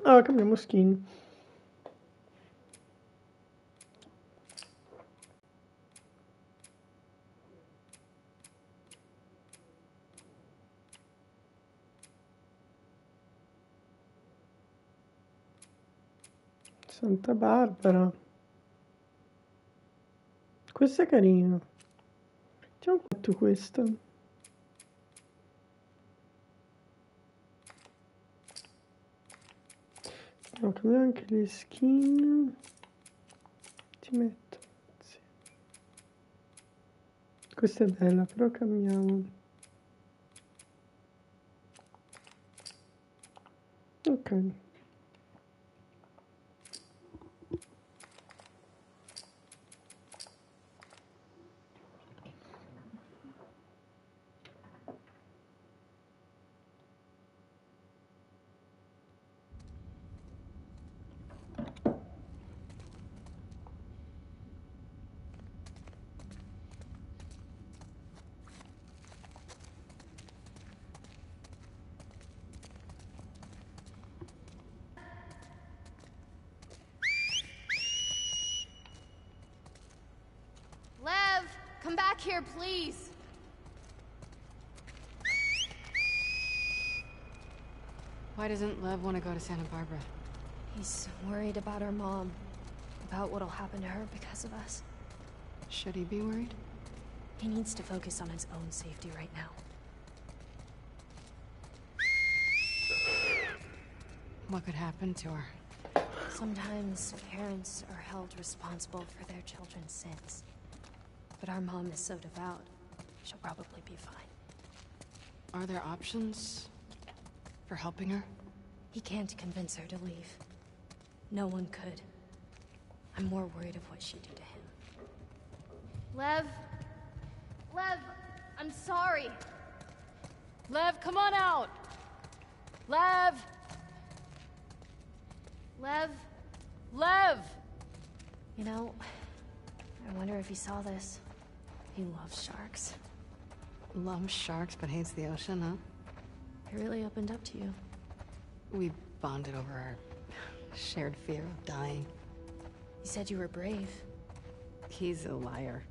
Ah, cambiamo skin. Santa Barbara. Questa è carina. Facciamo fatto questa. No, cambiamo anche le skin. Ti metto. Sì. Questa è bella, però cambiamo. Ok. Lev, come back here, please. Why doesn't Lev want to go to Santa Barbara? He's worried about our mom. About what'll happen to her because of us. Should he be worried? He needs to focus on his own safety right now. What could happen to her? Sometimes parents are held responsible for their children's sins. But our mom is so devout, she'll probably be fine. Are there options for helping her? He can't convince her to leave. No one could. I'm more worried of what she'd do to him. Lev? Lev, I'm sorry. Lev, come on out! Lev! Lev? Lev! You know, I wonder if he saw this. He loves sharks. Loves sharks but hates the ocean, huh? He really opened up to you. We bonded over our shared fear of dying. He said you were brave. He's a liar.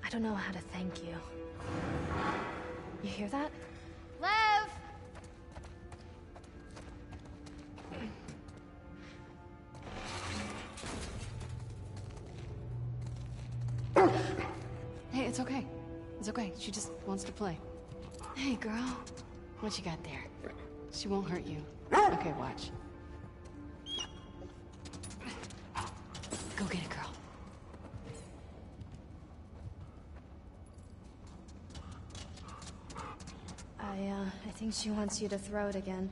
I don't know how to thank you. You hear that? Lev! Hey, it's okay. It's okay. She just wants to play. Hey, girl. What you got there? She won't hurt you. Okay, watch. Go get it, girl. I think she wants you to throw it again.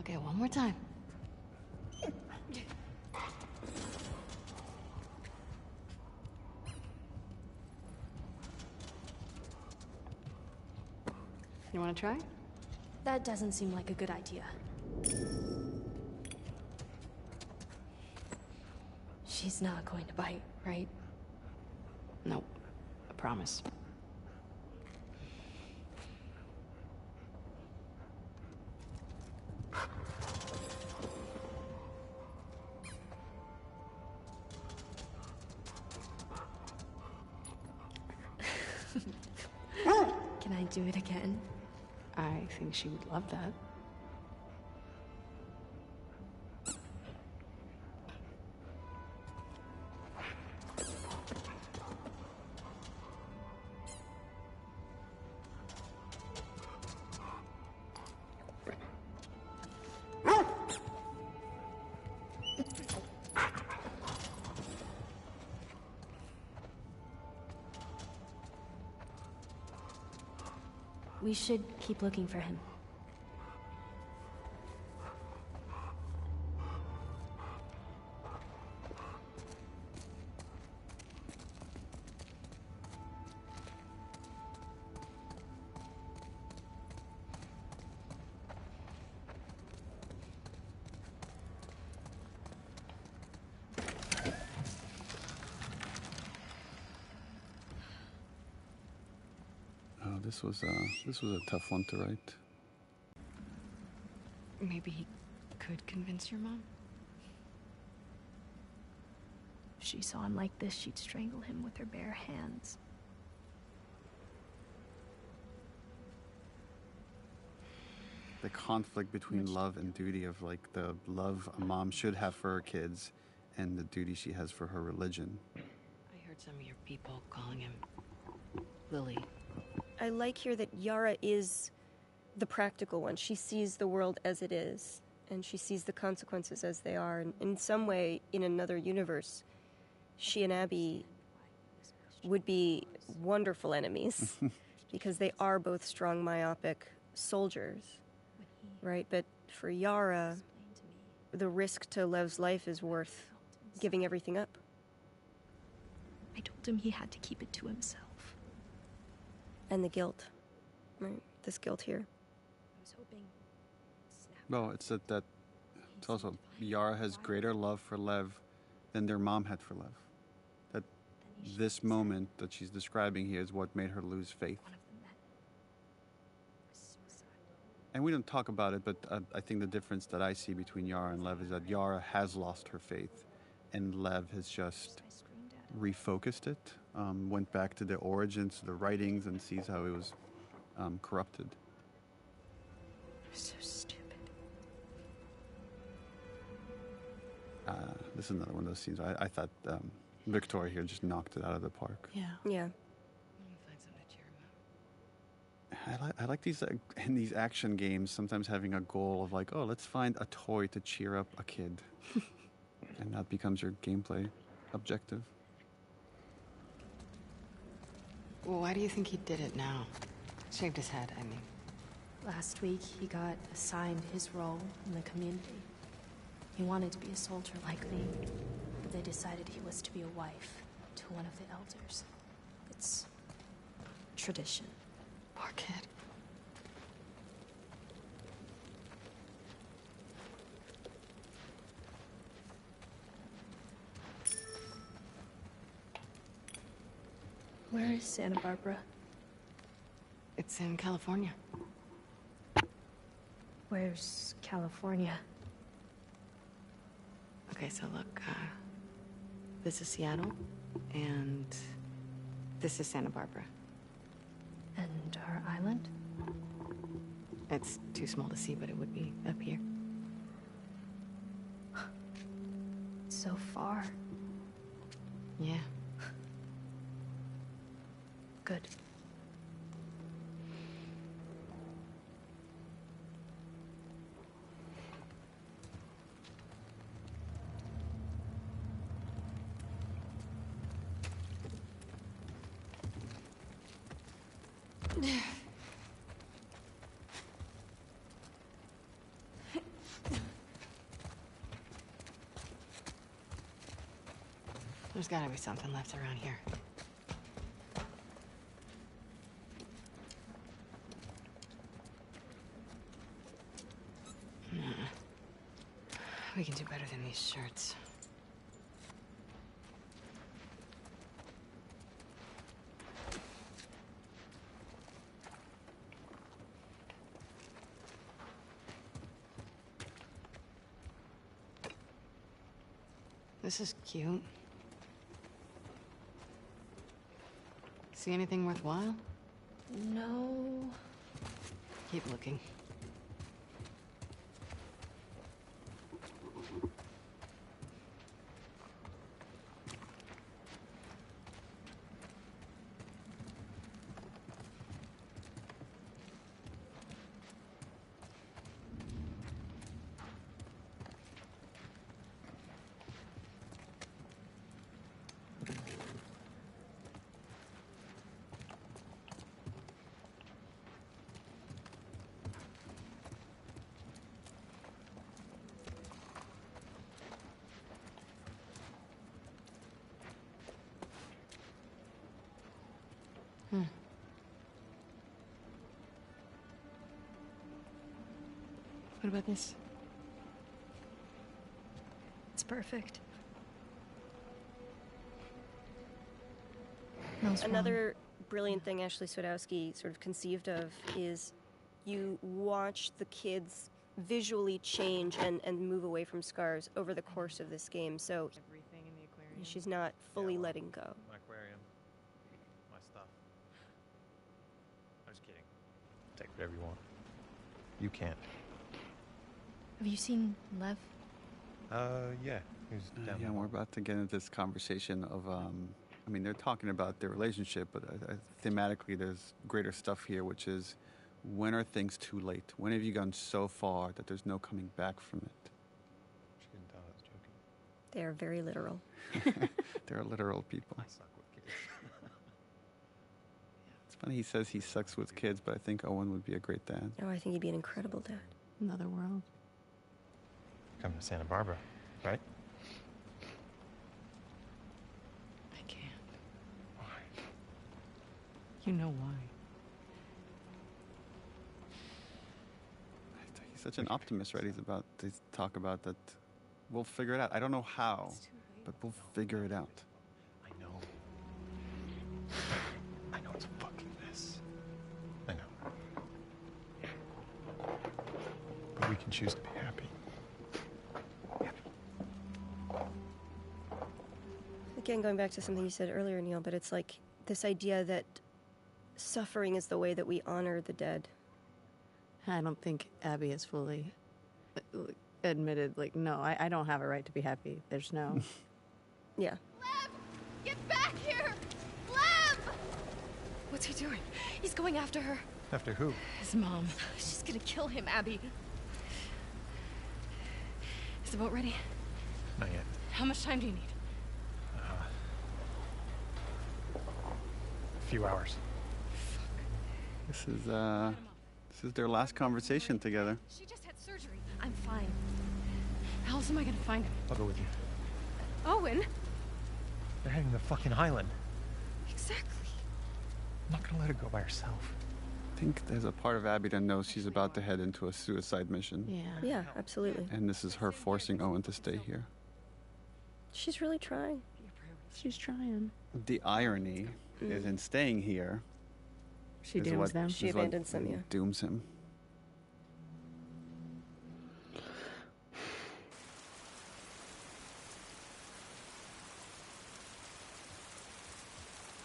Okay, one more time. You want to try? That doesn't seem like a good idea. She's not going to bite, right? No, I promise. Can I do it again? I think she would love that. We should keep looking for him. This was a tough one to write. Maybe he could convince your mom? If she saw him like this, she'd strangle him with her bare hands. The conflict between love and duty, of like the love a mom should have for her kids and the duty she has for her religion. I heard some of your people calling him Lily. I like here that Yara is the practical one. She sees the world as it is, and she sees the consequences as they are. And in some way, in another universe, she and Abby would be wonderful enemies because they are both strong, myopic soldiers, right? But for Yara, the risk to Lev's life is worth giving everything up. I told him he had to keep it to himself. And the guilt, right? This guilt here. I was hoping. Well, it's that it's also Yara has greater love for Lev than their mom had for Lev. That this moment that she's describing here is what made her lose faith. And we don't talk about it, but I think the difference that I see between Yara and Lev is that Yara has lost her faith, and Lev has just refocused it, went back to the origins, to the writings, and sees how it was corrupted. So stupid. This is another one of those scenes. I thought Victoria here just knocked it out of the park. Yeah. Yeah. Find something to cheer him up. I like these in these action games sometimes having a goal of like, oh, let's find a toy to cheer up a kid, and that becomes your gameplay objective. Well, why do you think he did it now? Shaved his head, I mean. Last week, he got assigned his role in the community. He wanted to be a soldier like me, but they decided he was to be a wife to one of the elders. It's tradition. Poor kid. Where is Santa Barbara? It's in California. Where's California? Okay, so look, this is Seattle, and this is Santa Barbara. And our island? It's too small to see, but it would be up here. So far. Yeah. Good. There's gotta be something left around here. We can do better than these shirts. This is cute. See anything worthwhile? No. Keep looking. What about this? It's perfect. Smells Another brilliant thing Ashley Swadowski sort of conceived of is you watch the kids visually change and move away from scars over the course of this game. So Everything in the aquarium. she's not fully letting go. My aquarium. My stuff. I'm just kidding. Take whatever you want. You can't. Have you seen Lev? Yeah. He's down Yeah, the we're hall. about to get into this conversation of, I mean, they're talking about their relationship, but thematically there's greater stuff here, which is when are things too late? When have you gone so far that there's no coming back from it? She couldn't tell I was joking. They are very literal. They're literal people. I suck with kids. It's funny he says he sucks with kids, but I think Owen would be a great dad. Oh, I think he'd be an incredible dad. Another world. Coming to Santa Barbara, right? I can't. Why? You know why. He's such an optimist, right? He's about to talk about that. We'll figure it out. I don't know how, but we'll figure it out. I know. I know it's a fucking mess. I know. But we can choose to be happy. Again, going back to something you said earlier, Neil, but it's like this idea that suffering is the way that we honor the dead. I don't think Abby has fully admitted, like, no, I don't have a right to be happy. There's no. Yeah. Lev! Get back here! Lev! What's he doing? He's going after her. After who? His mom. She's gonna kill him, Abby. Is the boat ready? Not yet. How much time do you need? A few hours. This is their last conversation together. She just had surgery. I'm fine. How else am I gonna find him? I'll go with you. Owen? They're heading to the fucking island. Exactly. I'm not gonna let her go by herself. I think there's a part of Abby that knows she's about to head into a suicide mission. Yeah. Yeah, absolutely. And this is her forcing Owen to stay here. She's really trying. She's trying. The irony is in staying here. She is dooms what- them. She is what abandons them, yeah. Dooms him.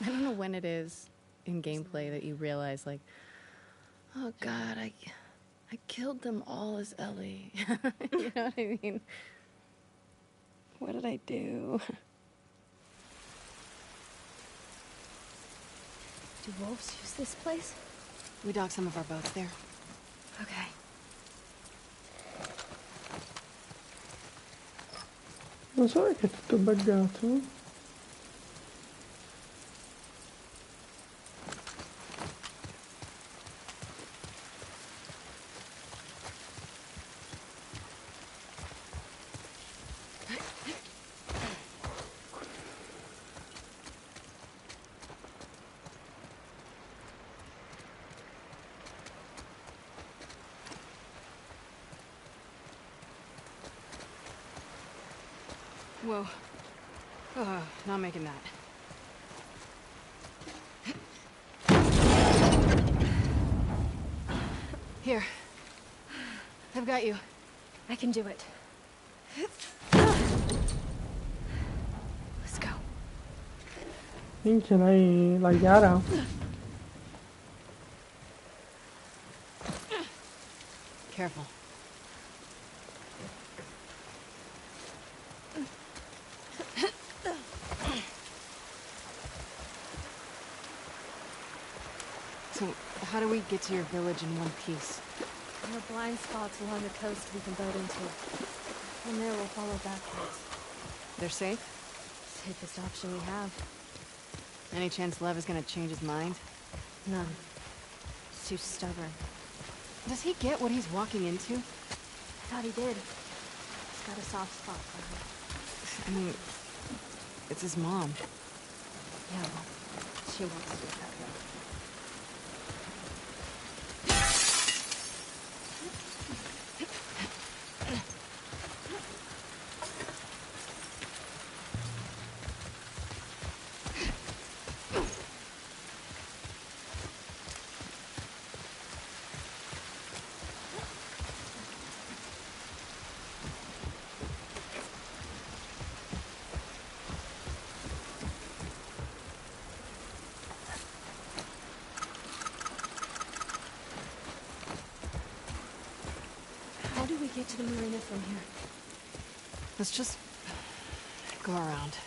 I don't know when it is in gameplay that you realize, like, oh God, I killed them all as Ellie. You know what I mean? What did I do? Do wolves use this place? We docked some of our boats there. Okay. Non so che è tutto buggato. Whoa. Not making that. Here. I've got you. I can do it. Let's go. Minchia, lei la Chiara. Careful. So, how do we get to your village in one piece? There are blind spots along the coast we can boat into. From there, we'll follow backwards. They're safe? Safest option we have. Any chance Lev is gonna change his mind? None. He's too stubborn. Does he get what he's walking into? I thought he did. He's got a soft spot for her. I mean, it's his mom. Yeah, well, she wants to do that, though. do we get to the marina from here? Let's just go around.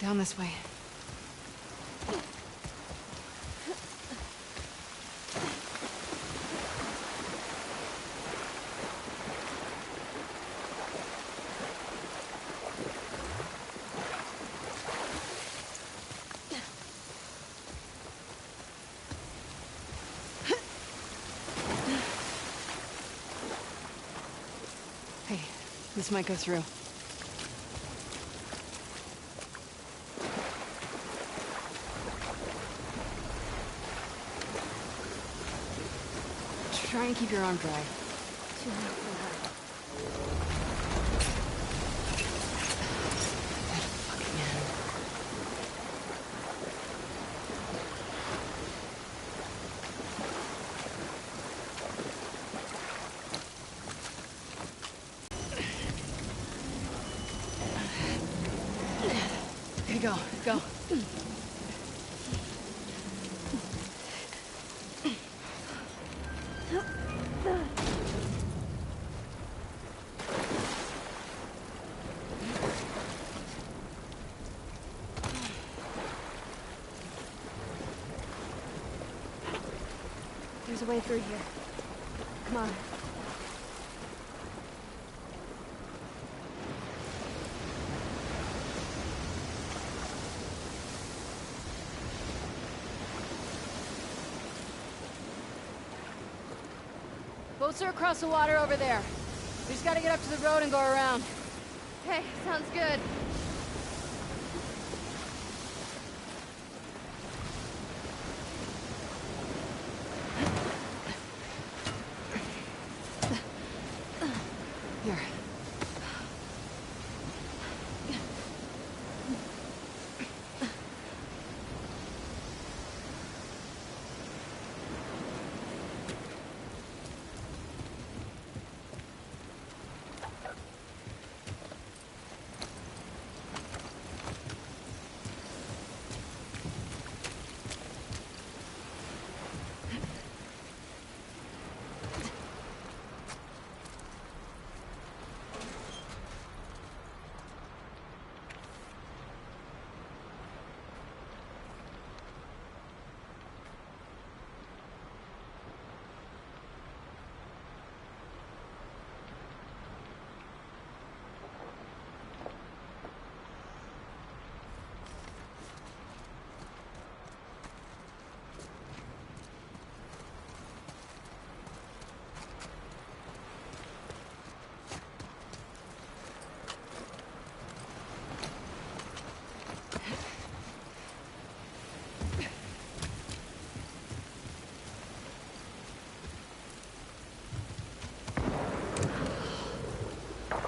Down this way. Hey, this might go through. Try and keep your arm dry. Too late for that. That fucking man. Okay, go, go. There's a way through here. Come on. Boats are across the water over there. We just gotta get up to the road and go around. Okay, sounds good. Here.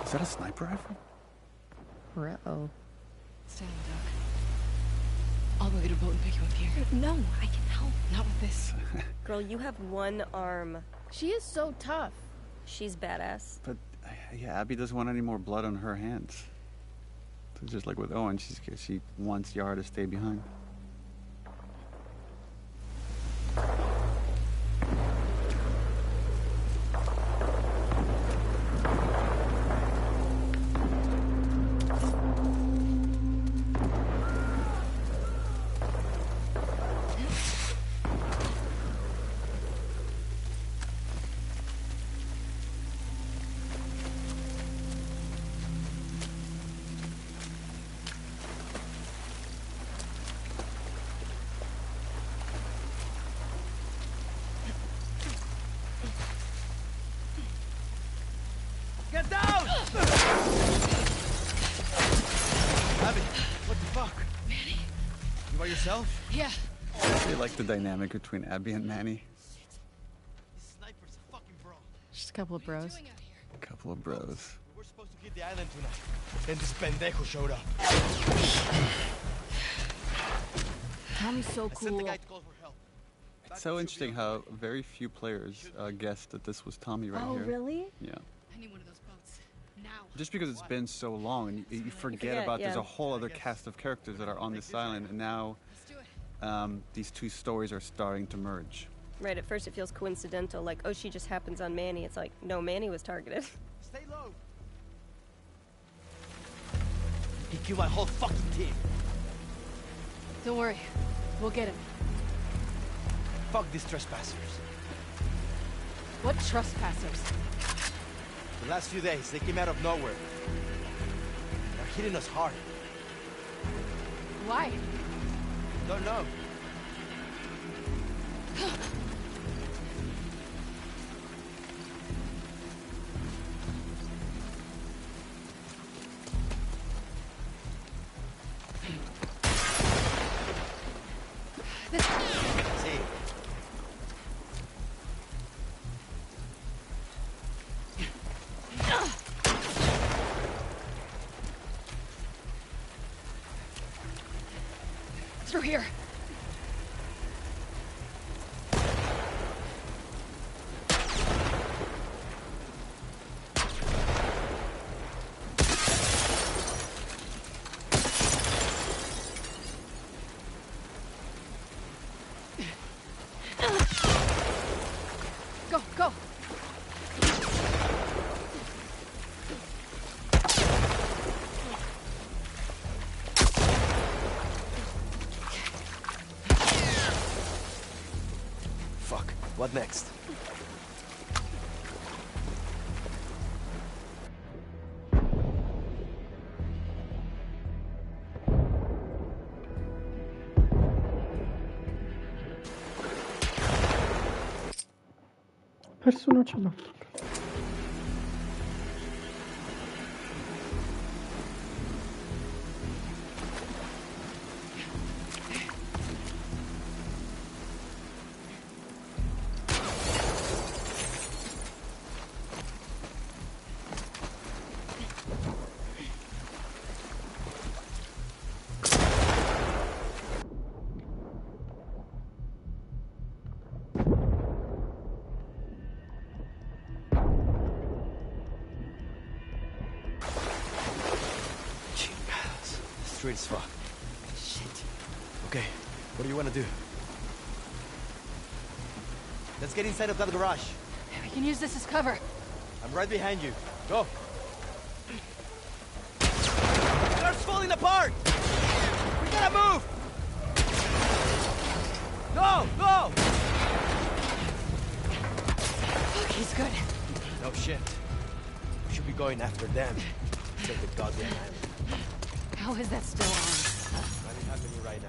Is that a sniper rifle? Uh-oh. Stay on the dock. I'll go get a boat and pick you up here. No, I can help. Not with this. Girl, you have one arm. She is so tough. She's badass. But yeah, Abby doesn't want any more blood on her hands. So just like with Owen, she wants Yara to stay behind. Get down! Abby, what the fuck? Manny? You by yourself? Yeah. I really like the dynamic between Abby and Manny. This sniper's a fucking bro. Just a couple of bros. A couple of bros. We were supposed to hit the island tonight. Then this pendejo showed up. Tommy's so I sent the cool. guy to call for help. It's so interesting how very few players guessed that this was Tommy right Oh, here. really? Yeah. I need one of those boats. Now. Just because it's been so long and you forget forget, about there's yeah. a whole other cast of characters that are on this island, and now Let's do it. these two stories are starting to merge. Right, at first it feels coincidental, like, oh, she just happens on Manny. It's like, no, Manny was targeted. Stay low. He killed my whole fucking team. Don't worry. We'll get him. Fuck these trespassers. What trespassers? The last few days, they came out of nowhere. They're hitting us hard. Why? Don't know. See. Through here. Go, go. Fuck. What next? Persona ce l'ho. Straight as fuck. Shit. Okay, what do you want to do? Let's get inside of that garage. We can use this as cover. I'm right behind you. Go. The car's falling apart! We gotta move! Go! Go! Fuck, he's good. No shit. We should be going after them. Take the goddamn hand. How is that still on? Nothing happening right now.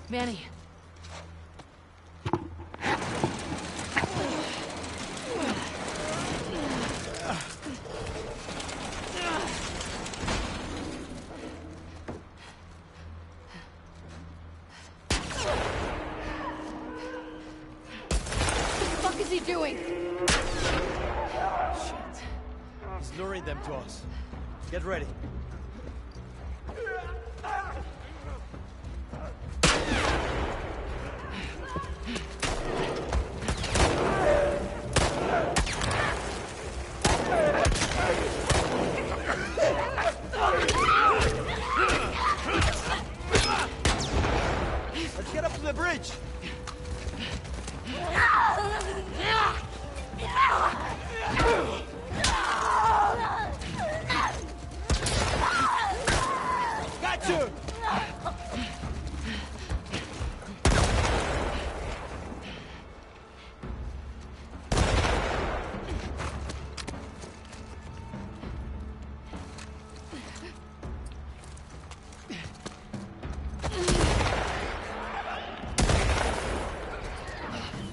Manny. What the fuck is he doing? Shit. He's luring them to us. Get ready. Let's get up to the bridge. Got you.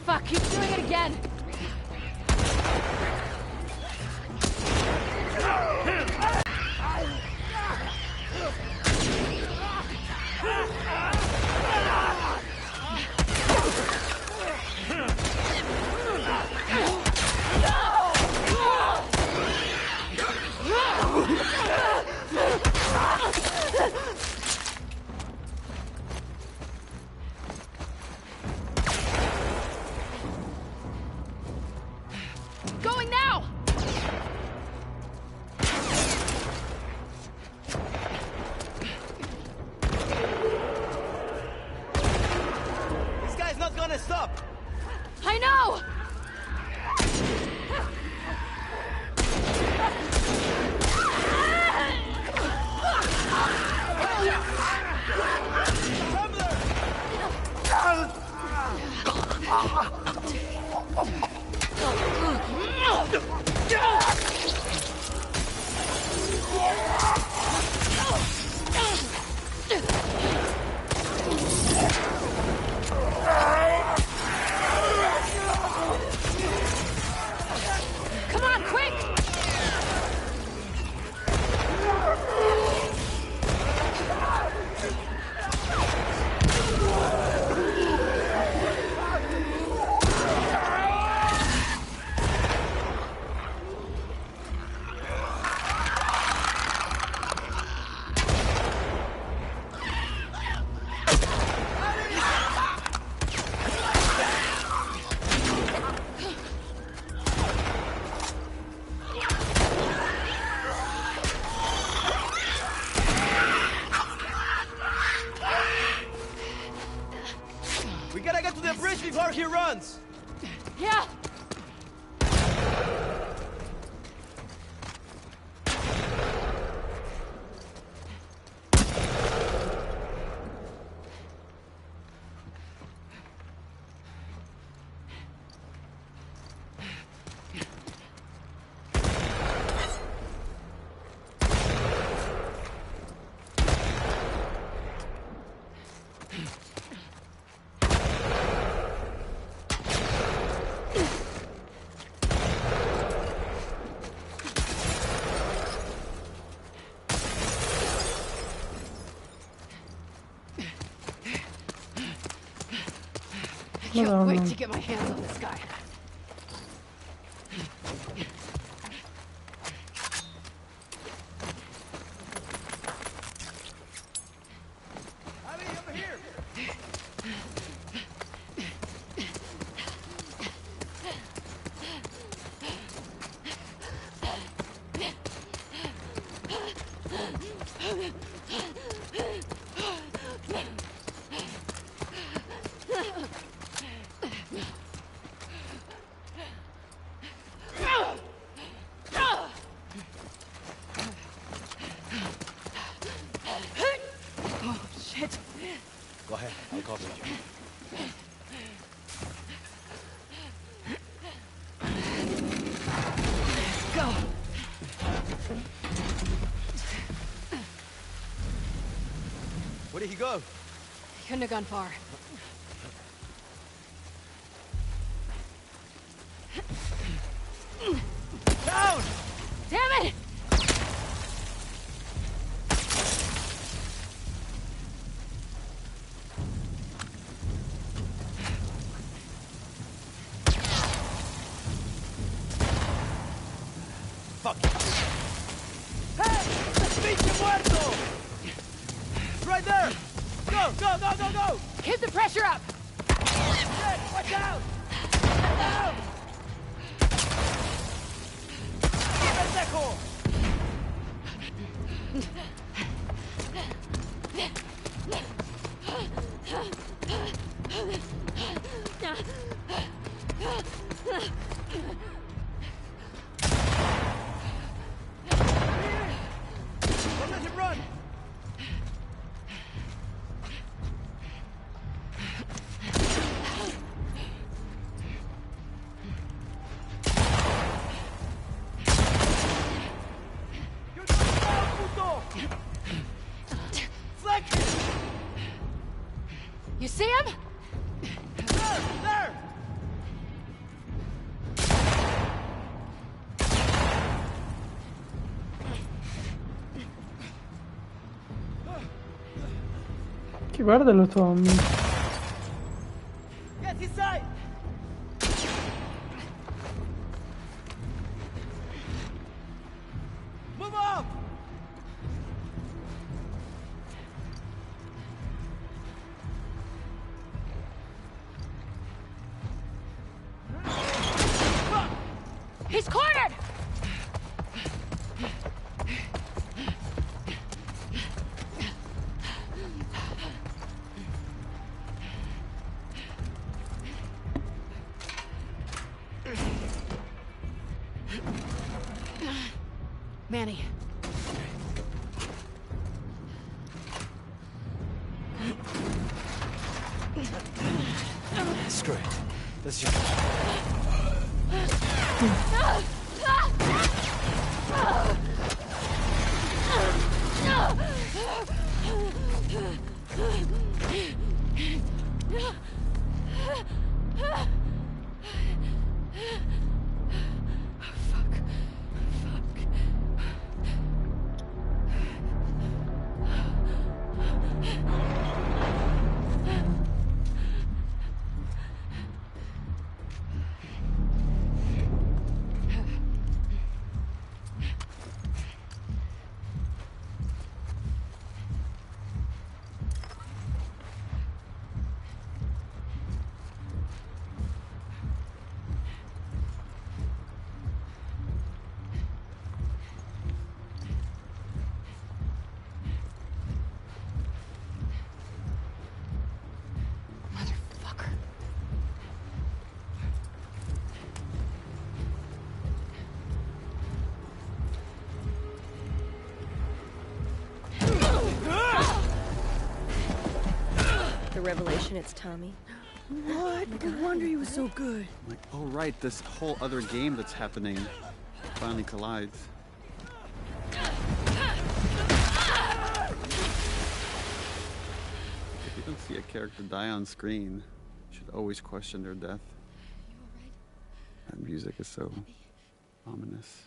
Fuck, he's doing it again. I know! Come on, quick! We gotta get to the bridge before he runs! Yeah! I can't wait to get my hands on this guy. Abby, over here! Oh, shit. Go ahead, I'll cover you. Go. Where did he go? He couldn't have gone far. Down! Damn it! Fuck it. Hey! ¡Pinche muerto! It's right there! Go, go, go, go, go! Keep the pressure up! Shit, watch out! Down! ¡Pendejo! Don't let him run! You're going down, puto! Flank him! You see him? There! There! Che guardalo Tommy. Get inside! Move up! He's cornered! Manny. Screw it. Let's just... Motherfucker. The revelation, it's Tommy. What? No wonder he was so good. Like, oh right, this whole other game that's happening finally collides. If you don't see a character die on screen, you should always question their death. That music is so ominous.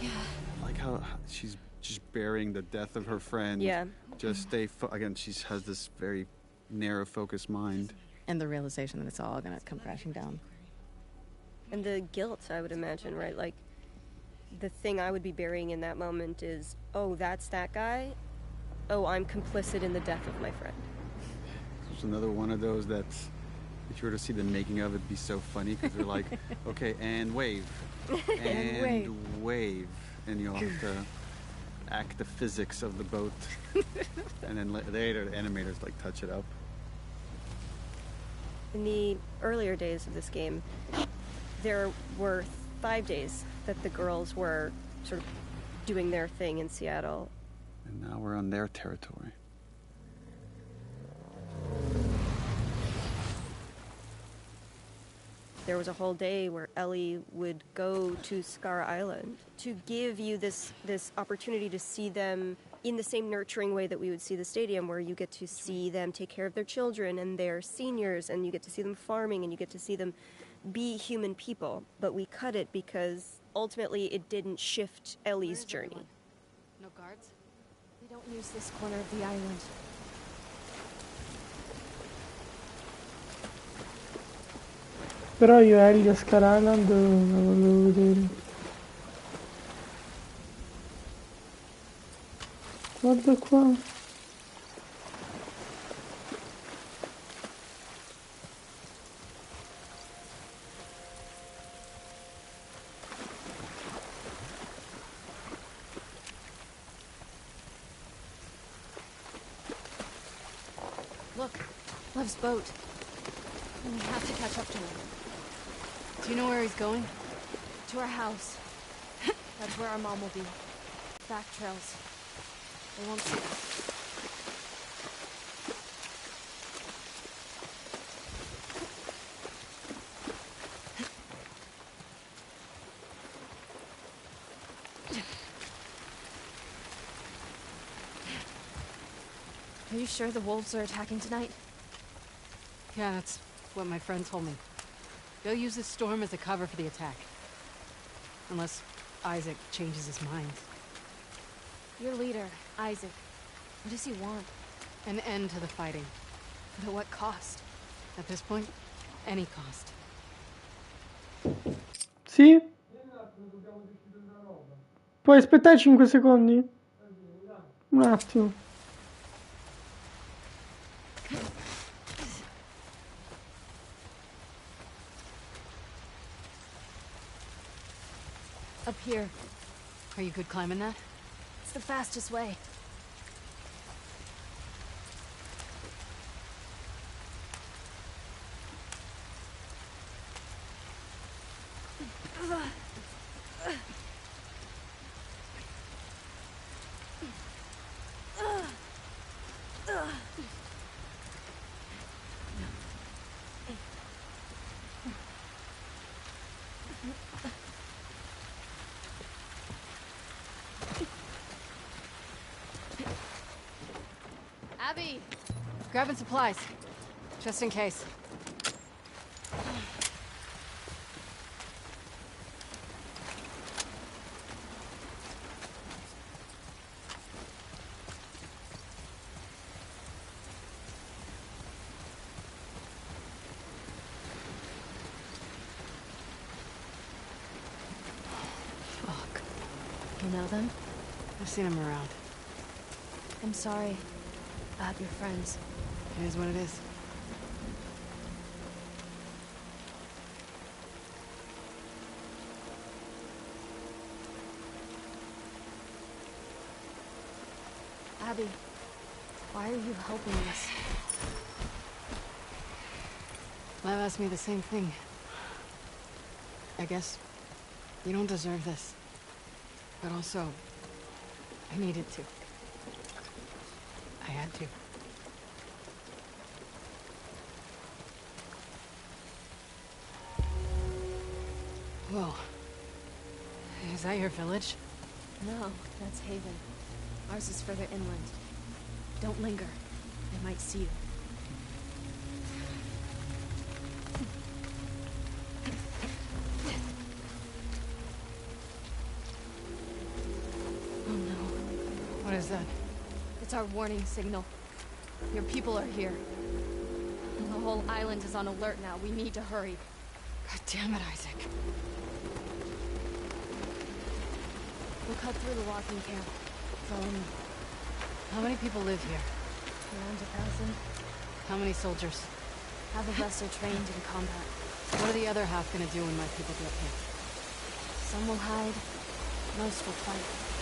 Yeah. I like how she's just burying the death of her friend. Yeah. Just stay again. She has this very narrow, focused mind. And the realization that it's all gonna come crashing down. And the guilt, I would imagine, right? Like, the thing I would be burying in that moment is, oh, that's that guy? Oh, I'm complicit in the death of my friend. It's another one of those that's, if you were to see the making of it, it'd be so funny because they're like, okay, and wave. And wave. And you'll have to act the physics of the boat. And then later, the animators like touch it up. In the earlier days of this game, there were 5 days that the girls were sort of doing their thing in Seattle. And now we're on their territory. There was a whole day where Ellie would go to Scar Island to give you this opportunity to see them in the same nurturing way that we would see the stadium, where you get to see them take care of their children and their seniors, and you get to see them farming, and you get to see them be human people. But we cut it because ultimately it didn't shift Ellie's journey. No guards? They don't use this corner of the island. Però io e Ellie a Scar Island la volevo vedere. Guarda qua. Look, Lev's boat. And we have to catch up to him. Do you know where he's going? To our house. That's where our mom will be. Back trails. They won't see us. Are you sure the wolves are attacking tonight? Yeah, that's what my friend told me. They'll use this storm as a cover for the attack. Unless Isaac changes his mind. Your leader, Isaac. What does he want? An end to the fighting. But at what cost? At this point, any cost. Sì? Puoi aspettare 5 secondi? Un attimo. Up here. Are you good climbing that? It's the fastest way. Abby! Grabbing supplies. Just in case. Fuck. You know them? I've seen him around. I'm sorry about your friends. It is what it is. Abby, why are you helping us? Lev asked me the same thing. I guess you don't deserve this. But also, I needed to. I had to. Whoa. Is that your village? No, that's Haven. Ours is further inland. Don't linger. They might see you. Oh no. What is that? It's our warning signal. Your people are here. The whole island is on alert now. We need to hurry. God damn it, Isaac. We'll cut through the walking camp. Follow me. How many people live here? Around 1,000. How many soldiers? Half of us are trained in combat. What are the other half gonna do when my people get here? Some will hide. Most will fight.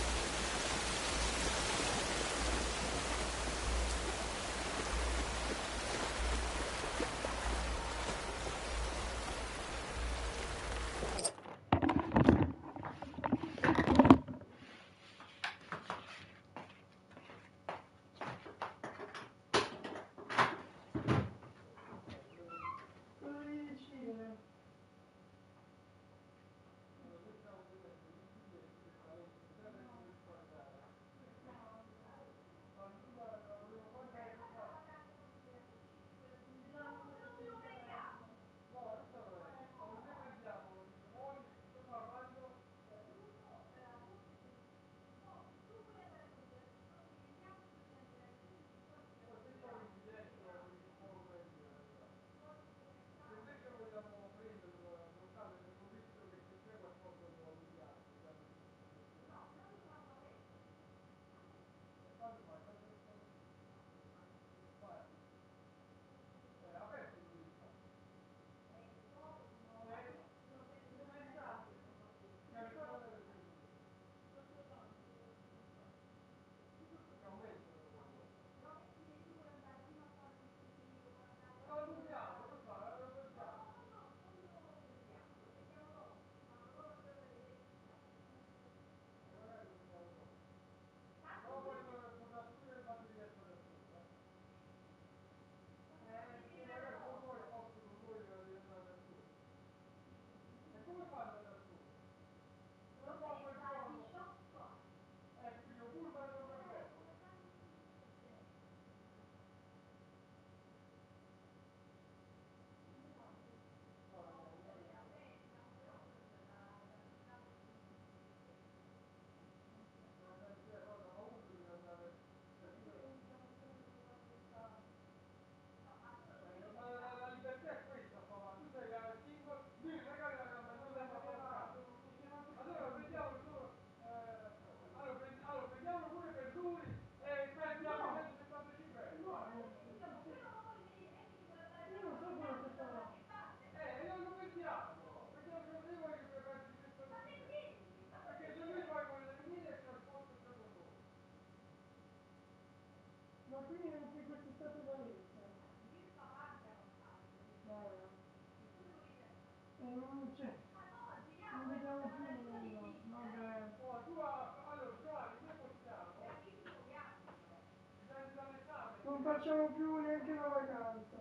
Non facciamo più neanche una vacanza.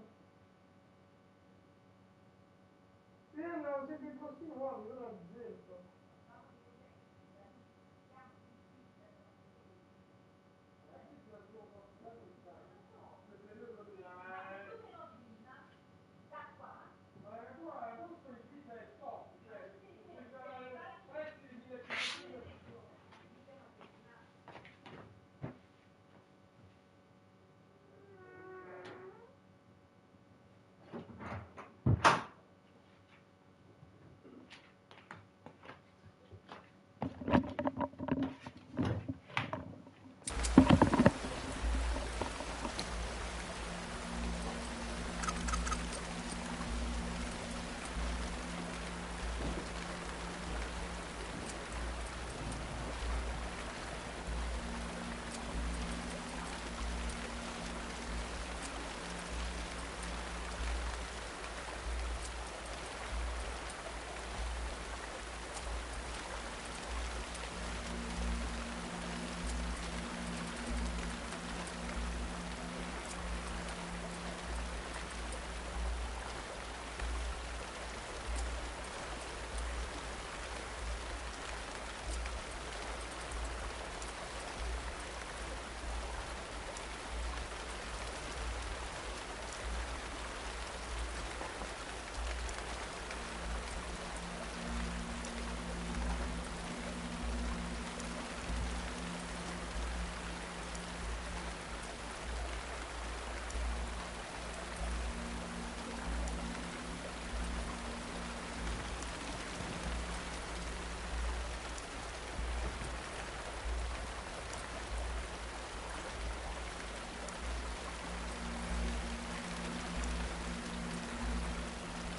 Prima andavo sempre in posti nuovi, ora zero.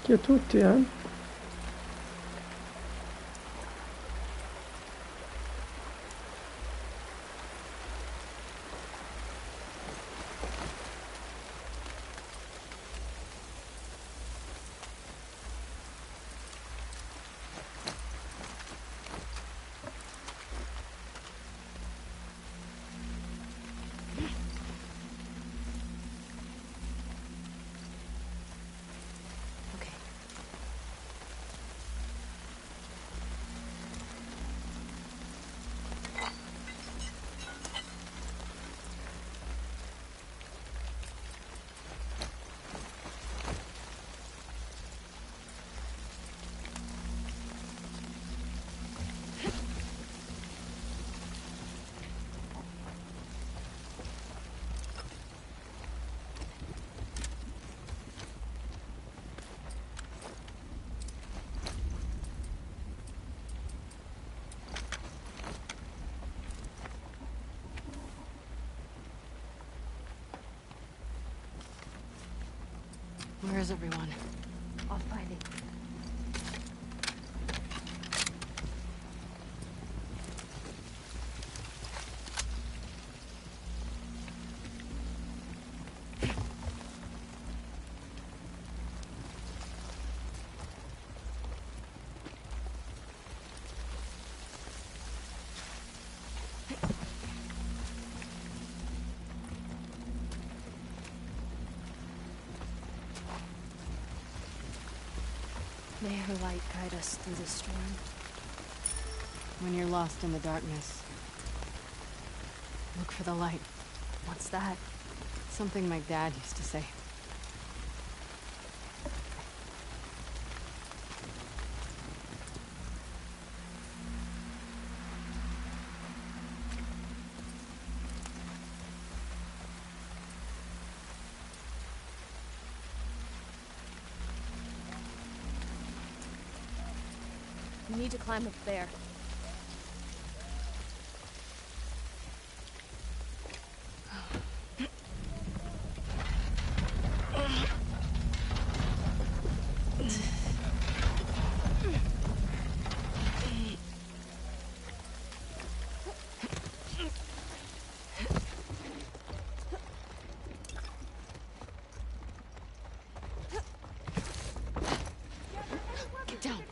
Occhio a tutti, eh? Okay. Where is everyone? I'll find it. May her light guide us through the storm. When you're lost in the darkness, look for the light. What's that? Something my dad used to say. We need to climb up there. Get down.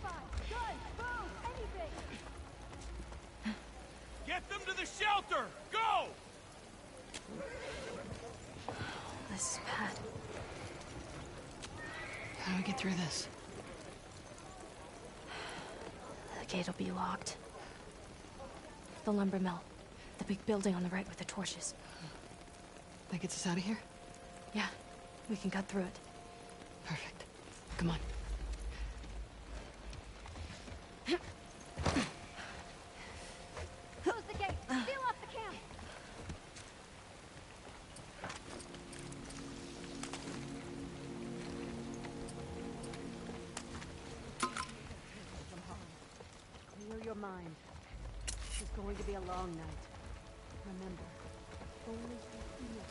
Get them to the shelter! Go! This is bad. How do we get through this? The gate will be locked. The lumber mill. The big building on the right with the torches. That gets us out of here? Yeah, we can cut through it. Perfect. Come on. Close the gate! Seal off the camp! Clear your mind. This is going to be a long night. Remember, only feel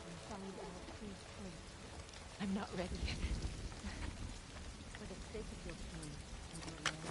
and find out who's first. I'm not ready. For the sake of your son and your land,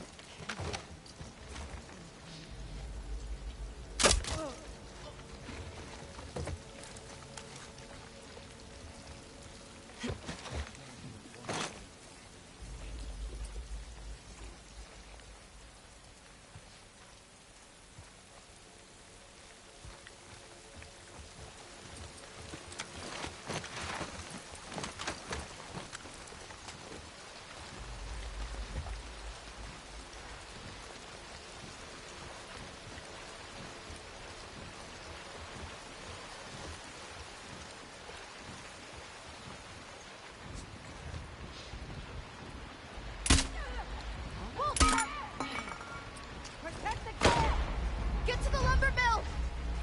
Get to the lumber mill!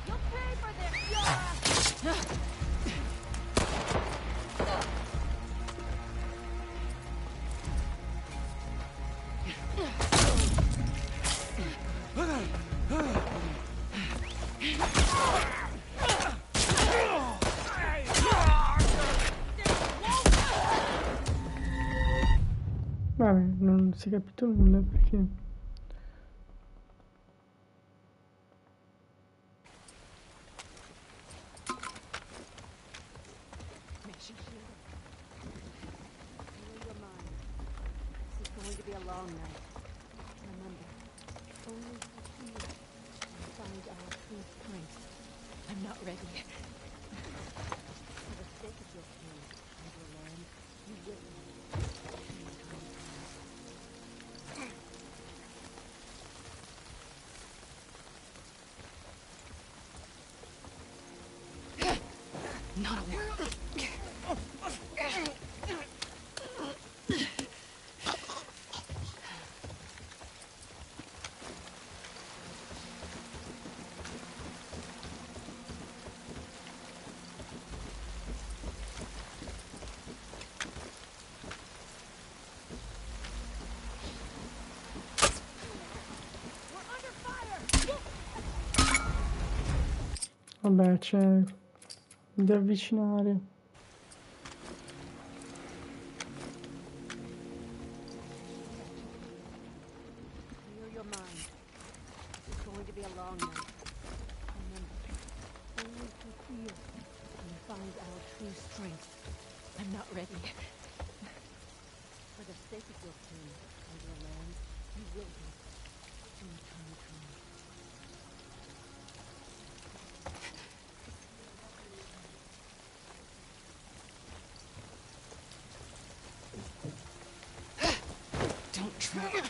You'll pay for this, Yara! non si è capito nulla perché... Clear your mind. This is going to be a long night. Remember, only through fear can we find our true strength. I'm not ready. For the sake of your king and your land, you will be. Not a word. Vabbè, c'è da avvicinare. Clear your mind. This is going to be a long night. Remember, only through fear can we find our true strength. I'm not ready. For the sake of your king and your land, you will be. In time to come. Don't try.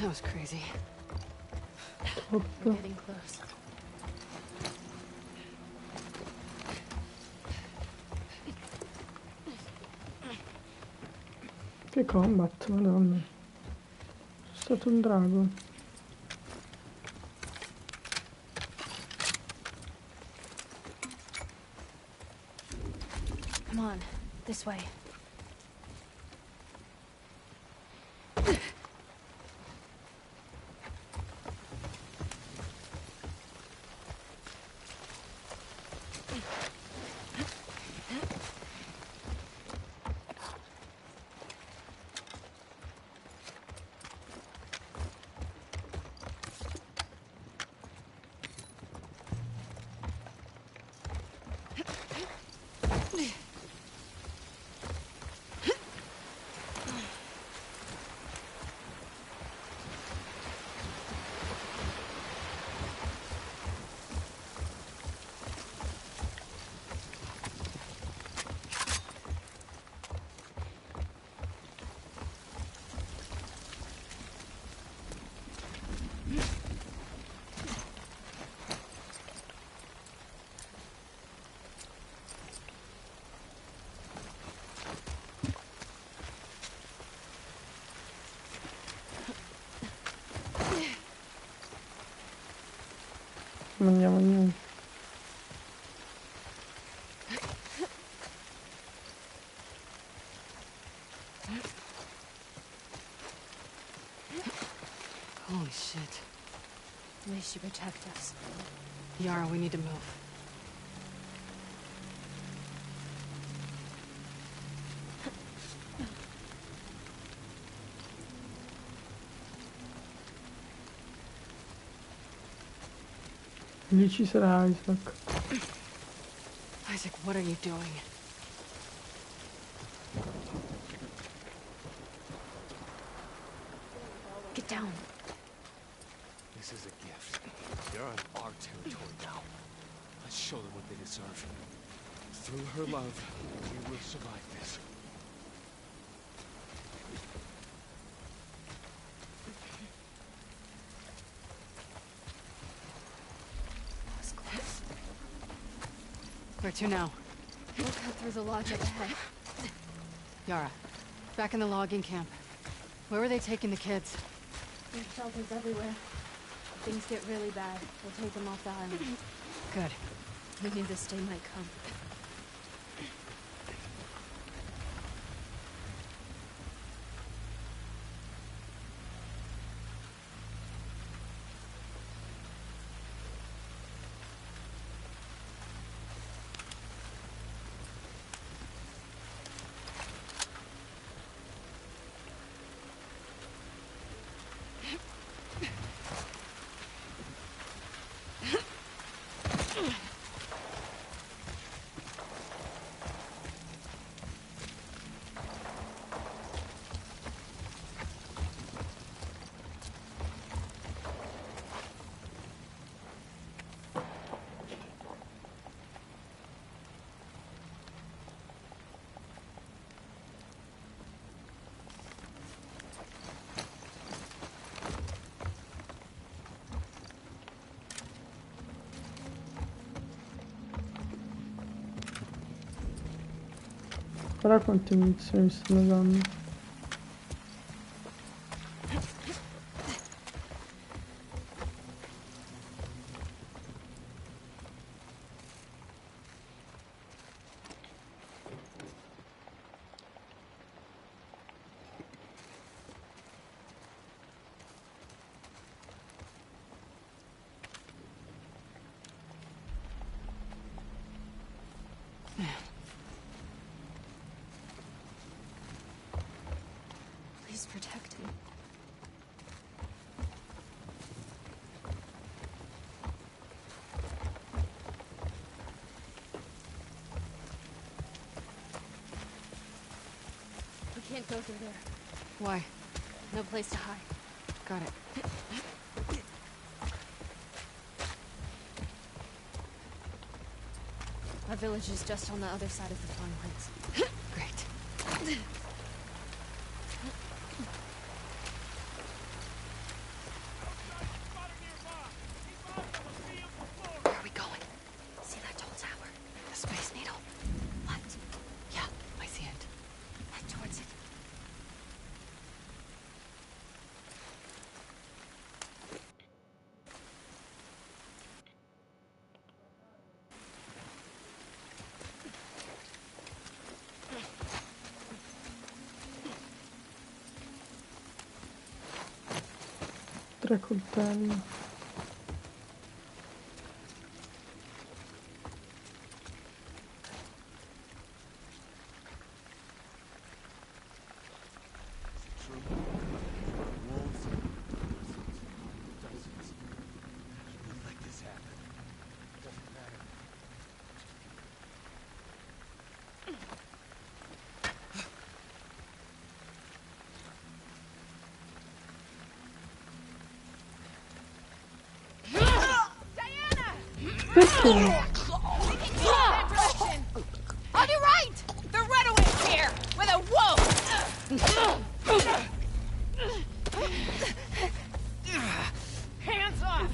That was crazy. We're Troppo. getting close. Che combat, madonna. È stato un drago. Come on, this way. Non andiamo niente. Holy shit. At least you protect us. Yara, we need to move. Lì ci sarà Isaac. Isaac, what are you doing? Get down. This is a gift. They're on our territory now. Let's show them what they deserve. Through her love, we will survive this. That was close. Where to now? We'll cut through the lodge up ahead. Yara, back in the logging camp. Where were they taking the kids? There's shelters everywhere. If things get really bad, we'll take them off the island. Good. We knew this day might come. Guarda quante munizioni mi stanno dando. Please protect him. We can't go through there. Why? No place to hide. Got it. Our village is just on the other side of the farmlands. Great. 3 coltelli. Perché? On your right! The runaways here! With a wolf! Hands off!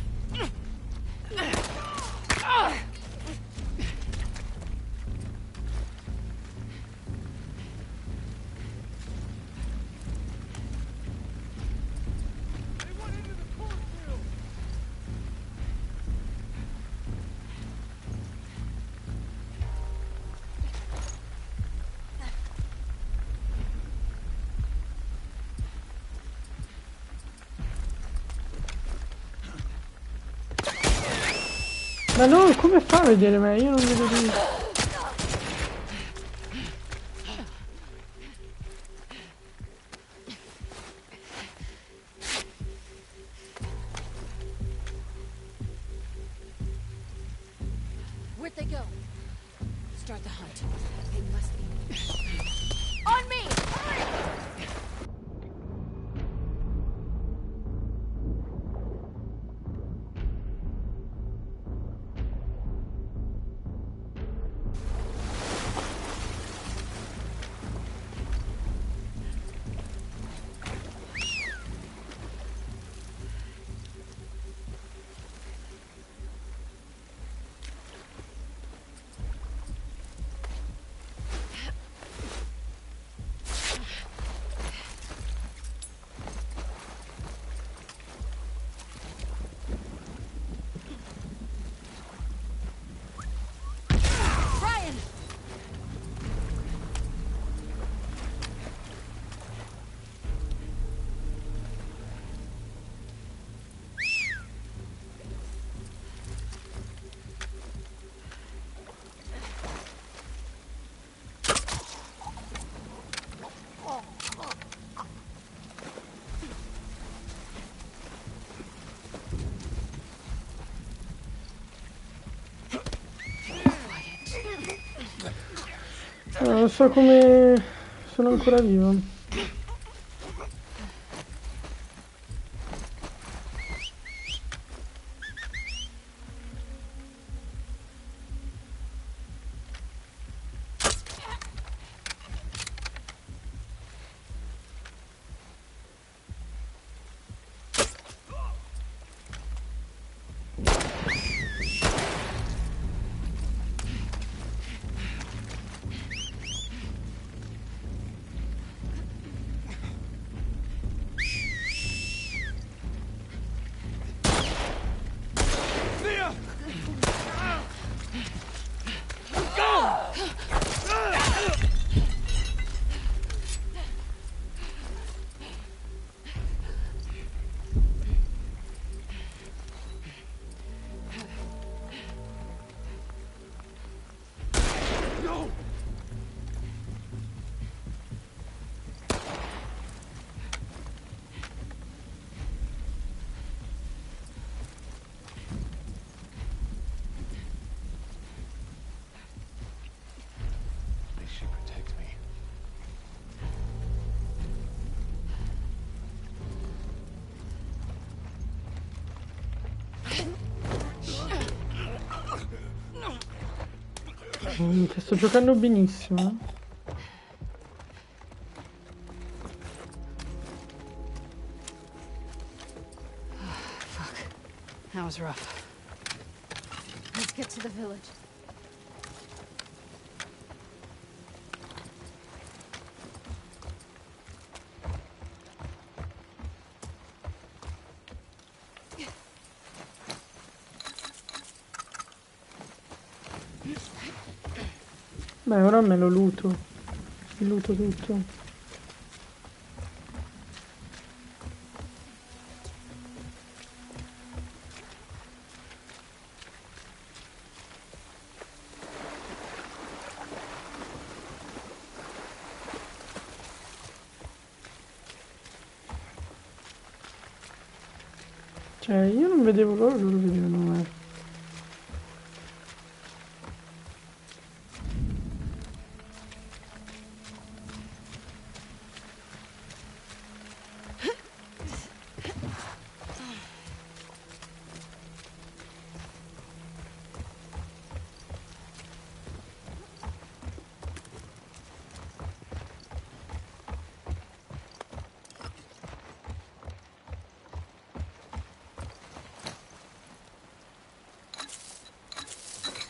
Ma no, come fa a vedere me? Io non vedo lì. Where'd they go? Start the hunt. They must be... On me! Non so come sono ancora vivo. Sto giocando benissimo. Fuck. That was rough. Let's get to the village. Beh, ora me lo luto. Mi luto tutto. Cioè, io non vedevo loro, loro vedevano me.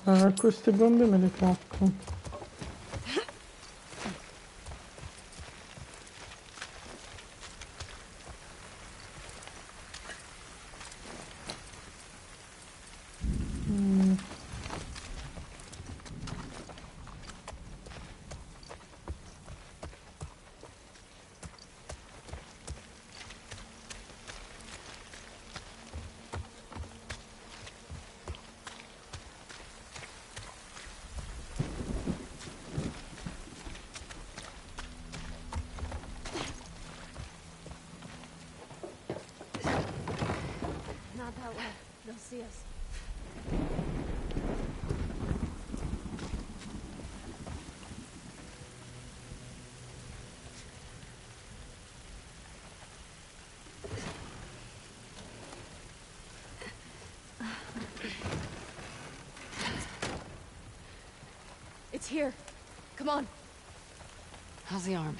Ah, queste bombe me le cacco. Mm. Not that way. They'll see us. It's here. Come on. How's the arm?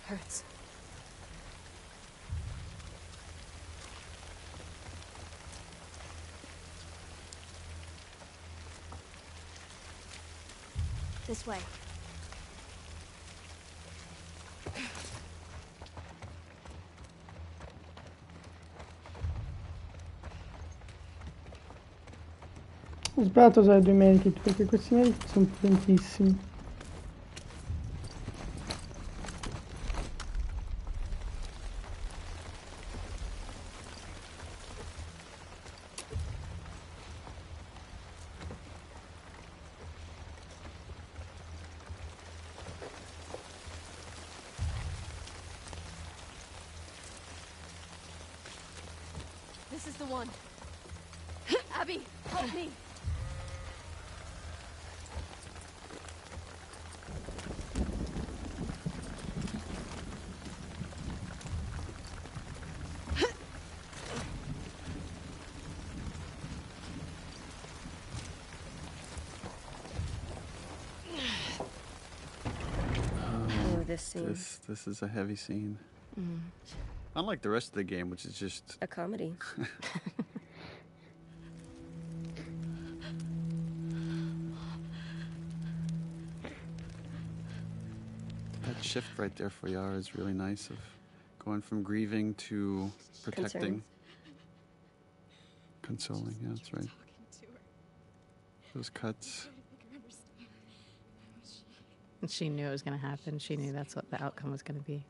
Hurts. This way. Ho sbagliato a usare 2 medikit perché questi medikit sono potentissimi. This is the one. Abby, help me. Oh, this scene. This is a heavy scene. Unlike the rest of the game, which is just A comedy. that shift right there for Yara is really nice, of going from grieving to protecting, consoling. Yeah, that's right. Those cuts. And she knew it was going to happen. She knew that's what the outcome was going to be.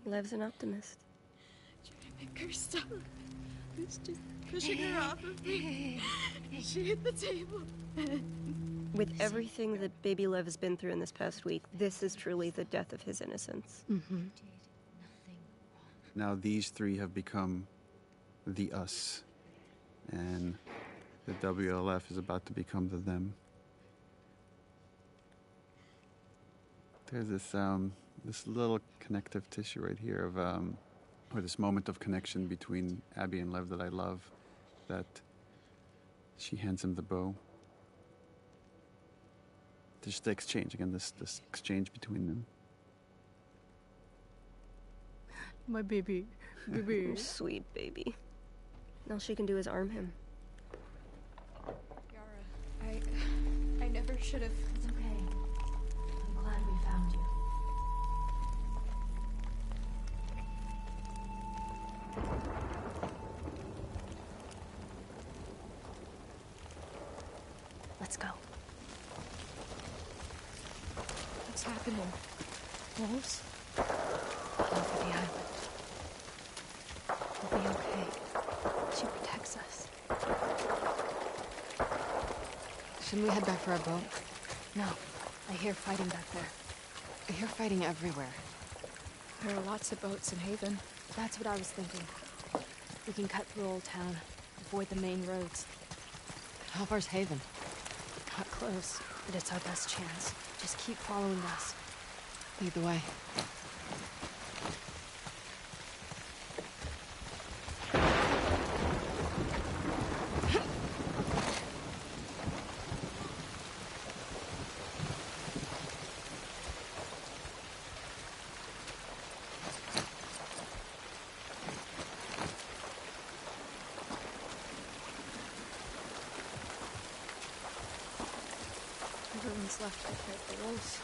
Lev's an optimist. Trying to make her stop. I was just pushing her off of me. She hit the table. With everything that baby Lev has been through in this past week, this is truly the death of his innocence. Mm-hmm. Now these three have become the us, and the WLF is about to become the them. There's this little connective tissue right here of or this moment of connection between Abby and Lev that I love, that she hands him the bow. Just the exchange again, this exchange between them. My baby. Sweet baby. All she can do is arm him. Yara, I never should have. It's okay. I'm glad we found you. Let's go. What's happening? Wolves? Looking for the island. We'll be okay. She protects us. Shouldn't we head back for our boat? No, I hear fighting back there. I hear fighting everywhere. There are lots of boats in Haven. That's what I was thinking. We can cut through Old Town, avoid the main roads. How far's Haven? Not close, but it's our best chance. Just keep following us. Lead the way. Everyone's left to fight the wolves.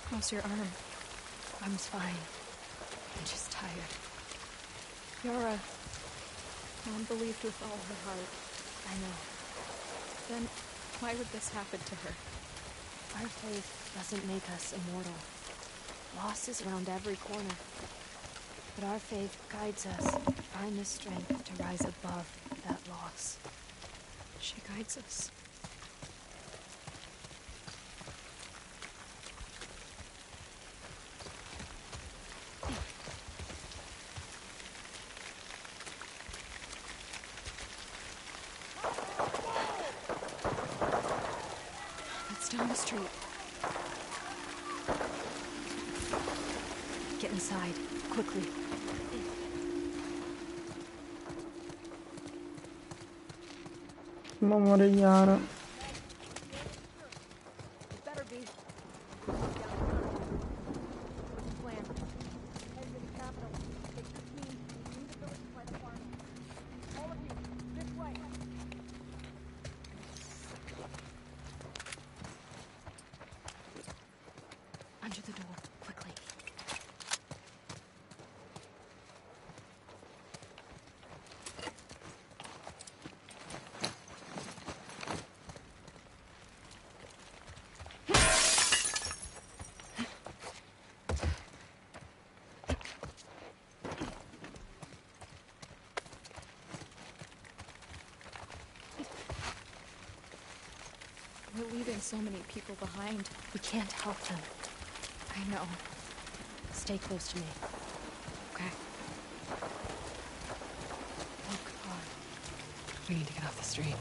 How's your arm? Arm's fine. I'm just tired. Yara, Mom believed with all her heart. I know. Then why would this happen to her? Our faith doesn't make us immortal. Loss is around every corner. But our faith guides us to find the strength to rise above that loss. She guides us. It's down the street. Get inside, quickly. Amore Yara. It better be. Plan. Head to the capital. Take your team. Leave the village by the farm. All of you, this way. Under the door, quickly. We're leaving so many people behind. We can't help them. I know. Stay close to me. Okay. Oh, God. We need to get off the street.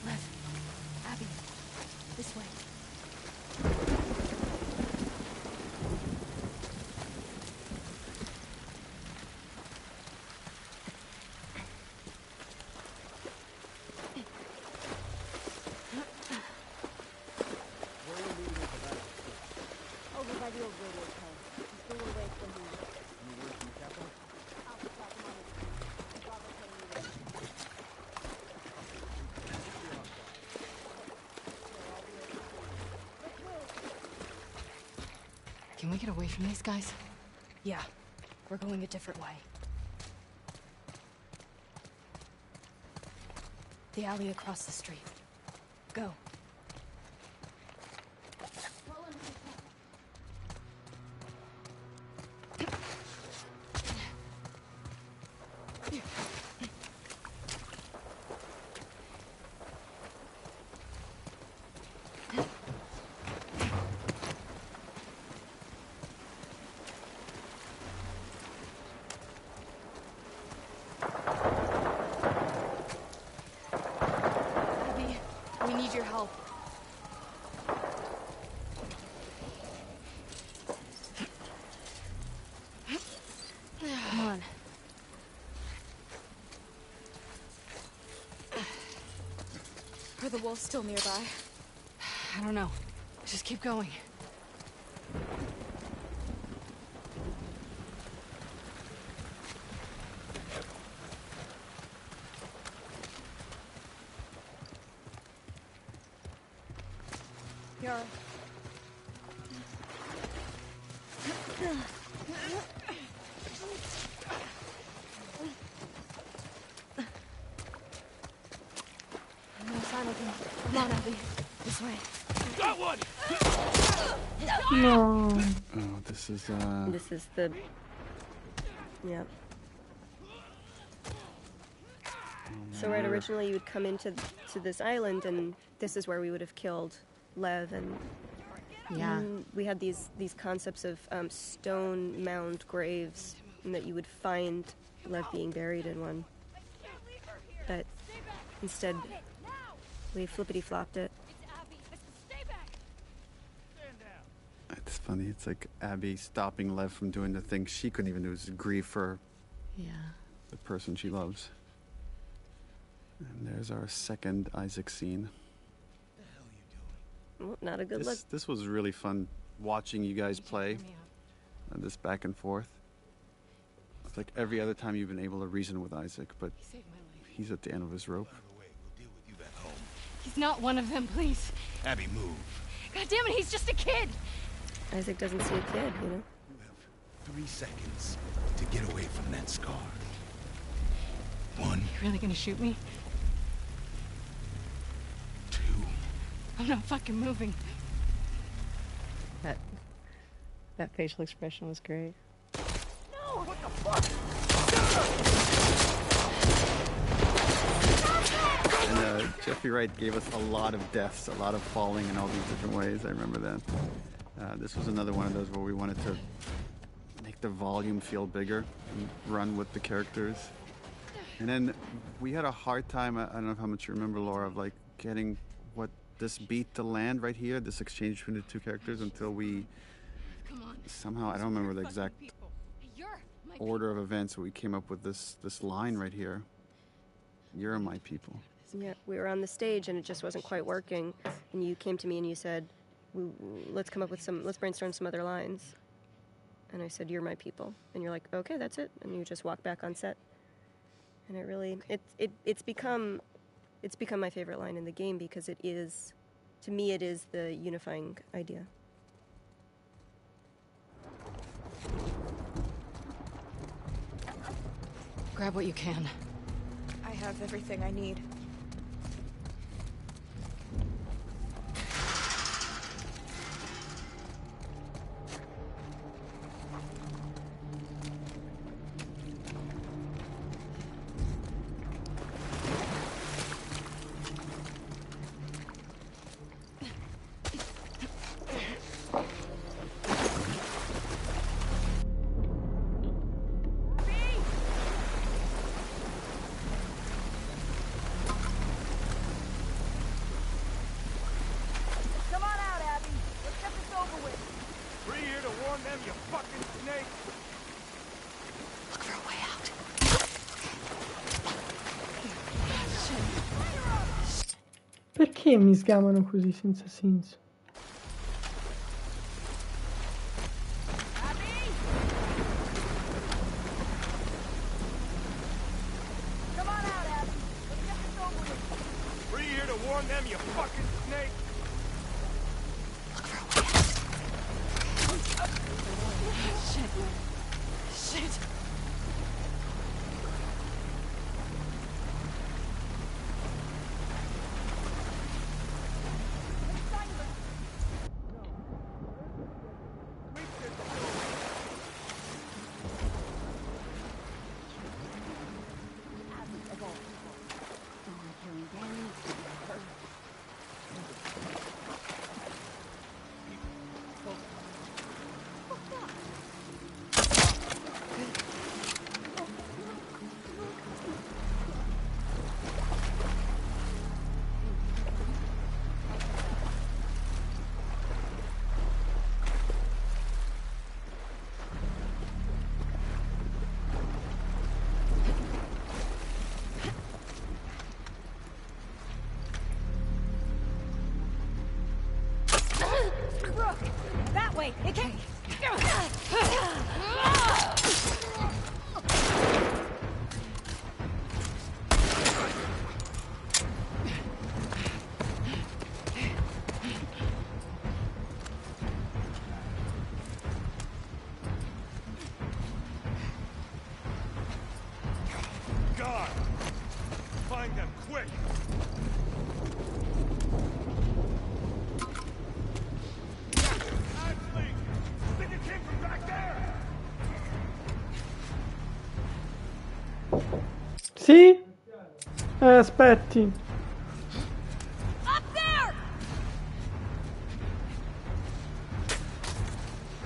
Lev, Abby, this way. Over by the old radio tower. Just a little way from here. Any word from the capital? I'll stop them on the street. I thought they told me that. Can we get away from these guys? Yeah, we're going a different way. The alley across the street. Go. Abby, we need your help. Come on. Are the wolves still nearby? I don't know. Just keep going. Yara. No sign of him. Come on, Abby. This way. Got one! No. Oh, this is the. Yep. So right, originally you would come into this island, and this is where we would have killed Lev, and we had these concepts of stone mound graves, and that you would find Lev being buried in one. But instead, we flippity-flopped it. It's funny. It's like Abby stopping Lev from doing the thing she couldn't even do, is grieve for the person she loves. And there's our second Isaac scene. What the hell are you doing? Well, not a good look. This was really fun watching you guys play. This back and forth. It's like every other time you've been able to reason with Isaac, but he's at the end of his rope. By the way, we'll deal with you back home. He's not one of them, please. Abby, move. God damn it, he's just a kid. Isaac doesn't see a kid, you know? You have 3 seconds to get away from that scar. 1. You really gonna shoot me? 2. I'm not fucking moving. That facial expression was great. No! What the fuck? And Jeffrey Wright gave us a lot of deaths, a lot of falling in all these different ways. I remember that. This was another one of those where we wanted to make the volume feel bigger and run with the characters. And then we had a hard time, I don't know how much you remember, Laura, of like getting this beat to land right here, this exchange between the two characters, until we somehow, I don't remember the exact order of events, but we came up with this line right here. You're my people. Yeah, we were on the stage and it just wasn't quite working. And you came to me and you said, let's brainstorm some other lines. And I said, you're my people. And you're like, okay, that's it. And you just walk back on set. And it really, it's become my favorite line in the game because it is, to me, it is the unifying idea. Grab what you can. I have everything I need. Perché mi sgamano così senza senso? We're here to warn them, you fucking snake! Shit. That way! It can... Find them, quick! Ashley! I think it came from back there! Sì? Aspetti. Up there!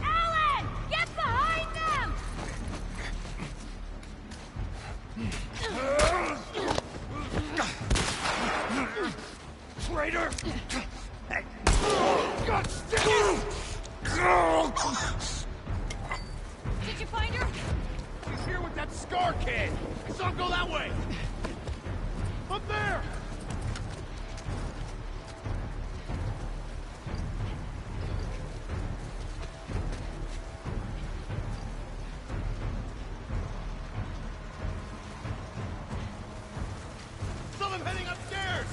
Alan! Get behind them! Traitor! Did you find her? He's here with that Scar kid! I saw him go that way! Up there! Saw them heading upstairs!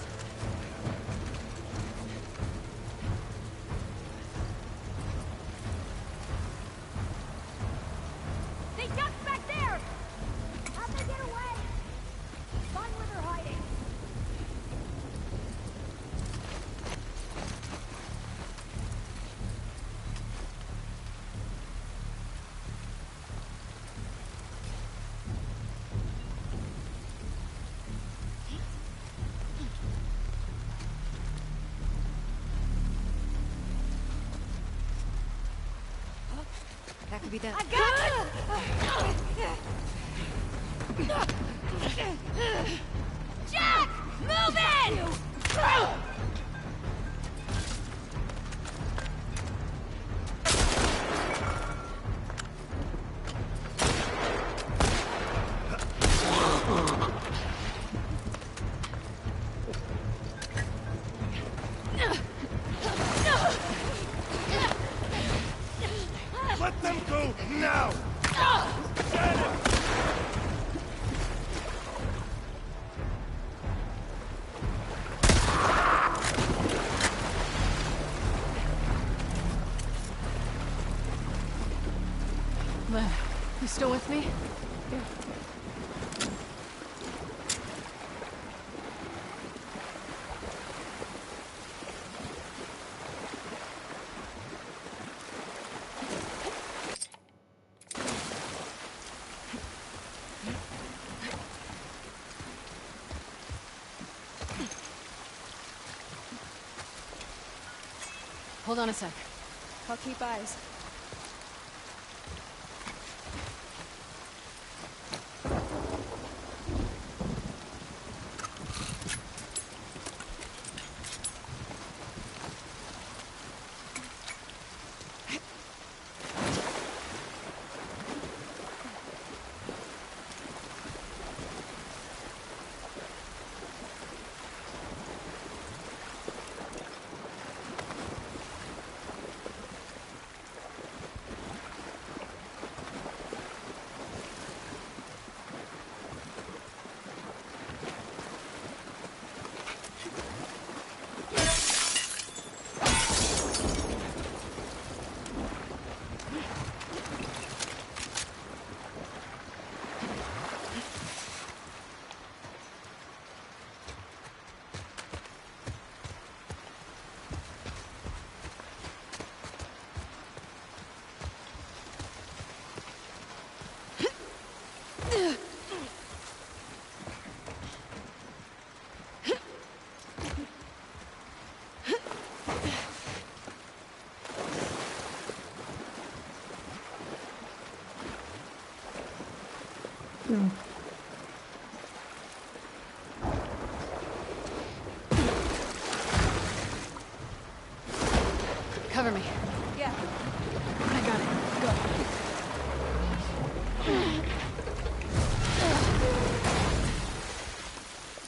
They ducked back there! How'd they get away? Find where they're hiding. That could be them. I got it! Jack! Move in! Let them go now! Janet! Lev, you still with me? Hold on a sec. I'll keep eyes. Cover me. Yeah. I got it. Go.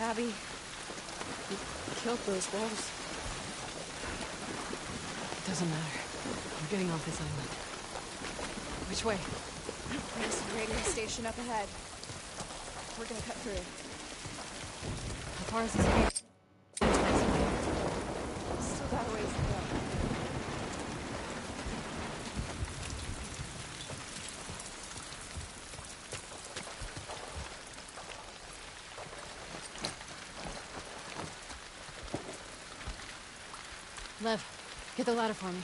Abby, you killed those wolves. Doesn't matter. I'm getting off this island. Which way? There's a radio station up ahead. We're gonna cut through. How far is this gate? Still got a ways to go. Lev, get the ladder for me.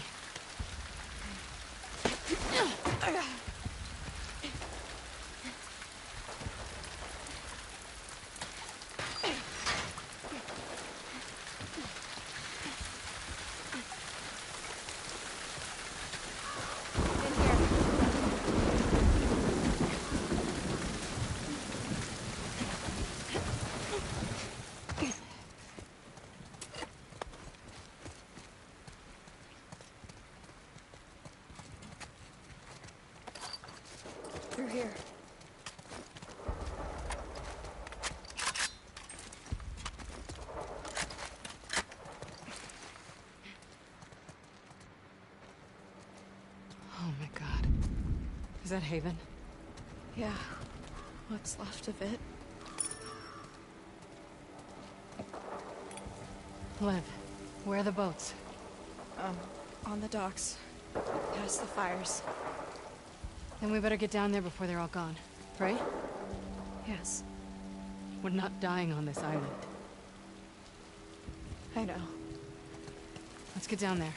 Through here. Oh my god. Is that Haven? Yeah. What's left of it? Lev, where are the boats? On the docks. Past the fires. Then we better get down there before they're all gone, right? Yes. We're not dying on this island. I know. Let's get down there.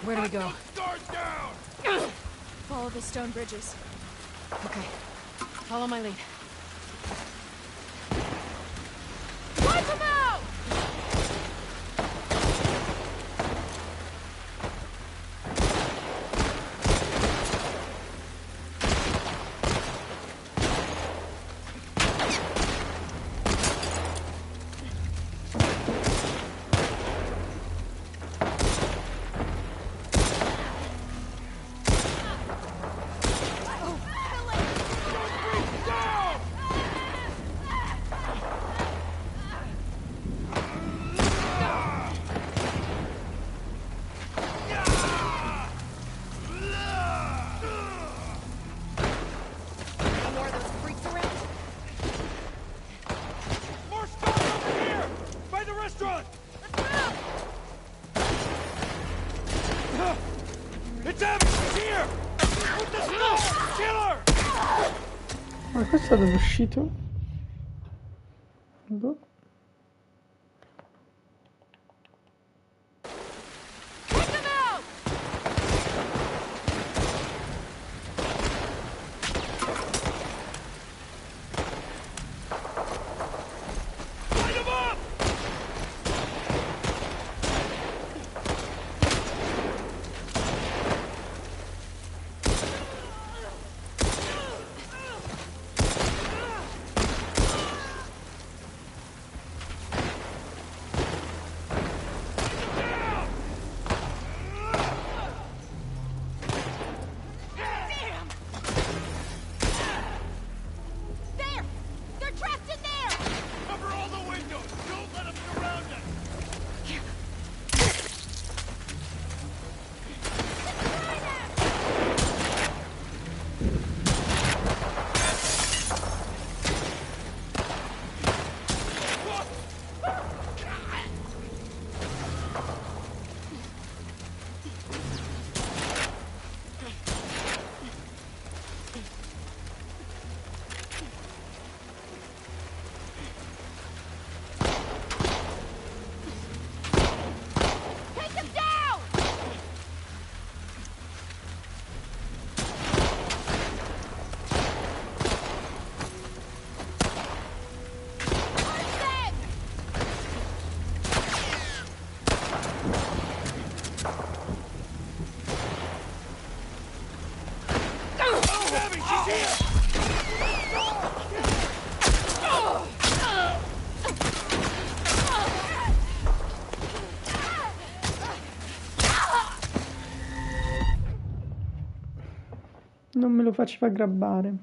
Where do we go? Follow the stone bridges. Okay. Follow my lead. Wipe them out! Ma questo è dove è uscito? Boh. Non me lo faceva aggrappare.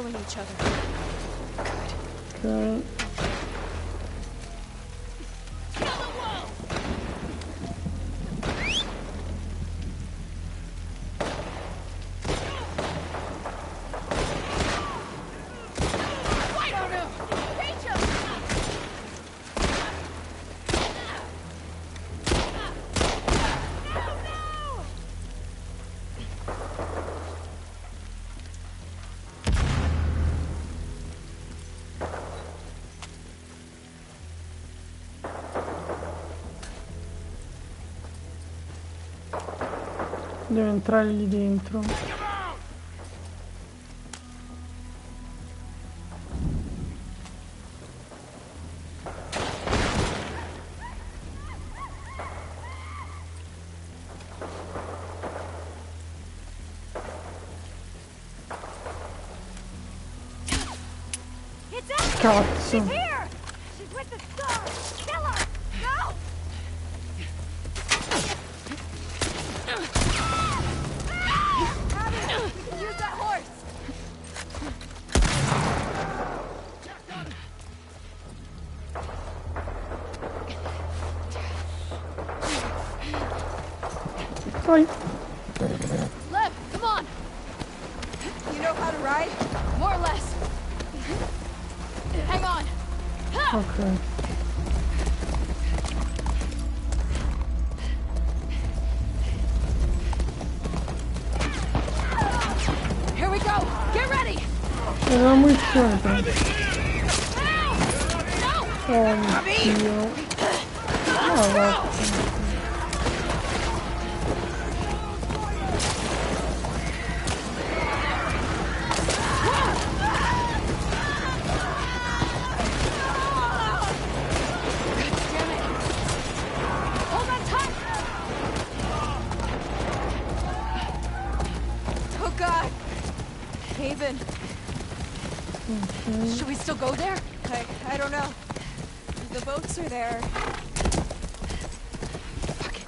killing each other. Ok. Devo entrare lì dentro. Cazzo. Vai. Lev, come on! You know how to ride? More or less. Hang on. Ok. Here we go. Get ready. È una munizione però. No! Oh mio Dio. No, va. Hold on tight. Oh God! Haven. Should we still go there? I don't know. The boats are there. Fuck it.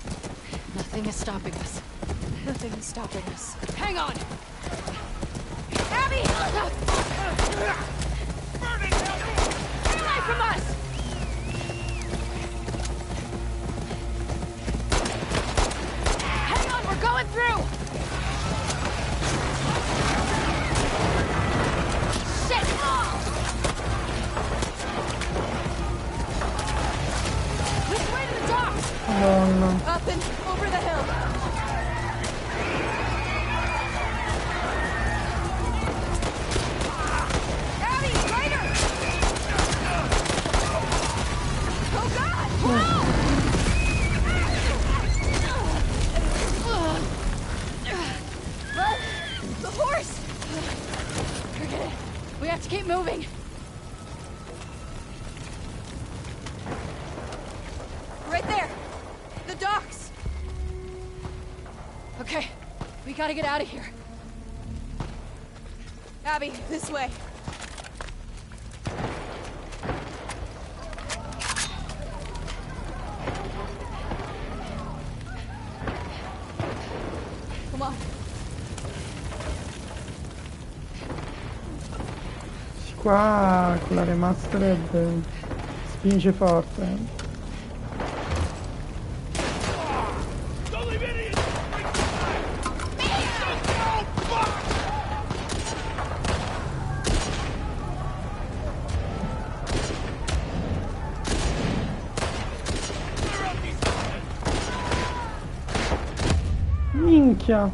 Nothing is stopping us. Nothing is stopping us. Hang on! Abby! Get away from us! Hang on, we're going through! Shit! Which way to the docks? Madonna. Up and over the hill. Abby, later! Oh God! The horse! Forget it. We have to keep moving. Right there! The docks! Okay, we gotta get out of here. Abby, this way. Come on. Qua con la remastered spinge forte. Minchia.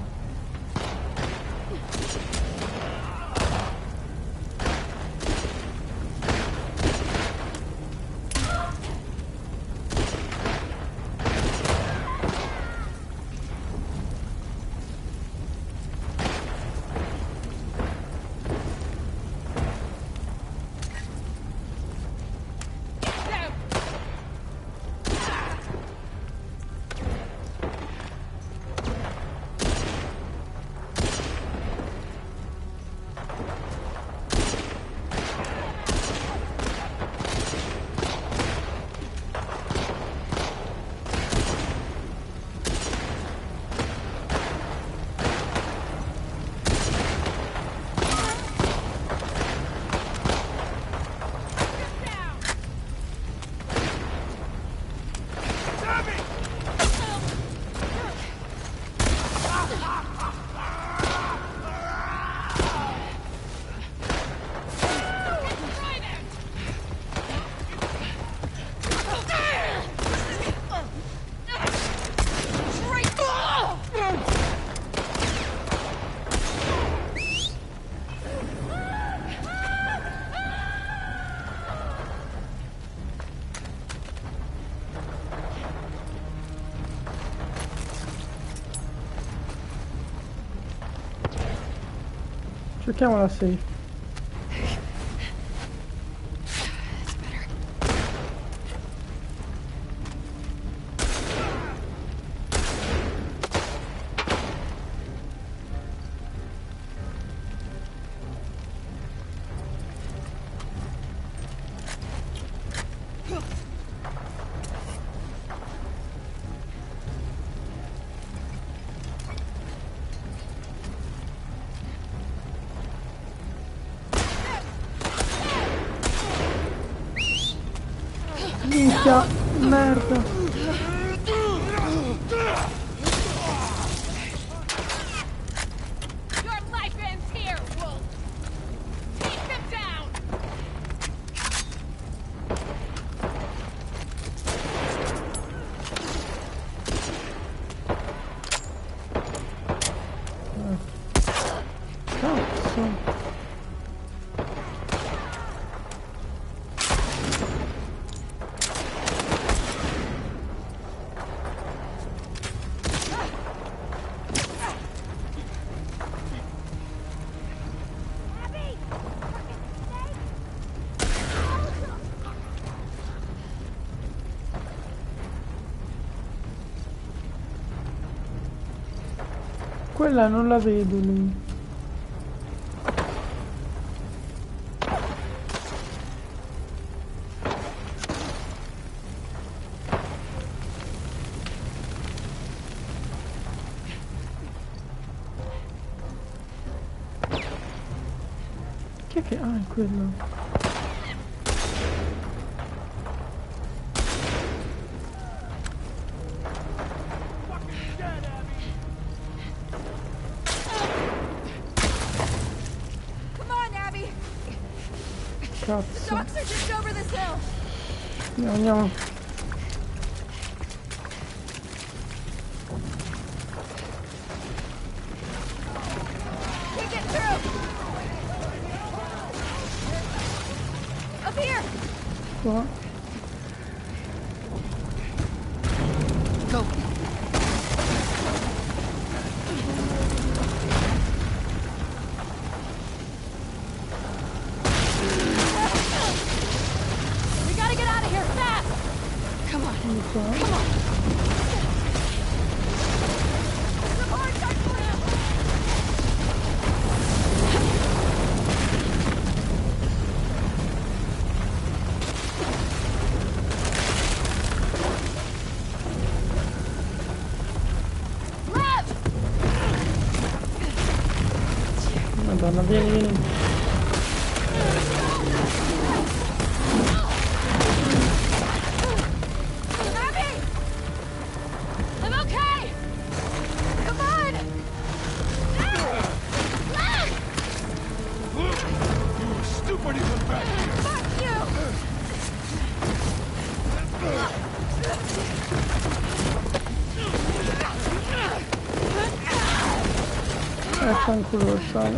Giochiamo la safe. Minchia, merda. Your life ends here, Wolf! Take them down! Cazzo. Quella non la vedo lì. Chi è che... Ah, è quello. Cazzo. Dogs are just over this hill! Andiamo. Can't get through! Up here! Qua. Go! We gotta get out of here fast! Come on. Qua. Come on! Support, Darkwood! Madonna, vieni, vieni. Abby! I'm okay! Come on! You stupid even back here! Fuck you! Fanculo, sai.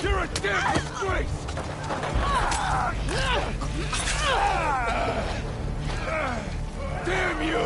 You're a damn disgrace! Damn you!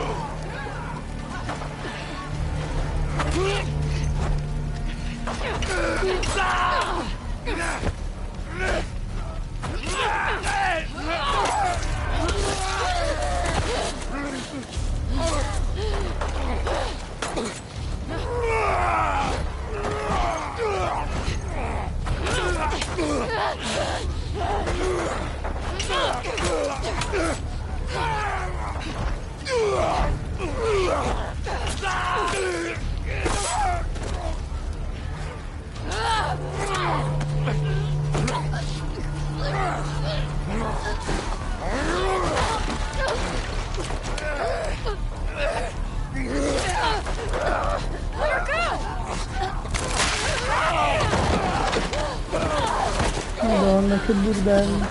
Madonna, che burdello.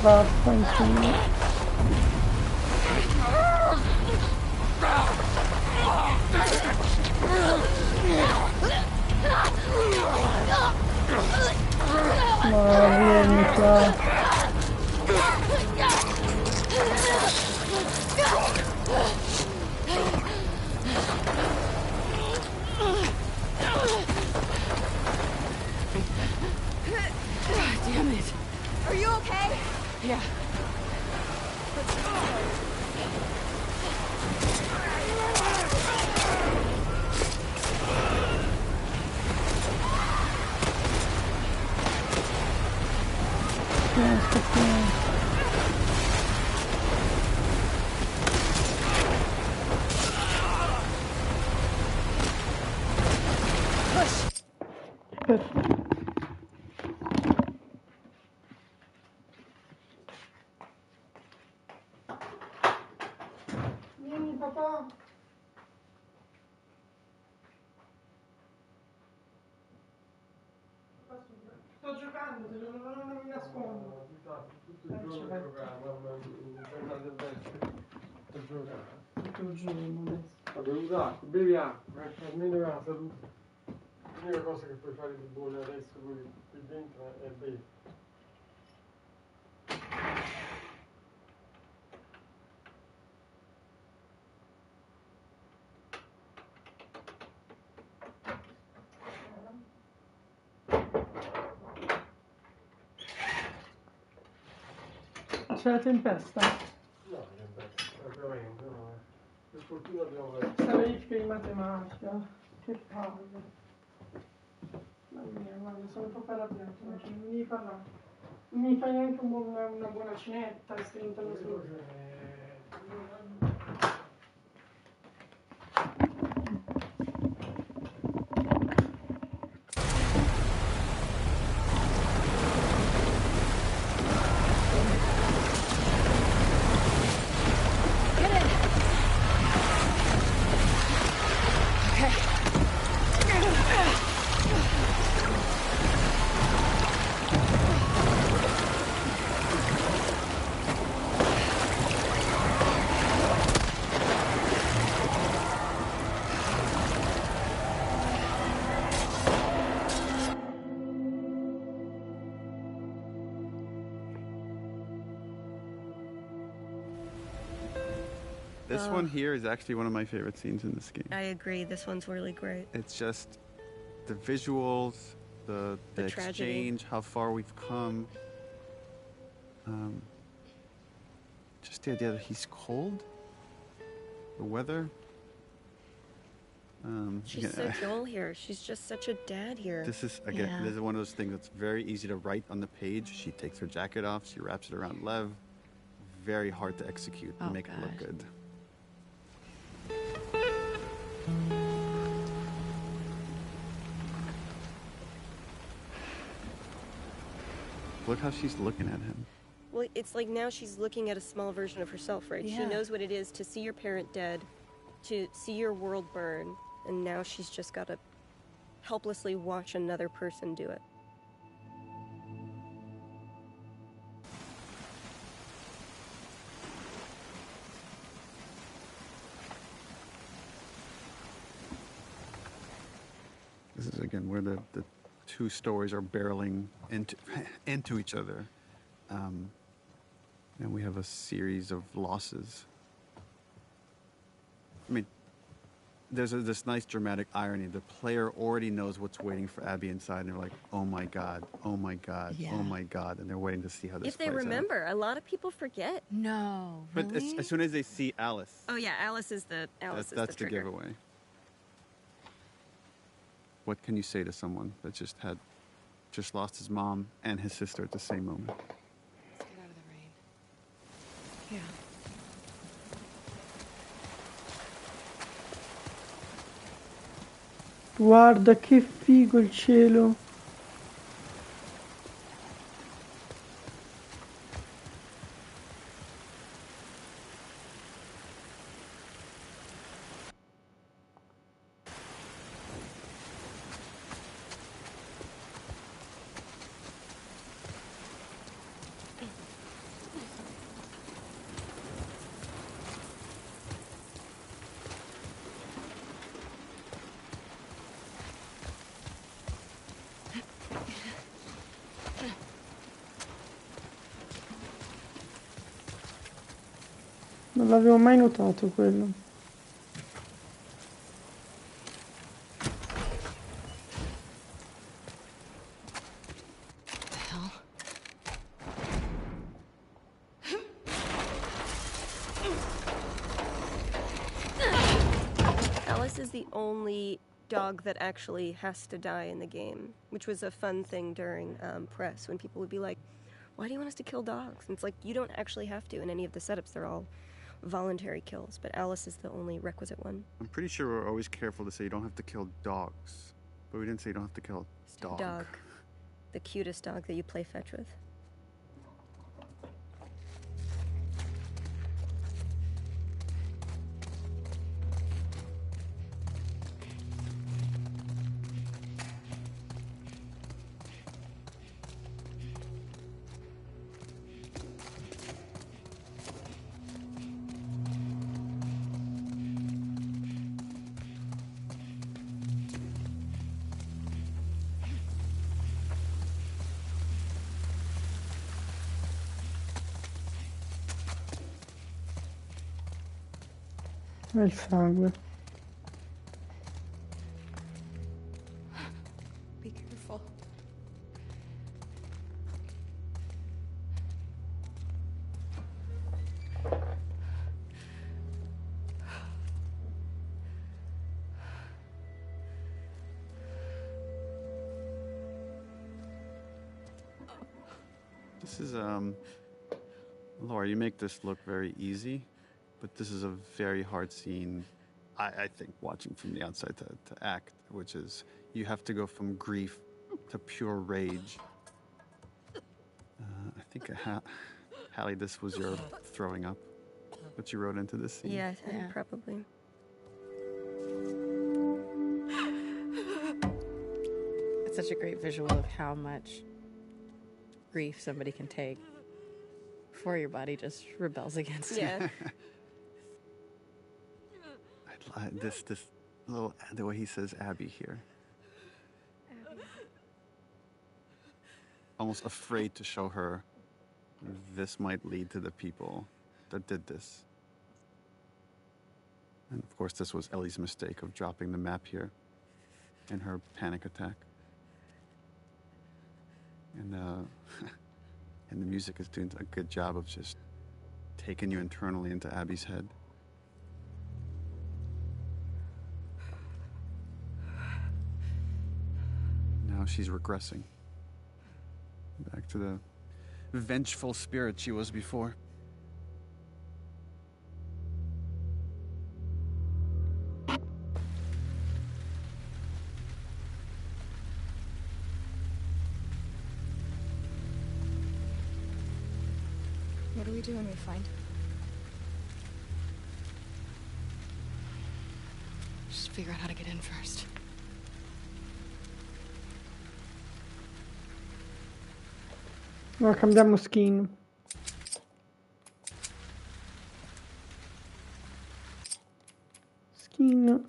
Vaffanculo. Ma vieni qua. Vieni papà. Sto giocando, non mi nascondo. Tutto il giorno a giocare, mamma mia, giornate belle. A giocare. Tutto il giorno. Ma bevuto acqua, bevi acqua, almeno la salute. L'unica cosa che puoi fare di buono adesso qui dentro è bere. C'è la tempesta? No, sta piovendo, no. Per fortuna piove. Sta verifica di matematica. Che palle. Mamma mia, guarda, sono proprio arrabbiata. Non mi parlare. Non mi fai neanche una buona cenetta, stentano su. This one here is actually one of my favorite scenes in this game. I agree. This one's really great. It's just the visuals, the tragedy. exchange, how far we've come. Just the idea that he's cold. The weather. She's so dull here. She's just such a dad here. This is again. This is one of those things that's very easy to write on the page. She takes her jacket off. She wraps it around Lev. Very hard to execute and make it look good. Look how she's looking at him. Well, it's like now she's looking at a small version of herself, right? Yeah. She knows what it is to see your parent dead, to see your world burn, and now she's just got to helplessly watch another person do it. This is again where the two stories are barreling into each other, and we have a series of losses. I mean, there's this nice dramatic irony. The player already knows what's waiting for Abby inside, and they're like, "Oh my god, oh my god, Yeah. oh my god," and they're waiting to see how this. If they plays out. remember, a lot of people forget. No, But really? as soon as they see Alice, Oh yeah, Alice is the that's the the trigger. giveaway. What can you say to someone that just lost his mom and his sister at the same moment? Let's get out of the rain. Yeah. Guarda che figo il cielo. Non l'avevo mai notato quello. The hell? Alice is the only dog that actually has to die in the game, which was a fun thing during press when people would be like, "Why do you want us to kill dogs?" And it's like, you don't actually have to in any of the setups. They're all voluntary kills, but Alice is the only requisite one. I'm pretty sure we're always careful to say you don't have to kill dogs, But we didn't say you don't have to kill a dog. Dog. The cutest dog that you play fetch with. Il sangue. Be careful. This is, Laura, you make this look very easy, but this is a very hard scene, I think, watching from the outside to act, which is you have to go from grief to pure rage. I think, Hallie, this was your throwing up, what you wrote into this scene. Yeah, probably. It's such a great visual of how much grief somebody can take before your body just rebels against it. Yeah. This little, the way he says Abby here. Abby. Almost afraid to show her this might lead to the people that did this. And of course, this was Ellie's mistake of dropping the map here in her panic attack. And and the music is doing a good job of just taking you internally into Abby's head. Now she's regressing back to the vengeful spirit she was before. What do we do when we find him? Just figure out how to get in first. Ora cambiamo skin. Skin.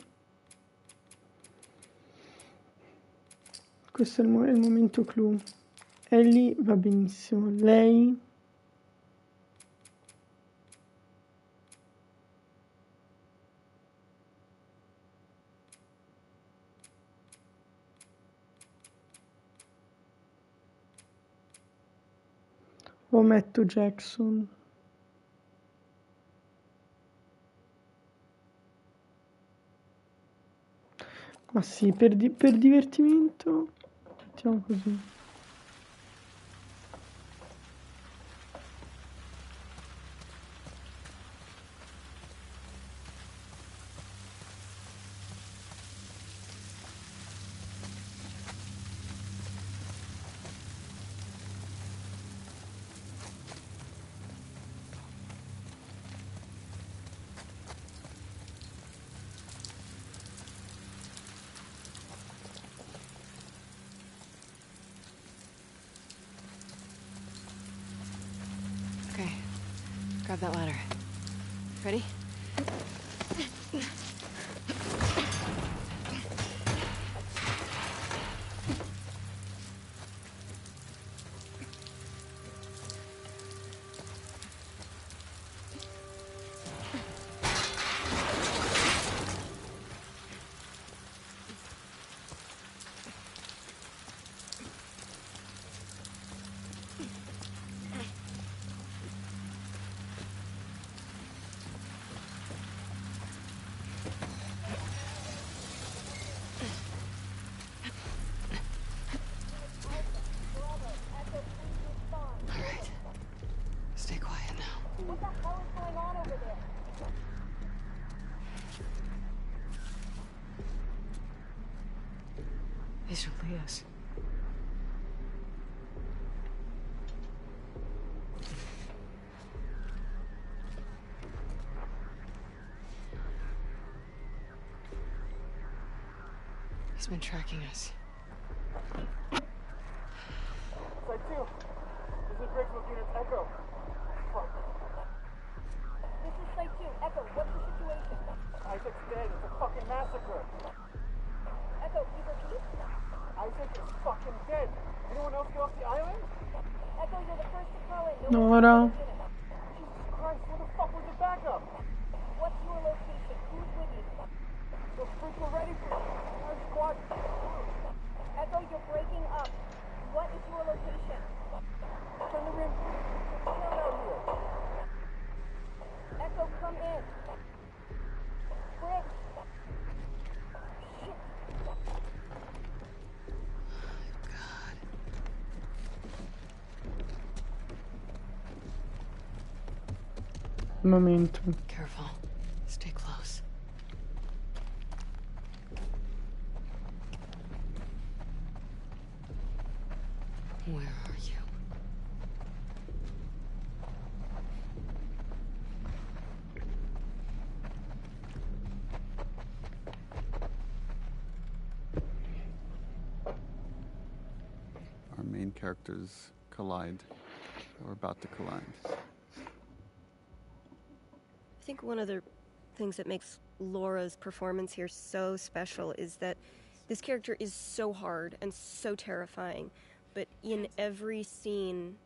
Questo è il momento clou. Ellie va benissimo. Lei... O metto Jackson. Ma sì, per divertimento mettiamo così. Okay. Grab that ladder. Ready? absolutely is. He's been tracking us. Side 2. This is Briggs with Units Echo. Fuck. This is Site 2. Echo, what's the situation? Isaac's dead. It's a fucking massacre. Echo, please repeat. Isaac is fucking dead. Anyone else get off the island? Echo, you're the first to call in. Nora. Jesus Christ, where the fuck was the backup? What's your location? Who's with you? The freaks are ready for you. Our squad. Echo, you're breaking up. What is your location? Turn the rim. Turn out here. Echo, come in. Quick. Shit. God. Momentum. Careful. Stay close. Where are you? Our main characters collide. Or about to collide. I think one of the things that makes Laura's performance here so special is that this character is so hard and so terrifying, but in every scene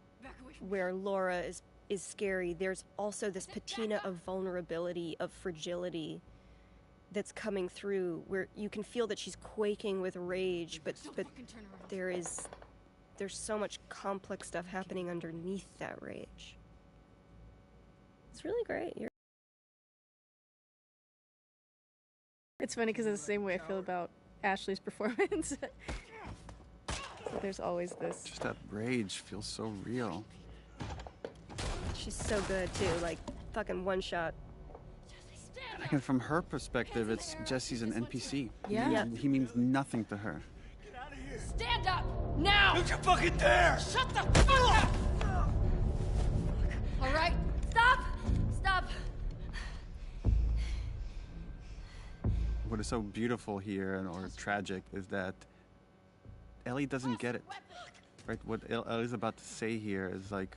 where Laura is scary, there's also this patina of vulnerability, of fragility that's coming through, where you can feel that she's quaking with rage, but there's so much complex stuff happening underneath that rage. It's really great. It's funny because it's the same way I feel about Ashley's performance. So there's always this. Just that rage feels so real. She's so good too, like fucking one shot. And from her perspective, it's Jesse's an NPC. Yeah. He means nothing to her. Stand up! Now! Don't you fucking dare! Shut the fuck up! All right, stop! Stop! What is so beautiful here, or tragic, is that Ellie doesn't get it. Right? What Ellie's about to say here is like,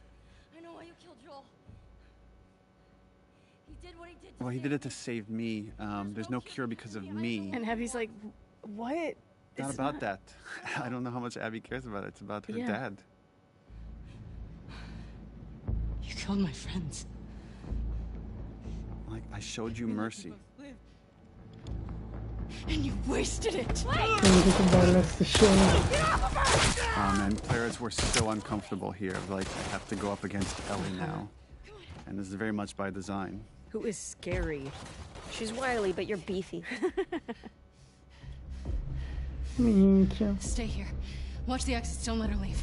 I know why you killed Joel. He did what he did. well, he did it to save me. There's no cure because of me. And Abby's like, what? Not It's about that. I don't know how much Abby cares about it. It's about her dad. You killed my friends. Like, I showed you mercy. And you wasted it. And players were so uncomfortable here. Like, I have to go up against Ellie now. And this is very much by design. Who is scary. She's wily, but you're beefy. Minchia. Stay here. Watch the exits. Don't let her leave.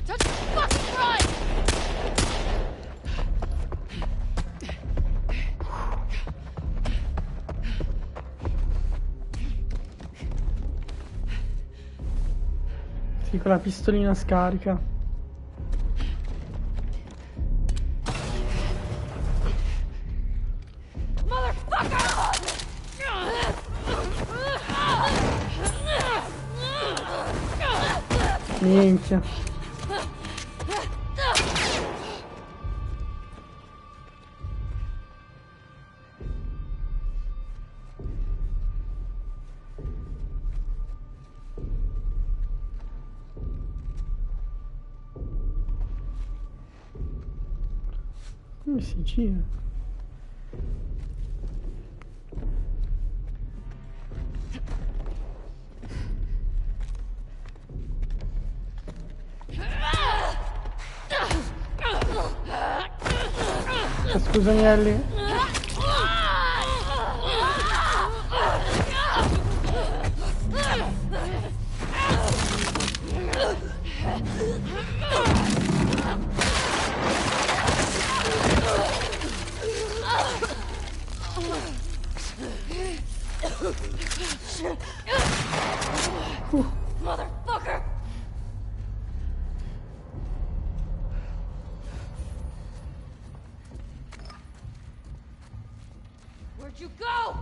Just fucking run! Sì, con la pistolina scarica. Minchia. Come si gira? Scusami Ellie. Where'd you go?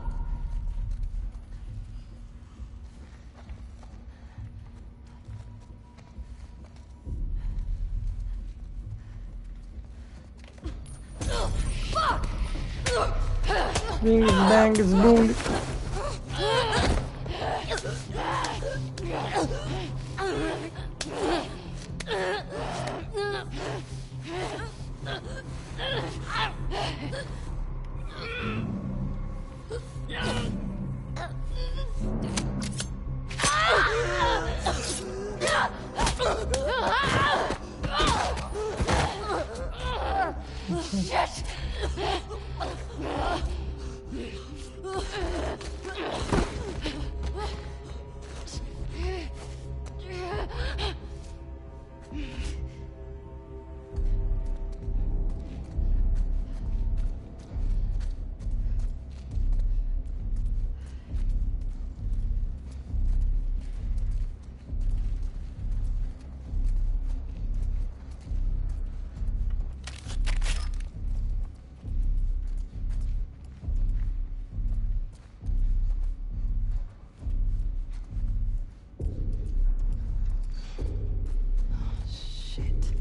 Fuck! Bing, bang, boom. Shit!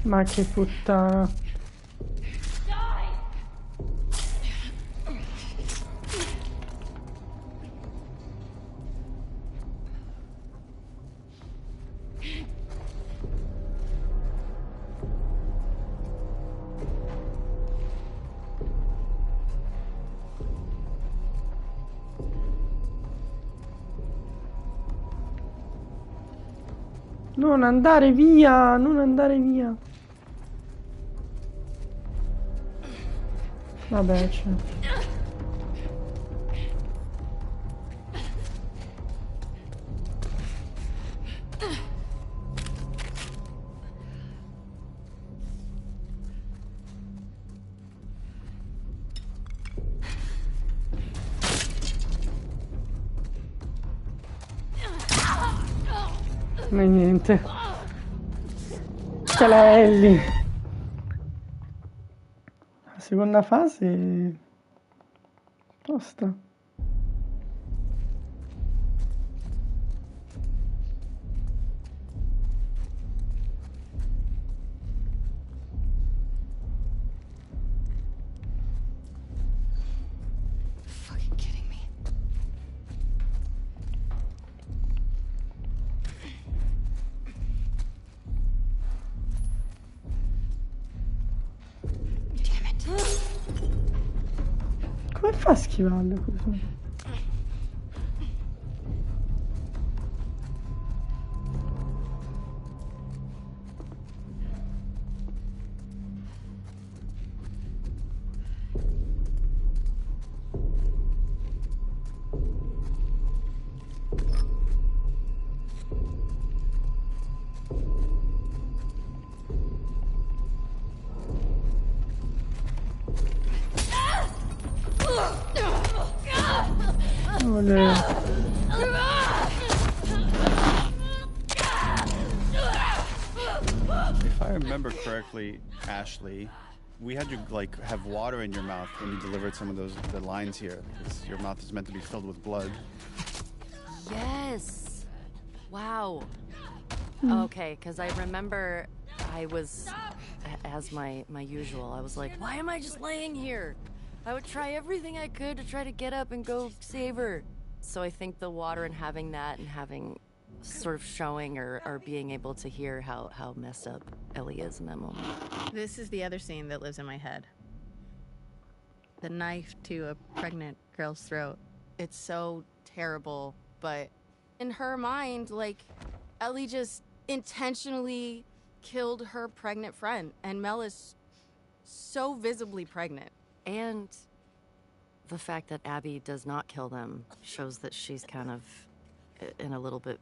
Ma che puttana. Non andare via, non andare via. Vabbè, c'è. Ma niente. C'è la Ellie. La seconda fase. Tosta. Fucking kidding me. Come fa a schivarle così? Olè. If I remember correctly, Ashley, we had you like have water in your mouth when you delivered some of the lines here, because your mouth is meant to be filled with blood. Yes. Wow. Okay, because I remember I was, as my usual, I was like, why am I just laying here? I would try everything I could to try to get up and go save her. So I think the water and having that and having sort of showing or being able to hear how messed up Ellie is in that moment. This is the other scene that lives in my head. The knife to a pregnant girl's throat. It's so terrible, but in her mind, like, Ellie just intentionally killed her pregnant friend, and Mel is so visibly pregnant. And the fact that Abby does not kill them shows that she's kind of in a little bit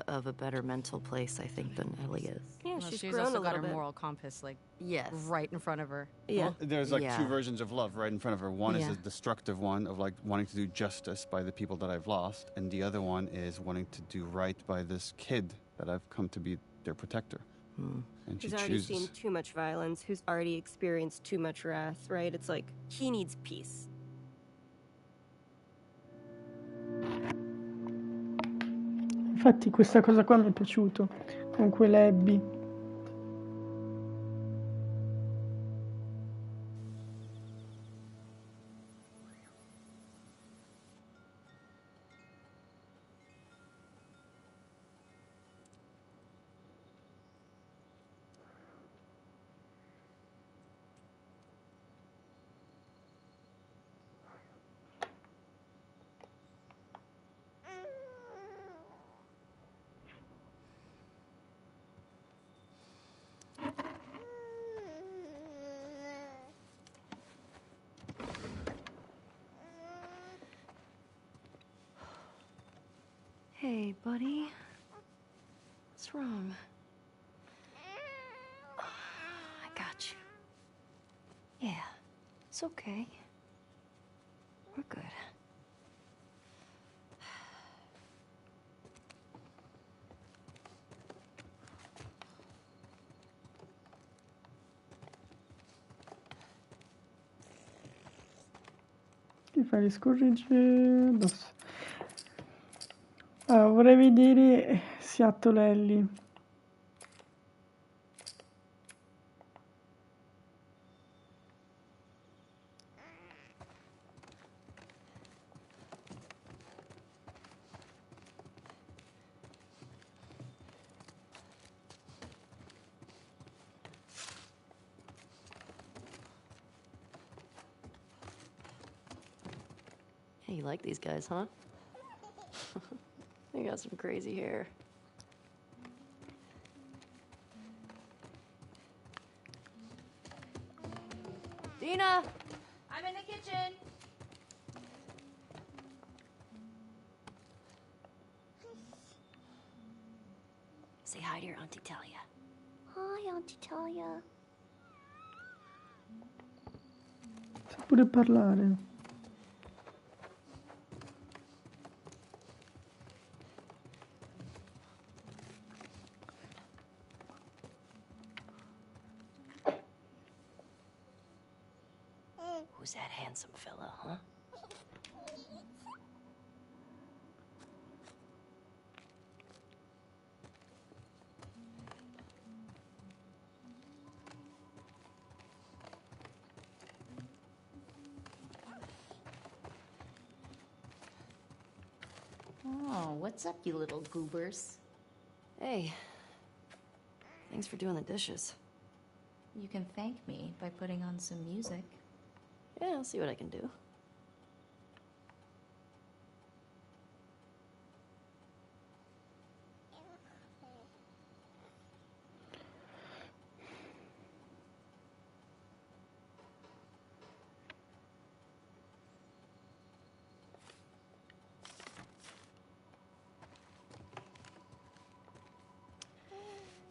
of a better mental place, I think, than Ellie is. Yeah, Well, she's she's grown also a got little her bit. moral compass, like, Yes. right in front of her. Yeah. Well, there's like Yeah. two versions of love right in front of her. One is Yeah. a destructive one of like wanting to do justice by the people that I've lost, and the other one is wanting to do right by this kid that I've come to be their protector. And she Who's already chooses. seen too much violence, who's already experienced too much wrath, right? It's like, he needs peace. Infatti questa cosa qua mi è piaciuto, con quell'Abby. Hey, buddy. What's wrong? I got you. Yeah, it's okay. We're good. Ti fai le scorregge addosso. Allora, vorrei vedere Seattle Ellie. Hey, you like these guys, huh? They got some crazy hair. Dina! I'm in the kitchen. Say hi to your Auntie Talia. Hi, Auntie Talia. Sa pure parlare. Who's that handsome fella, huh? Oh, what's up, you little goobers? Hey. Thanks for doing the dishes. You can thank me by putting on some music. Yeah, I'll see what I can do.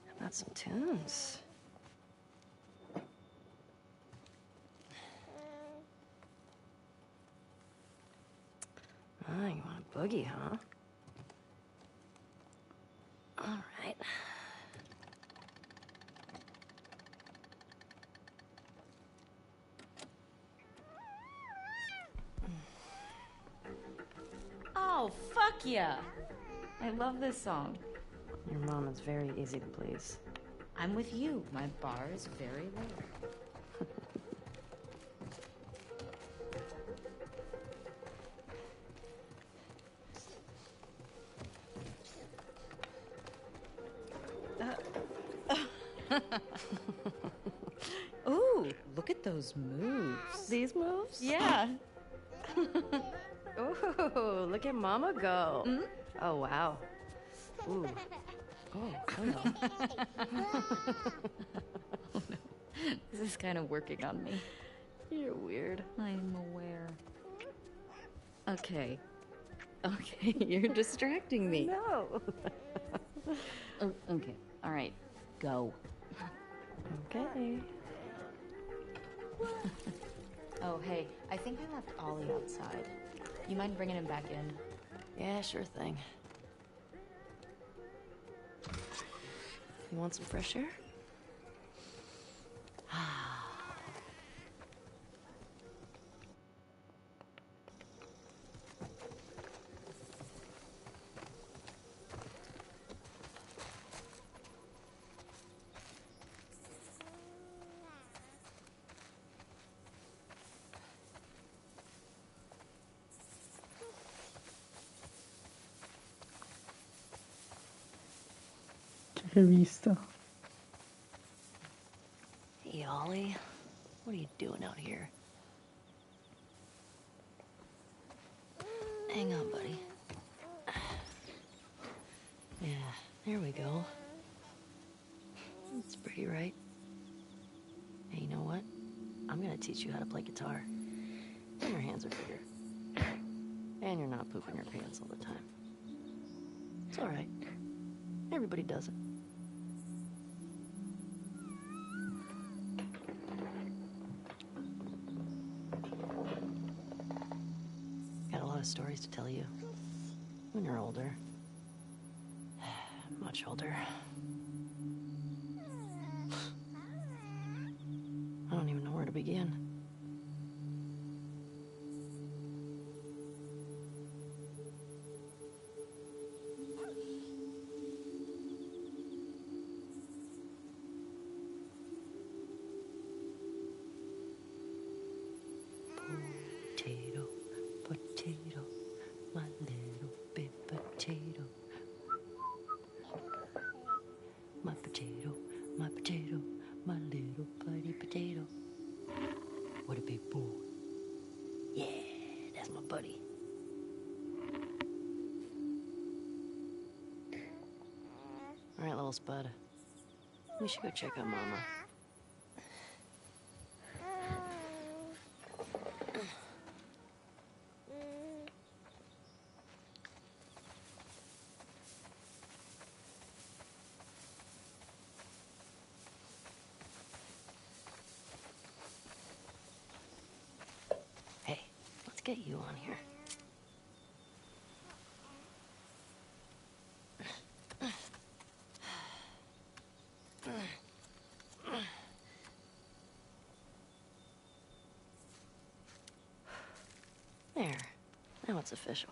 How about some tunes? Ah, you want a boogie, huh? All right. Oh, fuck yeah! I love this song. Your mom is very easy to please. I'm with you. My bar is very low. Ooh, look at those moves. These moves? Yeah. Ooh, look at Mama go. Mm? Oh, wow. Ooh. Oh, no. Oh, no. This is kind of working on me. You're weird. I'm aware. Okay. Okay, you're distracting me. No. Oh, okay, all right. Go. Okay. Oh, hey, I think I left Ollie outside. You mind bringing him back in? Yeah, sure thing. You want some fresh air? Che vista. Hey, Ollie. What are you doing out here? Hang on, buddy. Yeah, there we go. It's pretty, right? Hey, you know what? I'm gonna teach you how to play guitar. And your hands are bigger. And you're not pooping your pants all the time. It's all right. Everybody does it. Got a lot of stories to tell you. When you're older. Much older. I don't even know where to begin. Potato, potato, my little big potato. My potato, my potato, my little buddy potato. What a big boy. Yeah, that's my buddy. All right, little spud. We should go check on Mama. Hey, let's get you on here. There. Now it's official.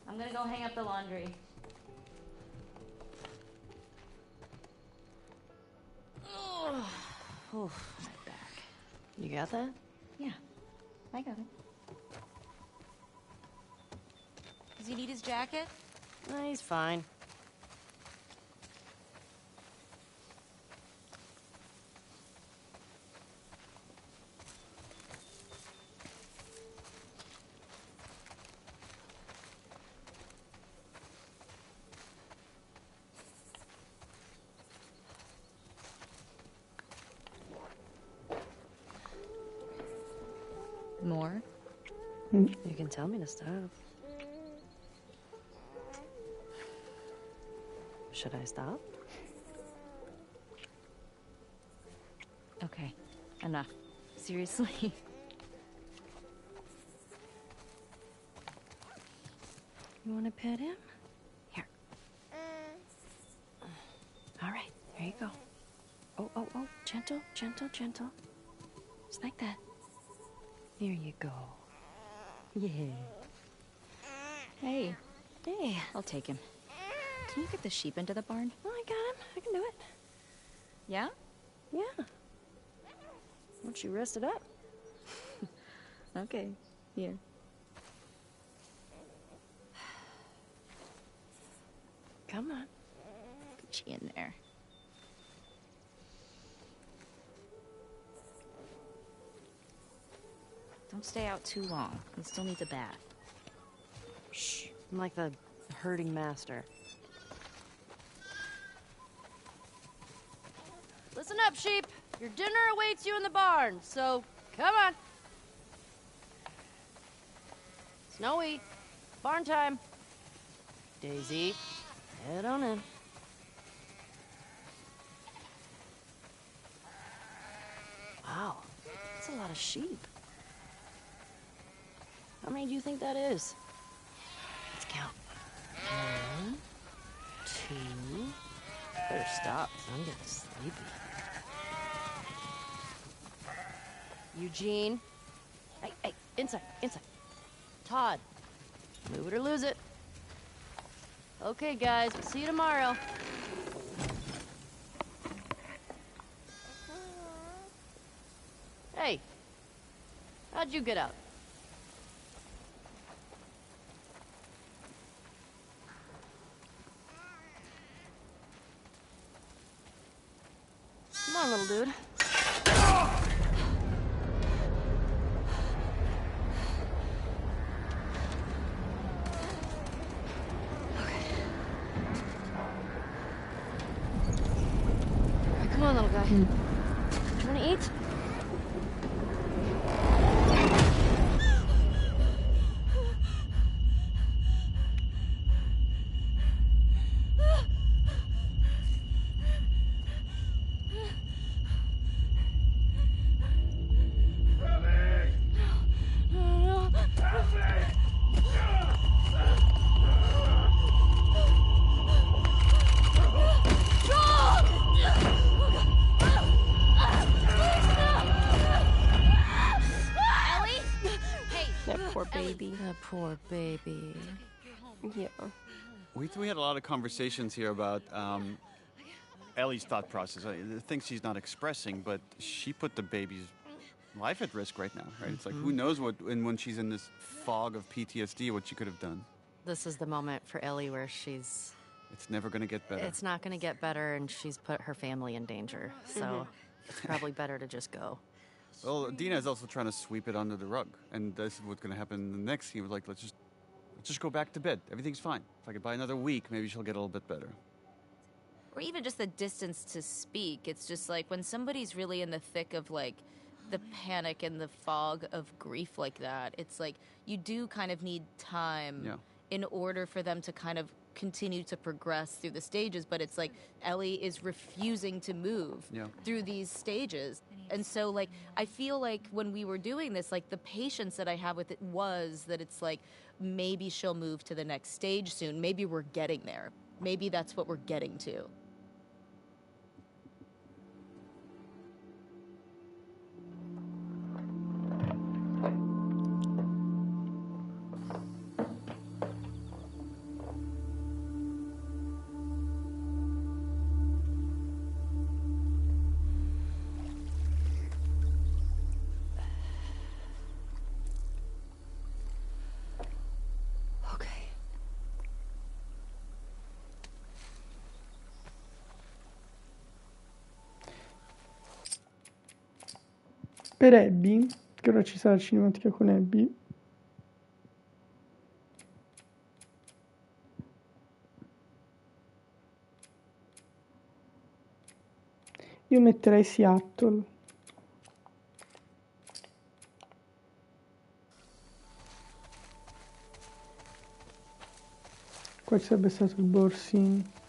I'm gonna go hang up the laundry. Oh, my back. You got that? Yeah, I got it. Does he need his jacket? No, he's fine. More? You can tell me to stop. Should I stop? Okay, enough. Seriously. You want to pet him? Here. All right, there you go. Oh, oh, oh, gentle, gentle, gentle. Just like that. There you go. Yeah. Hey, Hey. I'll take him. Can you get the sheep into the barn? Oh, I got him. I can do it. Yeah? Yeah. Once you rest it up. Okay, here. Come on. Put you in there. Don't stay out too long. He still needs a bath. Shh. I'm like the herding master. Listen up, sheep. Your dinner awaits you in the barn, so come on. Snowy, barn time. Daisy, head on in. Wow, That's a lot of sheep. How many do you think that is? Let's count. 1, 2. Better stop, 'cause I'm getting sleepy. Eugene. Hey, inside. Todd. Move it or lose it. Okay, guys, we'll see you tomorrow. Hey, how'd you get out? Come on, little dude. Come on, little guy. Do you want to eat? That poor baby. Yeah. We had a lot of conversations here about Ellie's thought process, the things she's not expressing, but she put the baby's life at risk right now, right? It's like, who knows what, and when she's in this fog of PTSD, what she could have done. This is the moment for Ellie where she's... It's never going to get better. It's not going to get better, and she's put her family in danger, so it's probably better to just go. Well, Dina is also trying to sweep it under the rug, and this is what's going to happen in the next scene. Like, let's just go back to bed. Everything's fine. If I could buy another week, maybe she'll get a little bit better. Or even just the distance to speak. It's just like when somebody's really in the thick of like the panic and the fog of grief like that, it's like you do kind of need time in order for them to kind of continue to progress through the stages. But it's like Ellie is refusing to move through these stages. And so like I feel like when we were doing this, like the patience that I have with it was that it's like maybe she'll move to the next stage soon. Maybe we're getting there. Maybe that's what we're getting to. Per Abby, che ora ci sarà la cinematica con Abby. Io metterei Seattle. Qua ci sarebbe stato il Borsini.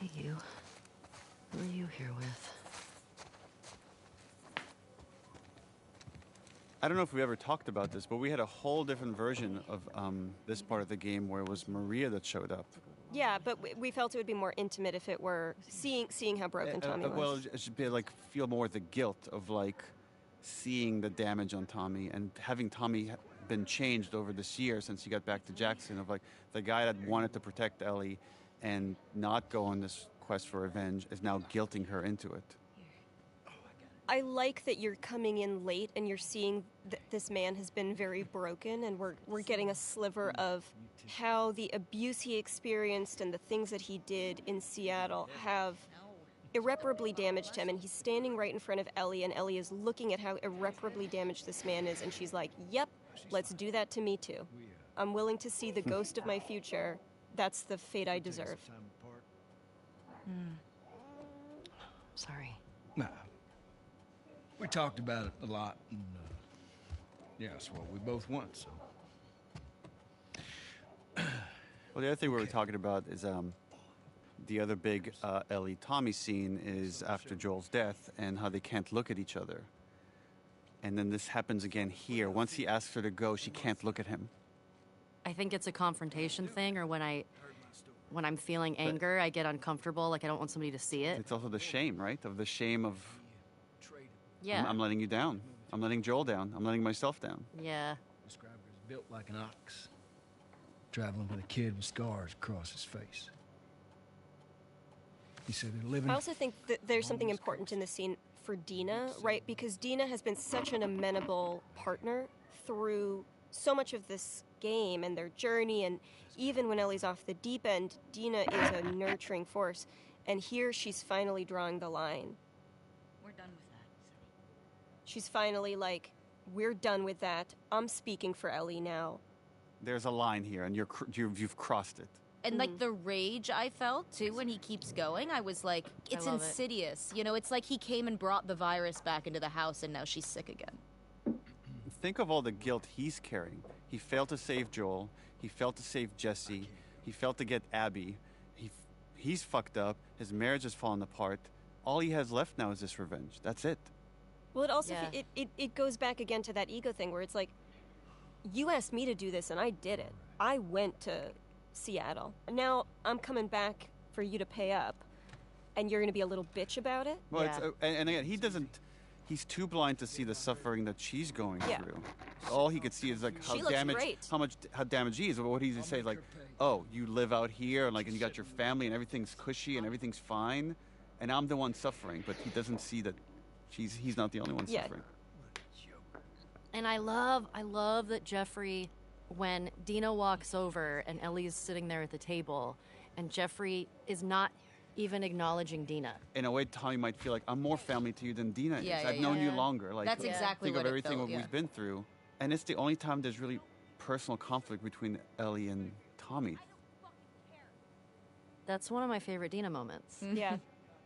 Hey, you. Who are you here with? I don't know if we ever talked about this, but we had a whole different version of this part of the game where it was Maria that showed up. Yeah, but we felt it would be more intimate if it were seeing how broken Tommy was. Well, it should be like feel more the guilt of like seeing the damage on Tommy and having Tommy been changed over this year since he got back to Jackson, of like the guy that wanted to protect Ellie and not go on this quest for revenge is now guilting her into it. I like that you're coming in late and you're seeing that this man has been very broken, and we're getting a sliver of how the abuse he experienced and the things that he did in Seattle have irreparably damaged him. And he's standing right in front of Ellie, and Ellie is looking at how irreparably damaged this man is, and she's like, yep, let's do that to me too. I'm willing to see the ghost of my future. That's the fate I deserve. Sorry. Nah. We talked about it a lot, and yeah, it's what we both want, so. Well, the other thing we were talking about is the other big Ellie Tommy scene is after Joel's death and how they can't look at each other. And then this happens again here. Once he asks her to go, she can't look at him. I think it's a confrontation thing, or when I'm feeling anger, I get uncomfortable, like I don't want somebody to see it. It's also the shame, right? Of the shame of, Yeah. I'm letting you down. I'm letting Joel down. I'm letting myself down. Yeah. Described her as built like an ox, traveling with a kid with scars across his face. He said they're living. I also think that there's something important in the scene for Dina, right? Because Dina has been such an amenable partner through so much of this game and their journey, and even when Ellie's off the deep end, Dina is a nurturing force. And here she's finally drawing the line. We're done with that. She's finally like, we're done with that. I'm speaking for Ellie now. There's a line here, and you've crossed it. And like the rage I felt too when he keeps going, I was like, it's insidious. You know, it's like he came and brought the virus back into the house, and now she's sick again. Think of all the guilt he's carrying. He failed to save Joel. He failed to save Jesse. He failed to get Abby. He's fucked up. His marriage has fallen apart. All he has left now is this revenge. That's it. Well, it also it goes back again to that ego thing where it's like, you asked me to do this and I did it. I went to Seattle. Now I'm coming back for you to pay up, and you're going to be a little bitch about it? Well, and again, he's too blind to see the suffering that she's going through. All he could see is like how damaged he is. But what he's say is like, oh, you live out here, and you got your family, and everything's cushy, and everything's fine, and I'm the one suffering. But he doesn't see that he's not the only one suffering. And I love that Jeffrey, when Dina walks over and Ellie's sitting there at the table, and Jeffrey is not even acknowledging Dina. In a way, Tommy might feel like, I'm more family to you than Dina is. I've known you longer. That's exactly think what of everything it felt, we've been through. And it's the only time there's really personal conflict between Ellie and Tommy. That's one of my favorite Dina moments. Yeah.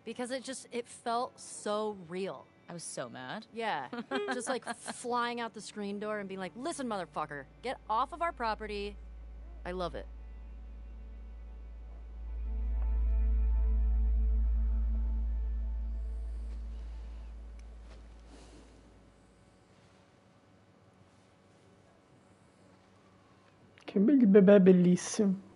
Because it felt so real. I was so mad. Yeah. Just like flying out the screen door and being like, listen, motherfucker, get off of our property. I love it. Che bel bebè bellissimo.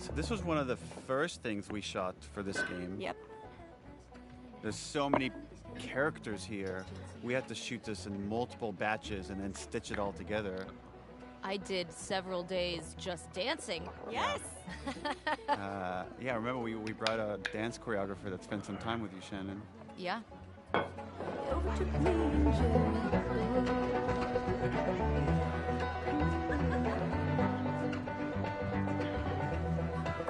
So this was one of the first things we shot for this game. Yep. There's so many characters here. We had to shoot this in multiple batches and then stitch it all together. I did several days just dancing. Yes! Yeah, remember we brought a dance choreographer that spent some time with you, Shannon. Yeah.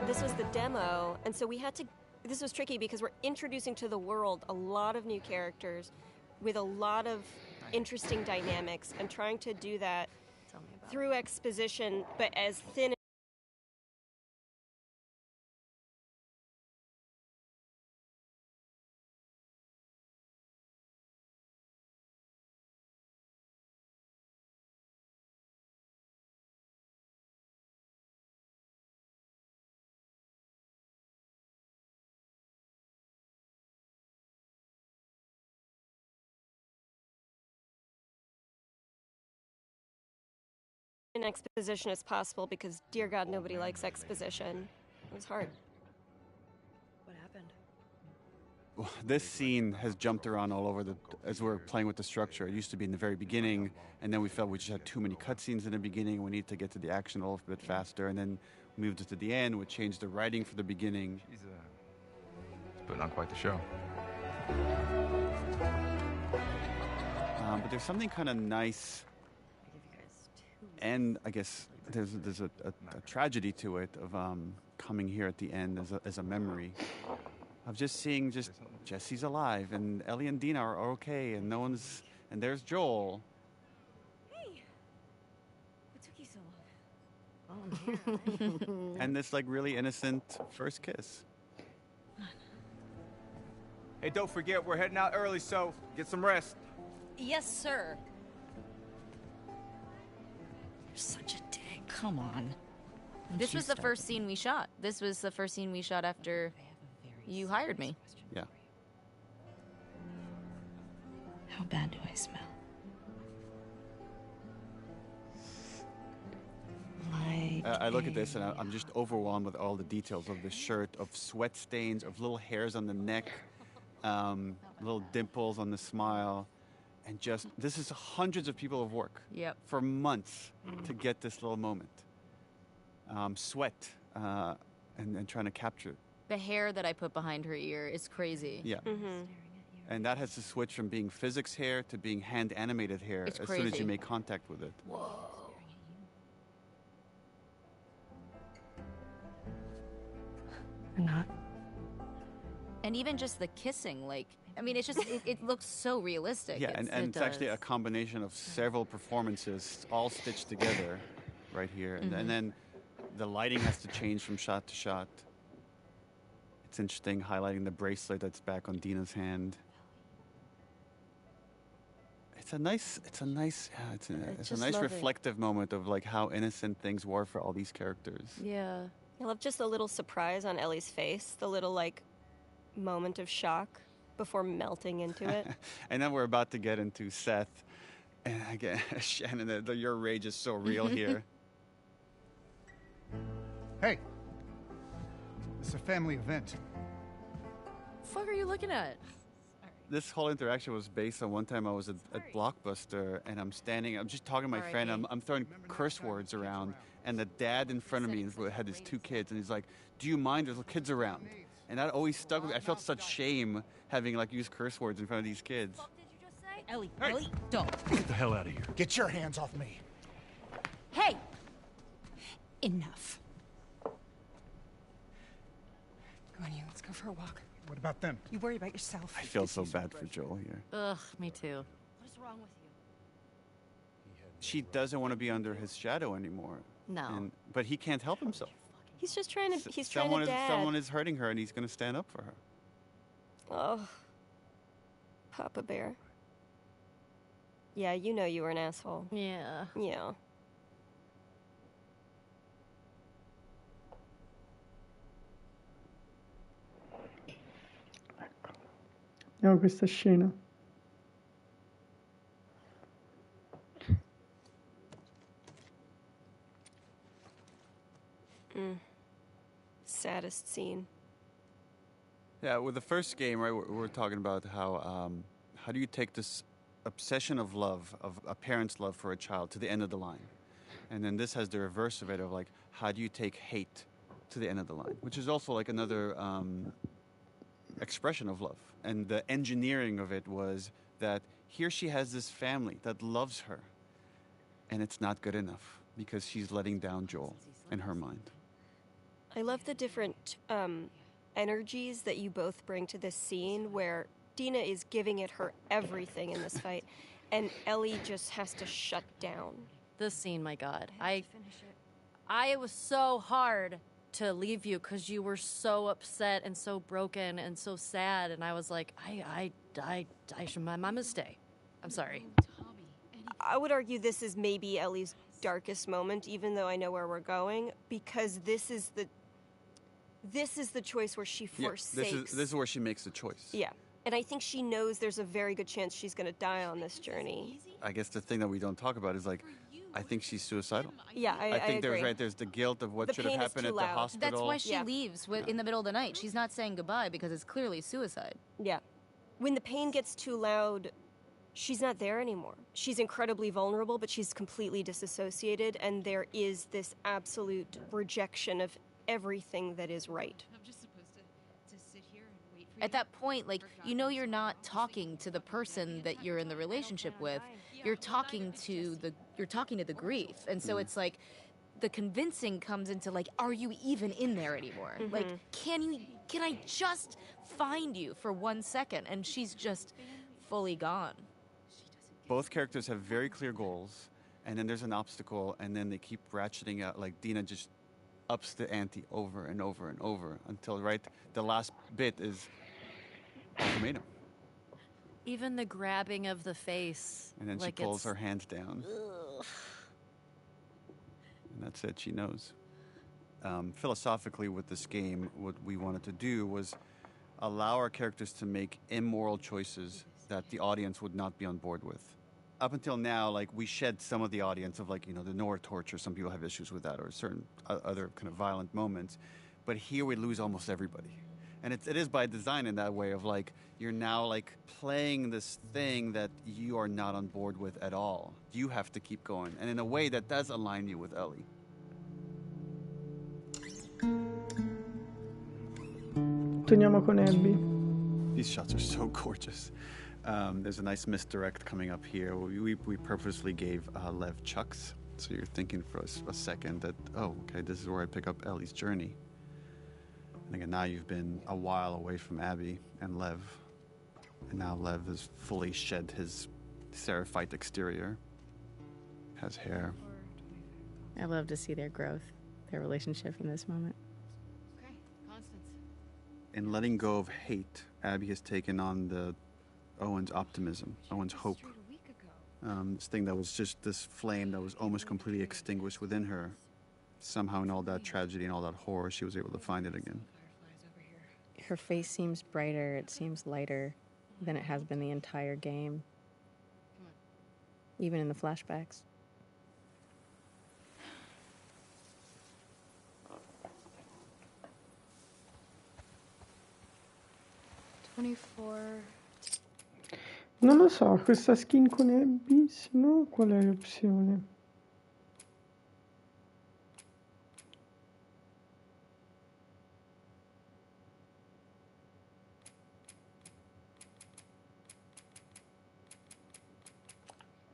This was the demo, and so we had to. This was tricky because we're introducing to the world a lot of new characters with a lot of interesting dynamics, and trying to do that through exposition, but as thin. An exposition as possible, because dear God, nobody likes exposition. It was hard. What happened? Well, this scene has jumped around all over as we're playing with the structure. It used to be in the very beginning, and then we felt we just had too many cutscenes in the beginning. We need to get to the action a little bit faster, and then we moved it to the end. We changed the writing for the beginning. She's putting on quite the show. But there's something kind of nice, and I guess there's a tragedy to it of coming here at the end as a memory of just seeing Jesse's alive and Ellie and Dina are okay and and there's Joel. Hey, what took you so long? Oh, And this like really innocent first kiss. Hey, don't forget, we're heading out early, so get some rest. Yes, sir. You're such a dick. Come on. This was the first scene we shot. This was the first scene we shot after you hired me. Yeah. How bad do I smell? I look at this and I'm just overwhelmed with all the details of the shirt, of sweat stains, of little hairs on the neck, little dimples on the smile, and just this is hundreds of people of work for months to get this little moment. Sweat and trying to capture. The hair that I put behind her ear is crazy. Yeah. Mm-hmm. And that has to switch from being physics hair to being hand animated hair It's as soon as crazy. you make contact with it. Whoa. Or not. And even just the kissing, like, I mean, it's just, it looks so realistic. Yeah, and it's actually a combination of several performances all stitched together right here. And then the lighting has to change from shot to shot. It's interesting highlighting the bracelet that's back on Dina's hand. It's a nice reflective moment of like how innocent things were for all these characters. Yeah. I love just the little surprise on Ellie's face, the little like moment of shock before melting into it. And then we're about to get into Seth, and again, Shannon, your rage is so real here. Hey, it's a family event. Fuck are you looking at? This whole interaction was based on one time I was at Blockbuster, and I'm just talking to my friend, I'm throwing curse words around, and the dad in front of me had his two kids, and he's like, "Do you mind? There's kids around." And that always stuck with me. I felt such shame having like used curse words in front of these kids. Ellie, Ellie, don't. Get the hell out of here. Get your hands off me. Hey! Enough. Come on, you. Let's go for a walk. What about them? You worry about yourself. I feel so bad for Joel here. Ugh, me too. What is wrong with you? She doesn't want to be under his shadow anymore. No. But he can't help himself. He's just trying to. He's someone trying to dad. Someone is hurting her, and he's going to stand up for her. Oh, Papa Bear. Yeah, you know you were an asshole. Yeah. Yeah. Vediamo questa scena. saddest scene. Yeah, with the first game, right, we're talking about how do you take this obsession of love, of a parent's love for a child, to the end of the line? And then this has the reverse of it, of like, how do you take hate to the end of the line? Which is also like another expression of love. And the engineering of it was that here she has this family that loves her, and it's not good enough because she's letting down Joel in her mind. I love the different energies that you both bring to this scene, where Dina is giving it her everything in this fight, and Ellie just has to shut down. This scene, my God. I was so hard to leave you because you were so upset and so broken and so sad, and I was like, my mama stay. I'm sorry. I would argue this is maybe Ellie's darkest moment, even though I know where we're going, because this is the choice where she forsakes. This is where she makes the choice. Yeah. And I think she knows there's a very good chance she's going to die on this journey. I guess the thing that we don't talk about is like, I think she's suicidal. Yeah, I think agree. there's the guilt of what The should have pain is happened too at the loud. hospital. That's why she leaves in the middle of the night. She's not saying goodbye because it's clearly suicide. Yeah. When the pain gets too loud, she's not there anymore. She's incredibly vulnerable, but she's completely disassociated, and there is this absolute rejection of everything that is right. I'm just supposed to sit here and wait for At that point, like, you know, you're not talking to the person that you're in the relationship with. You're talking to the grief. And so it's like the convincing comes into like, are you even in there anymore? Like, can I just find you for 1 second? And she's just fully gone. Both characters have very clear goals, and then there's an obstacle, and then they keep ratcheting out. Like Dina just ups the ante over and over and over until the last bit is ultimatum. Even the grabbing of the face. And then she pulls her hands down. Ugh. And that's it, she knows. Philosophically, with this game, what we wanted to do was allow our characters to make immoral choices that the audience would not be on board with. Up until now, like, we shed some of the audience of, like, you know, the Nora torture. Some people have issues with that, or certain other kind of violent moments. But here we lose almost everybody. And it is by design in that way of, like, you're now, like, playing this thing that you are not on board with at all. You have to keep going. And in a way that does align you with Ellie. Torniamo con Abby. These shots are so gorgeous. There's a nice misdirect coming up here. We purposely gave Lev chucks. So you're thinking for a second that, oh, okay, this is where I pick up Ellie's journey. And again, now you've been a while away from Abby and Lev. And now Lev has fully shed his seraphite exterior. Has hair. I love to see their growth, their relationship in this moment. Okay, Constance. In letting go of hate, Abby has taken on Owen's optimism, Owen's hope. This thing that was just this flame that was almost completely extinguished within her. Somehow in all that tragedy and all that horror, she was able to find it again. Her face seems brighter, it seems lighter than it has been the entire game. Even in the flashbacks. Non lo so, questa skin con Abby, se no qual è l'opzione?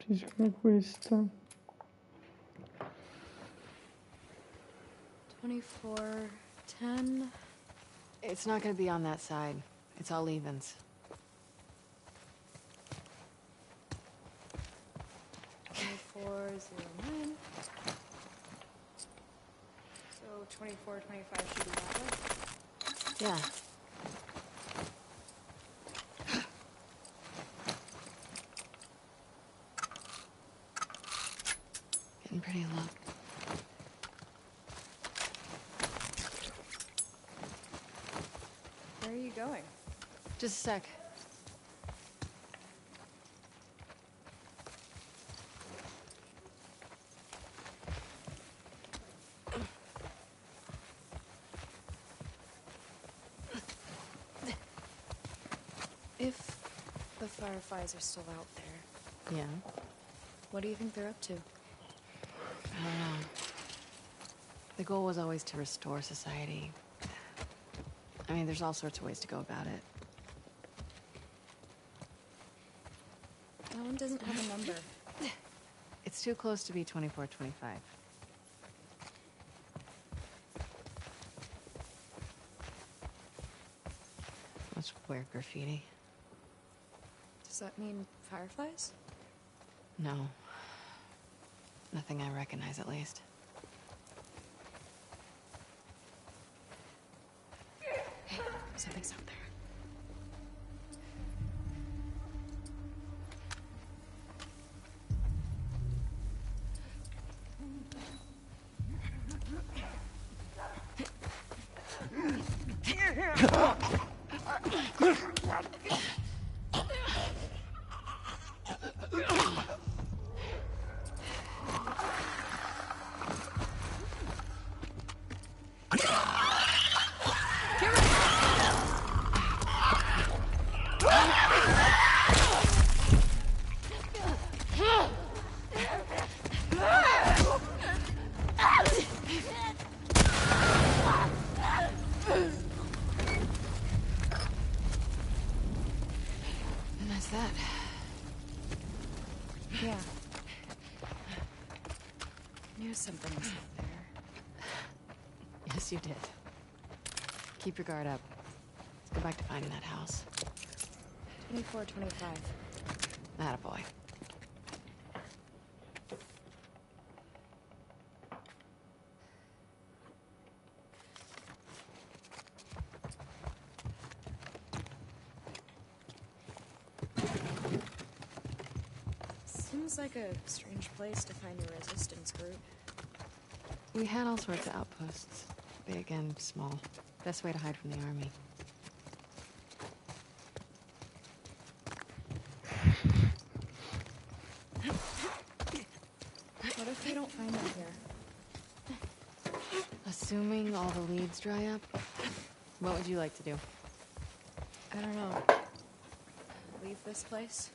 Sì, secondo me questa. 24, 10. It's not going to be on that side. It's all evens. 2409. So 24, 25 should be that way. Yeah. Getting pretty low. Where are you going? Just a sec. The Fireflies are still out there. Yeah. What do you think they're up to? I don't know. The goal was always to restore society. I mean, there's all sorts of ways to go about it. That one doesn't have a number. It's too close to be 2425. Let's wear graffiti. Does that mean fireflies? No. Nothing I recognize, at least. Hey, something's out there. And that's that. Yeah. Knew something was out there. Yes, you did. Keep your guard up. Let's go back to finding that house. 2425. Attaboy. Seems like a strange place to find a resistance group. We had all sorts of outposts. Big and small. Best way to hide from the army. What if we don't find them here? Assuming all the leads dry up, what would you like to do? I don't know. Leave this place?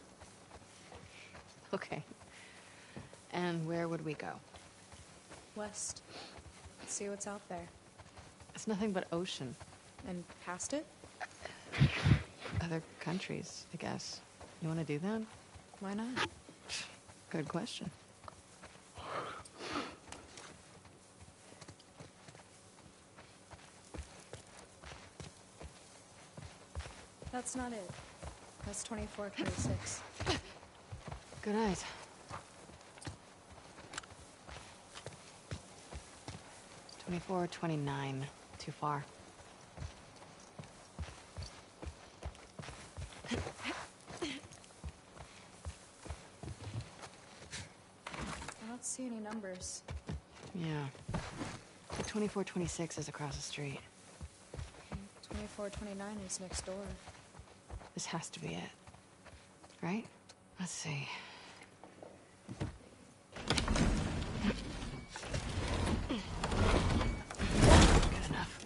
Okay. And where would we go? West. See what's out there. It's nothing but ocean. And past it? Other countries, I guess. You want to do that? Why not? Good question. That's not it. That's 2426. Good eyes. "24, 29. Too far. I don't see any numbers. Yeah. The 24, 26 is across the street. 2429 is next door. This has to be it. Right? Let's see. Good enough.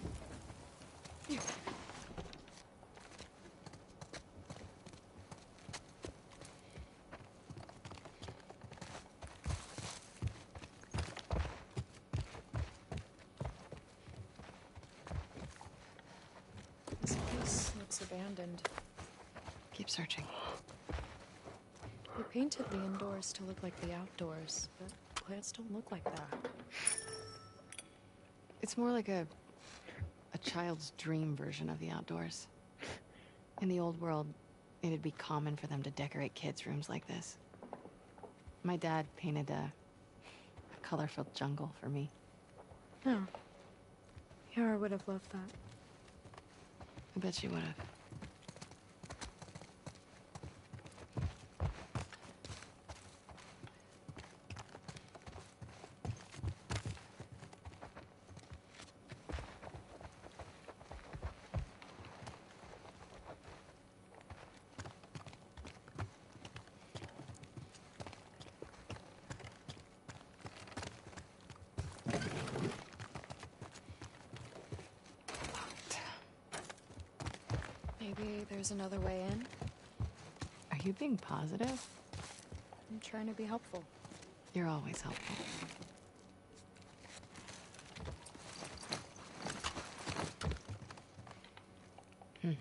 This place looks abandoned. Keep searching. They painted the indoors to look like the outdoors, but plants don't look like that. It's more like a child's dream version of the outdoors. In the old world, it'd be common for them to decorate kids' rooms like this. My dad painted a color-filled jungle for me. Oh. Yara would have loved that. I bet she would have. Maybe there's another way in? Are you being positive? I'm trying to be helpful. You're always helpful. Hmm.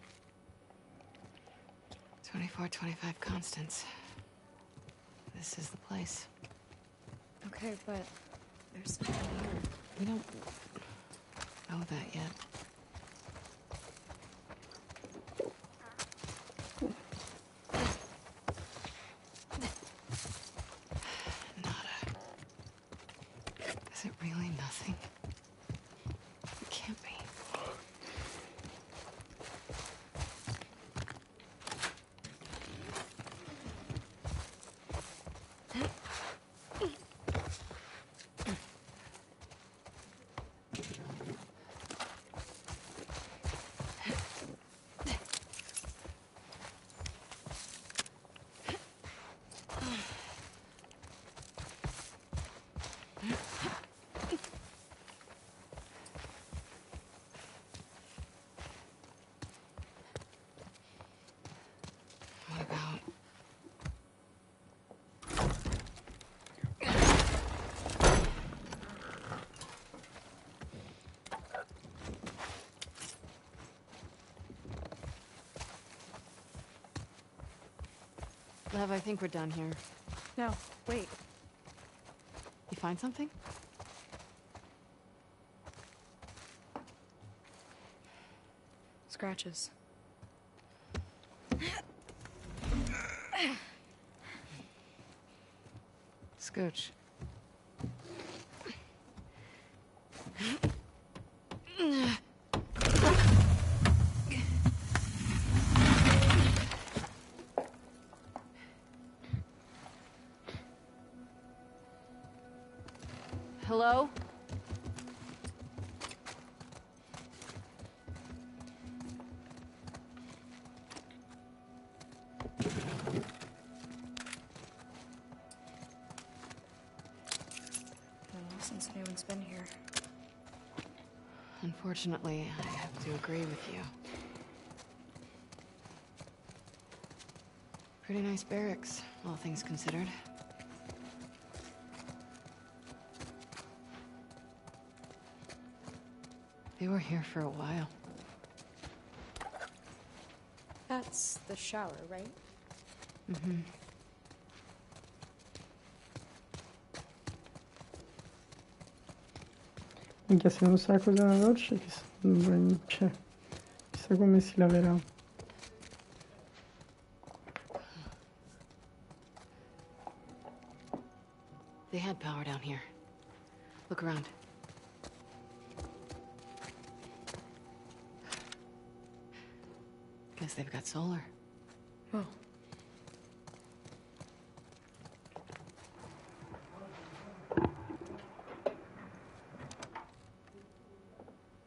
24, 25 constants. This is the place. Okay, but there's something here. We don't know that yet. Nada. Is it really nothing? It can't be. What about... Lev, I think we're done here. No, wait. You find something? Scratches. Scooch. Hello? Since anyone's been here. Unfortunately, I have to agree with you. Pretty nice barracks, all things considered. They were here for a while. That's the shower, right? Mm-hmm. Minchia, se non sai cos'è una doccia, cioè, chissà come si laverà. They had power down here. Look around. Guess they've got solar. Oh.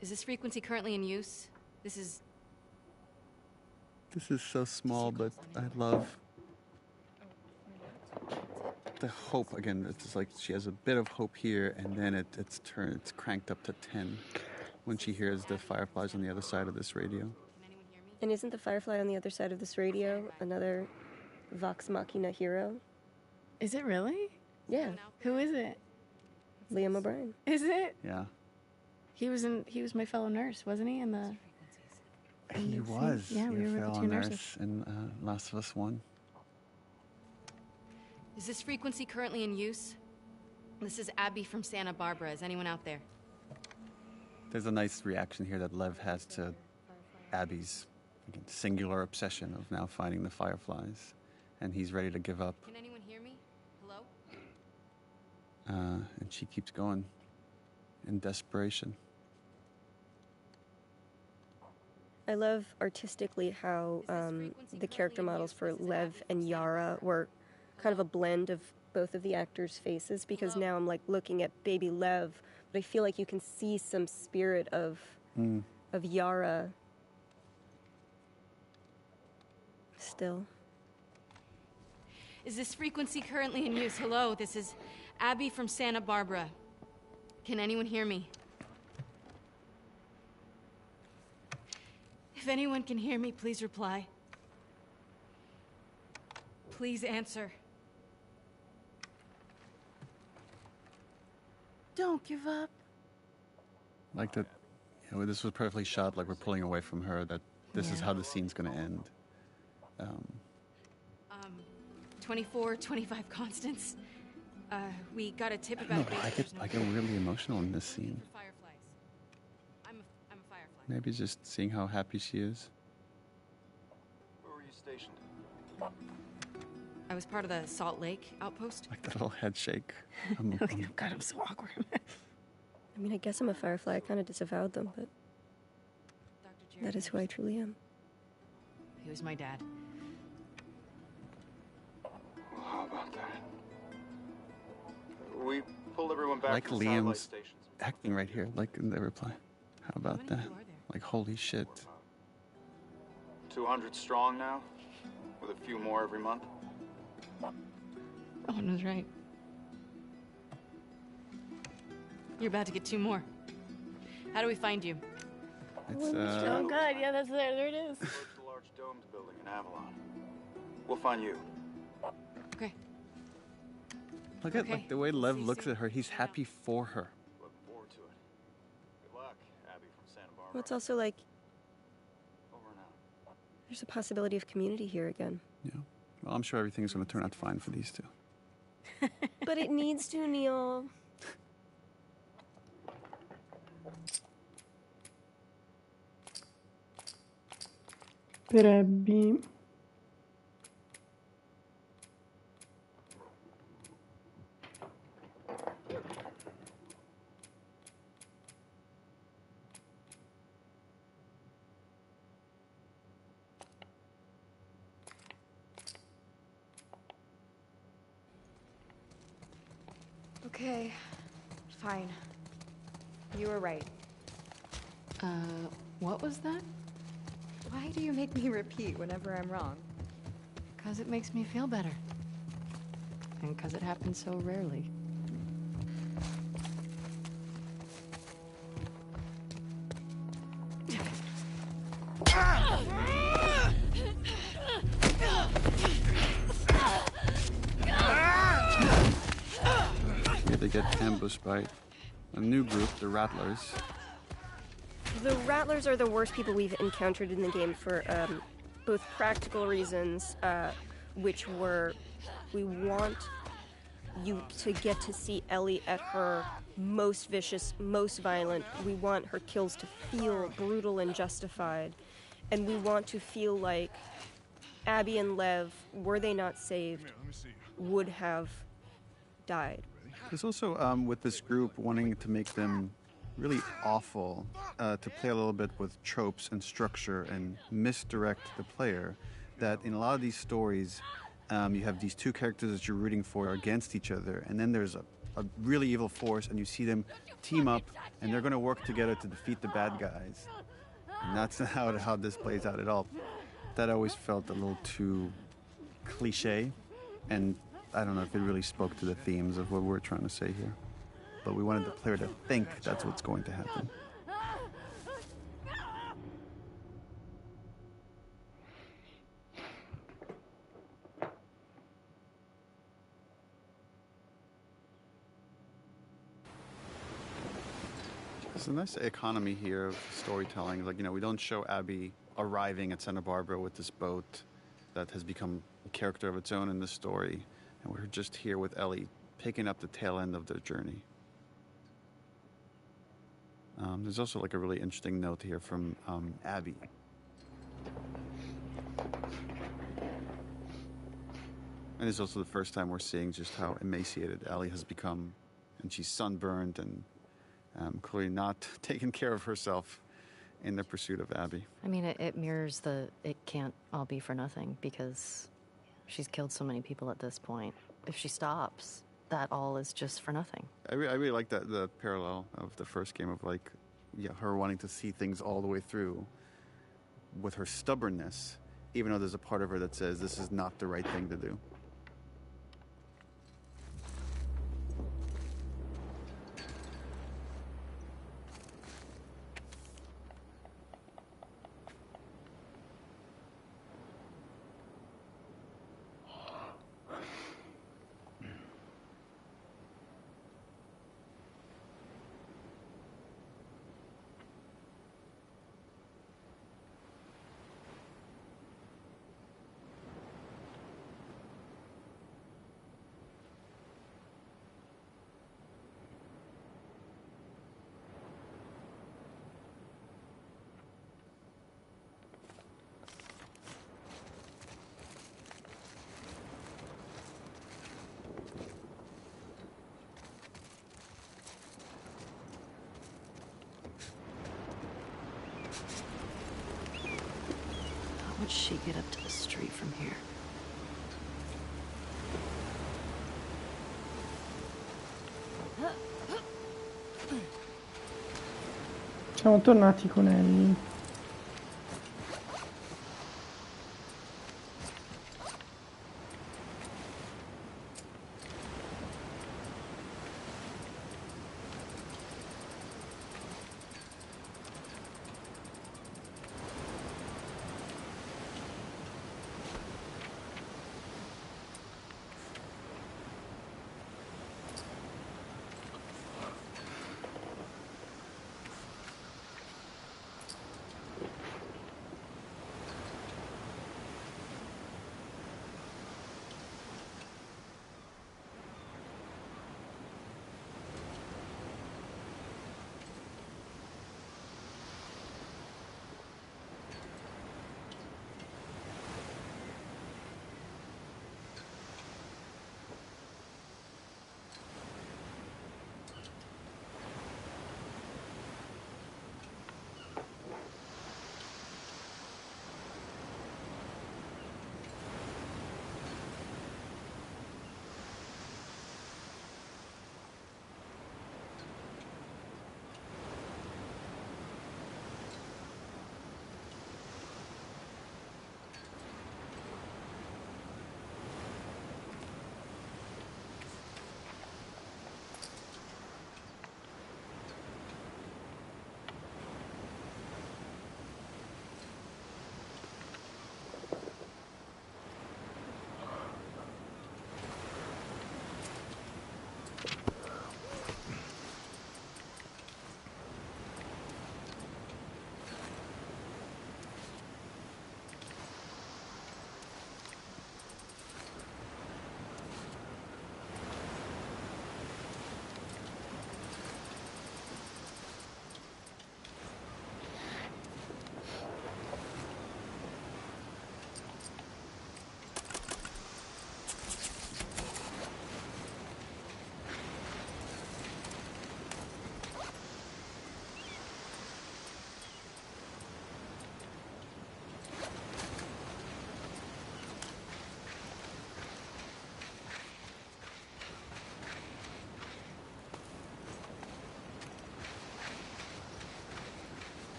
Is this frequency currently in use? This is so small, but I love the hope. Again, it's like she has a bit of hope here, and then it's cranked up to 10 when she hears the fireflies on the other side of this radio. And isn't the firefly on the other side of this radio another Vox Machina hero? Is it really? Yeah. Who is it? Liam O'Brien. Is it? Yeah. He was my fellow nurse, wasn't he? In the He was. Yeah, we were with the two nurses. In Last of Us 1. Is this frequency currently in use? This is Abby from Santa Barbara. Is anyone out there? There's a nice reaction here that Lev has to Abby's singular obsession of now finding the fireflies, and he's ready to give up. Can anyone hear me? Hello? And she keeps going in desperation. I love artistically how the character models for Lev and Yara were kind of a blend of both of the actors' faces, because now I'm like looking at baby Lev, but I feel like you can see some spirit of Yara still. Is this frequency currently in use? Hello, this is Abby from Santa Barbara. Can anyone hear me? If anyone can hear me, please reply. Please answer. Don't give up. Like that, you know, this was perfectly shot, like we're pulling away from her, that this is how the scene's going to end. 24, 25 constants. We got a tip I about don't know, I get really emotional in this scene. fireflies. I'm a firefly. Maybe just seeing how happy she is. Where were you stationed? I was part of the Salt Lake outpost. Like that little head shake. God, I'm so awkward. I mean, I guess I'm a firefly. I kind of disavowed them, but that is who I truly am. He was my dad. How about that? We pulled everyone back Like from the satellite Liam's stations. acting right here, like in the reply. How about that? Like, holy shit. 200 strong now, with a few more every month. Owen was right. You're about to get 2 more. How do we find you? It's, Oh god, yeah, that's there it is. Approach the large domed building in Avalon. We'll find you. Okay. Look at like the way Lev looks at her. He's happy for her. Looking forward to it. Good luck, Abby from Santa Barbara. Well, it's also like Over and out. there's a possibility of community here again. Yeah. Well, I'm sure everything's going to turn out fine for these two. But it needs to, Neil. Per Abby. Okay, fine. You were right. What was that? Why do you make me repeat whenever I'm wrong? Because it makes me feel better. And because it happens so rarely. Here they get ambushed by a new group, the Rattlers. The Rattlers are the worst people we've encountered in the game for both practical reasons, which were we want you to get to see Ellie at her most vicious, most violent. We want her kills to feel brutal and justified. And we want to feel like Abby and Lev, were they not saved, would have died. There's also, with this group, wanting to make them really awful, to play a little bit with tropes and structure and misdirect the player, that in a lot of these stories, you have these two characters that you're rooting for against each other, and then there's a really evil force, and you see them team up, and they're going to work together to defeat the bad guys. And that's not how this plays out at all. That always felt a little too cliche, and I don't know if it really spoke to the themes of what we're trying to say here. But we wanted the player to think that's what's going to happen. There's a nice economy here of storytelling. Like, you know, we don't show Abby arriving at Santa Barbara with this boat that has become a character of its own in the story. And we're just here with Ellie picking up the tail end of their journey. There's also like a really interesting note here from Abby. And it's also the first time we're seeing just how emaciated Ellie has become. And she's sunburned and clearly not taking care of herself in the pursuit of Abby. I mean, it mirrors it can't all be for nothing, because she's killed so many people at this point. If she stops, that all is just for nothing. I really like that, the parallel of the first game of like, yeah, her wanting to see things all the way through with her stubbornness, even though there's a part of her that says this is not the right thing to do. she get up to the street from here? Siamo tornati con Ellie.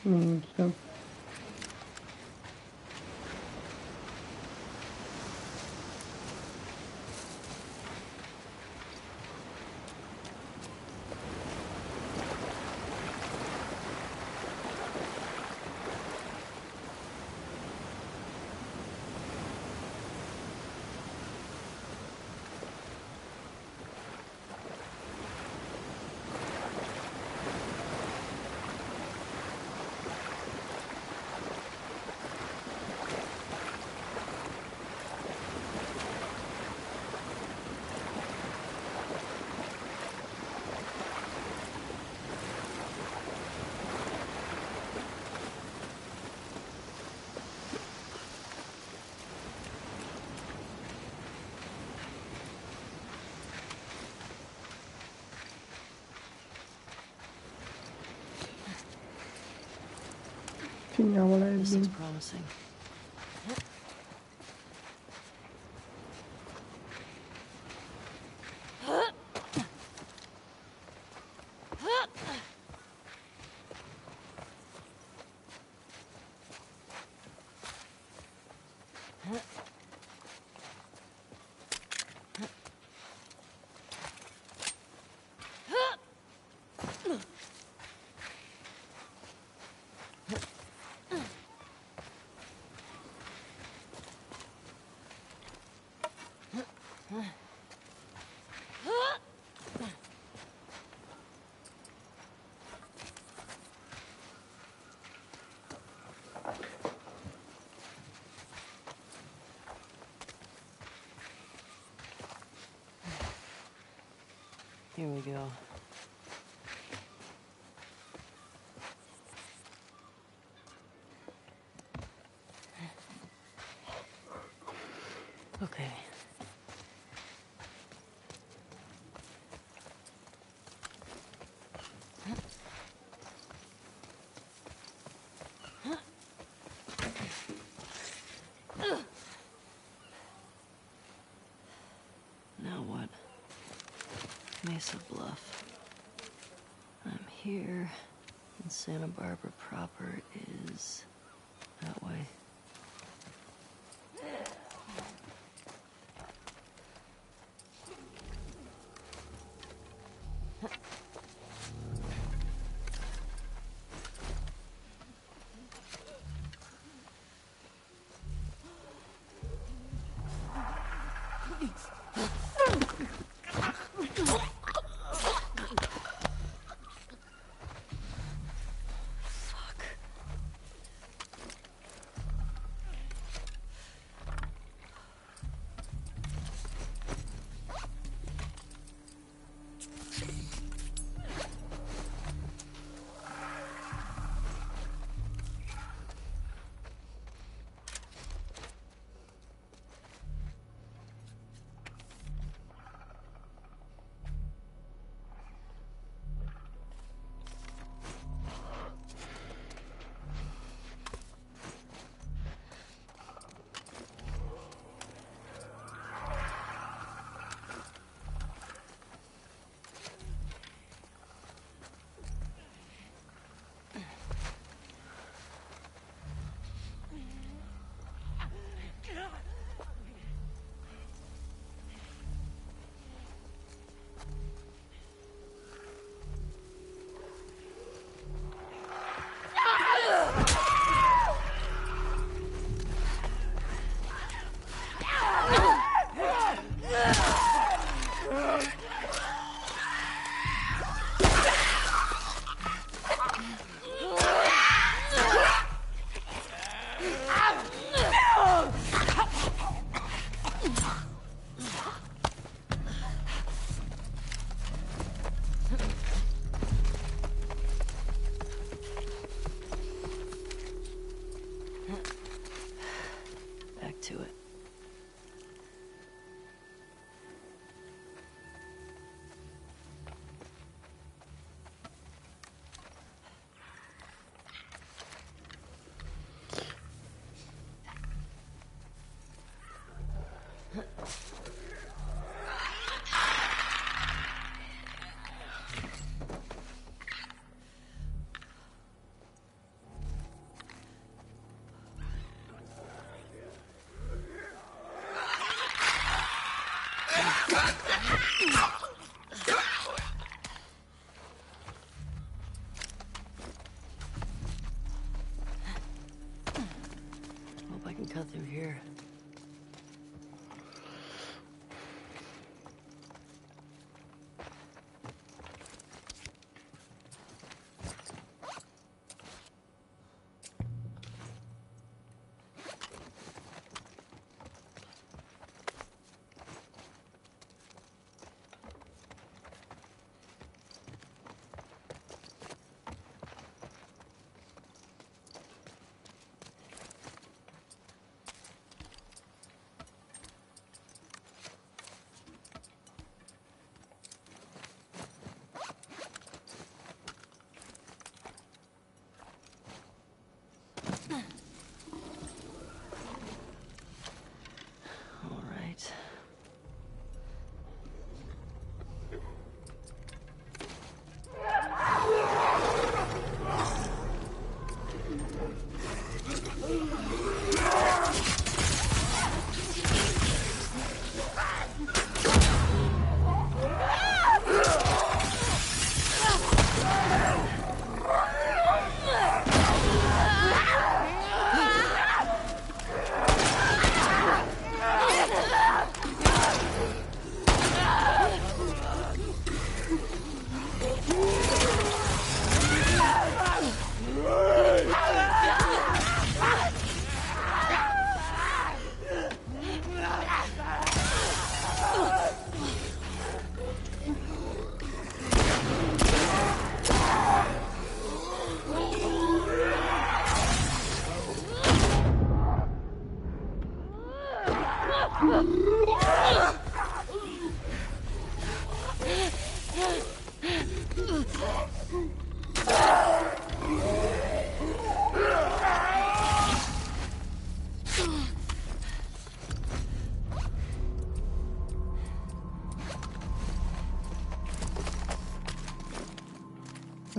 Minchia. Finiamola, This looks Ellie. promising. Here we go. Okay. Now what? Mesa Bluff. I'm here, and Santa Barbara proper is that way. Back to it. Hope I can cut through here. E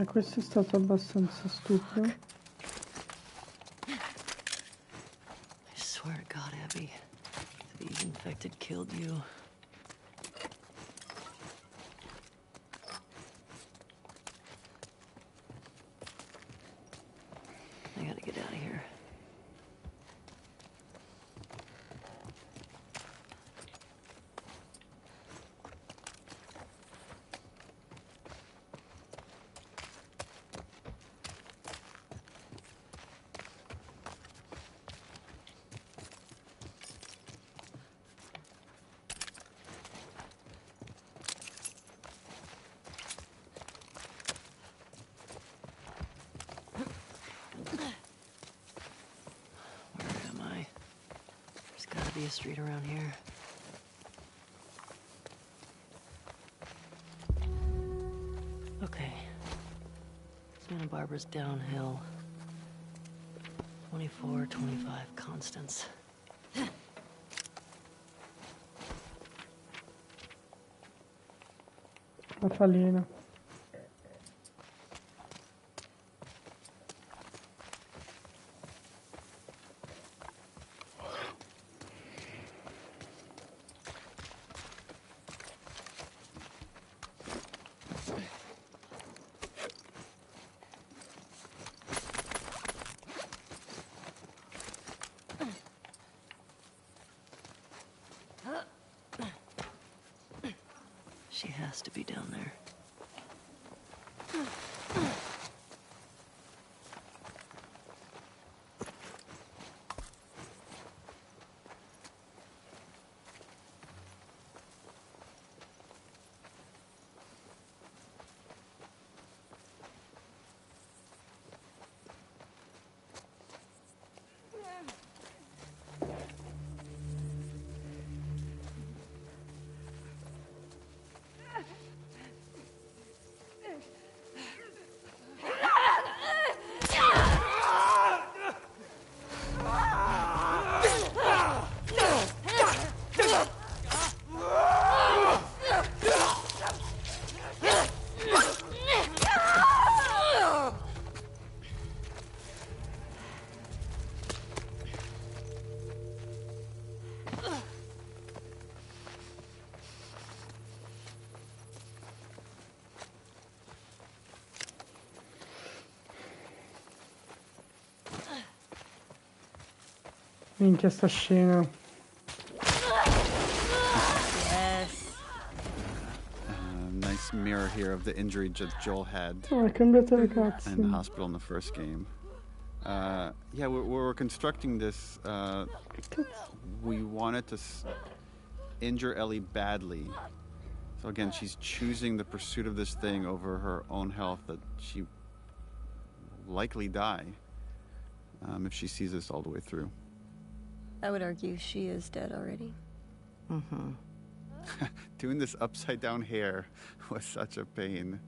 questo è stato abbastanza stupido. I swear to God, Abby, if these infected killed you. I gotta get out of here. A street around here. Okay. Santa Barbara's downhill. 24, 25 Constance. La falena. She has to be down there. Minchia sta scena. Yes. Nice mirror here of the injury Joel had. Oh, è cambiato le in the cutscene. hospital in the first game. Yeah, we're constructing this. We wanted to injure Ellie badly. So again, she's choosing the pursuit of this thing over her own health, that she will likely die if she sees this all the way through. I would argue she is dead already. Mm-hmm. Doing this upside down hair was such a pain.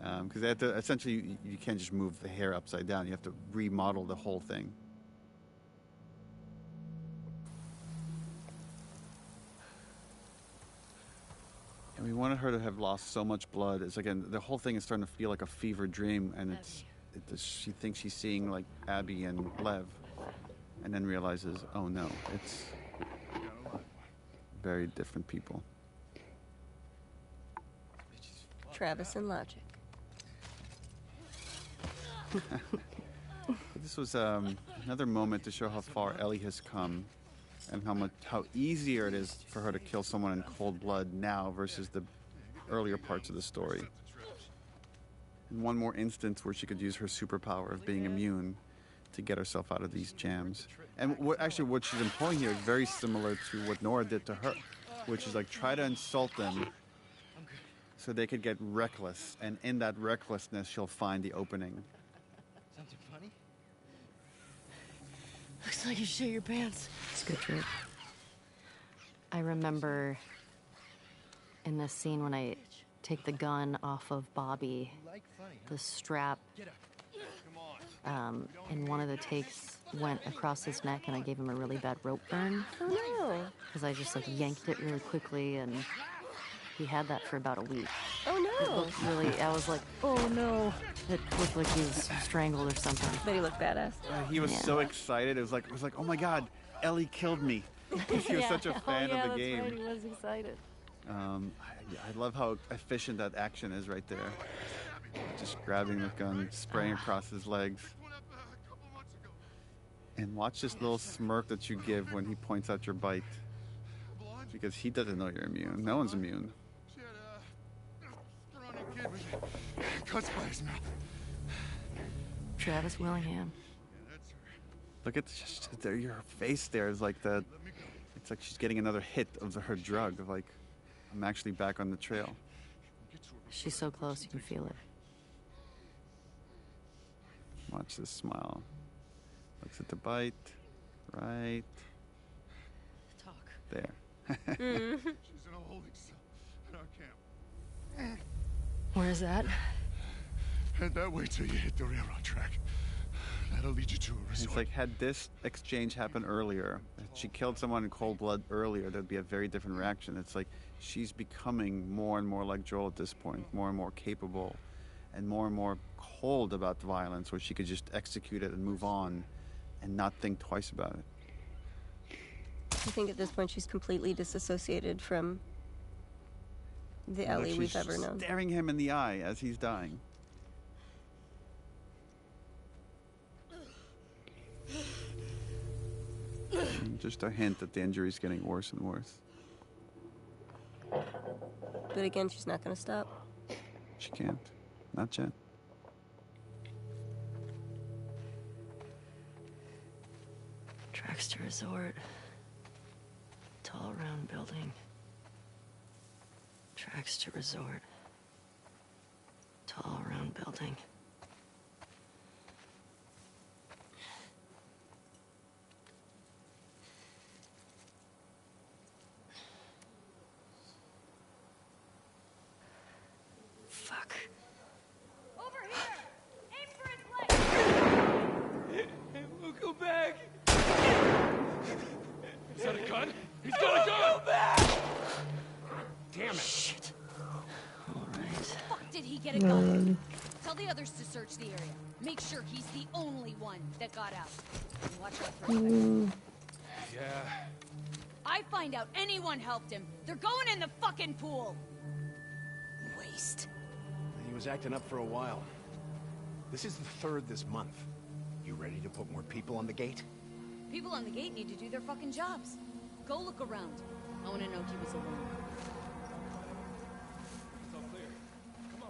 Because they had to, essentially, you can't just move the hair upside down. You have to remodel the whole thing. And we wanted her to have lost so much blood. It's again, the whole thing is starting to feel like a fever dream, and she thinks she's seeing like Abby and Lev, and then realizes, oh no, it's very different people. Travis and Logic. This was another moment to show how far Ellie has come, and how easier it is for her to kill someone in cold blood now versus the earlier parts of the story. And one more instance where she could use her superpower of being immune to get herself out of these jams. And what she's employing here is very similar to what Nora did to her, which is like try to insult them so they could get reckless, and in that recklessness she'll find the opening. Something funny? Looks like you shit your pants. It's a good joke. I remember in this scene when I take the gun off of Bobby, the strap in one of the takes went across his neck and I gave him a really bad rope burn. Oh no. Because I just like yanked it really quickly and he had that for about a week. Oh no. It looked really, I was like, oh no. It looked like he was strangled or something. But he looked badass. He was so excited. It was like, oh my God, Ellie killed me. He was such a fan of the game. Right. He was excited. I love how efficient that action is right there. Just grabbing the gun, spraying across his legs. And watch this little smirk that you give when he points out your bite. Because he doesn't know you're immune. No one's immune. Cuts by his mouth. Travis Willingham. Look at your face there is like the... It's like she's getting another hit of her drug. Of like, I'm actually back on the trail. She's so close, you can feel it. Watch this smile. Looks at the bite. Right. Talk. There. She's in a holding cell at our camp. Where is that? Head that way till you hit the railroad track. That'll lead you to a resort. It's like, had this exchange happened earlier, if she killed someone in cold blood earlier, there'd be a very different reaction. It's like she's becoming more and more like Joel at this point, more and more capable and more cold about the violence, where she could just execute it and move on and not think twice about it. I think at this point she's completely disassociated from the Ellie we've ever known. Staring him in the eye as he's dying. Just a hint that the injury's getting worse and worse. But again, she's not going to stop. She can't. Not yet. Tracks to resort. Tall round building. Tracks to resort. Tall round building. Fuck. Over here! Aim for his leg! We'll go back. Is that a gun? He's got a gun! Go back! Damn it. Shit. All right. Fuck did he get a gun? Tell the others to search the area. Make sure he's the only one that got out. And watch out for him. Yeah. I find out anyone helped him. They're going in the fucking pool. Waste. He was acting up for a while. This is the third this month. You ready to put more people on the gate? People on the gate need to do their fucking jobs. Go look around. I want to know if he was alone. It's all clear. Come on.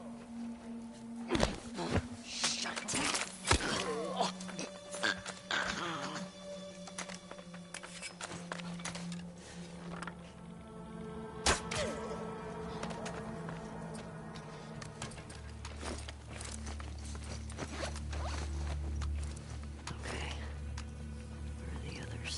Okay. Where are the others?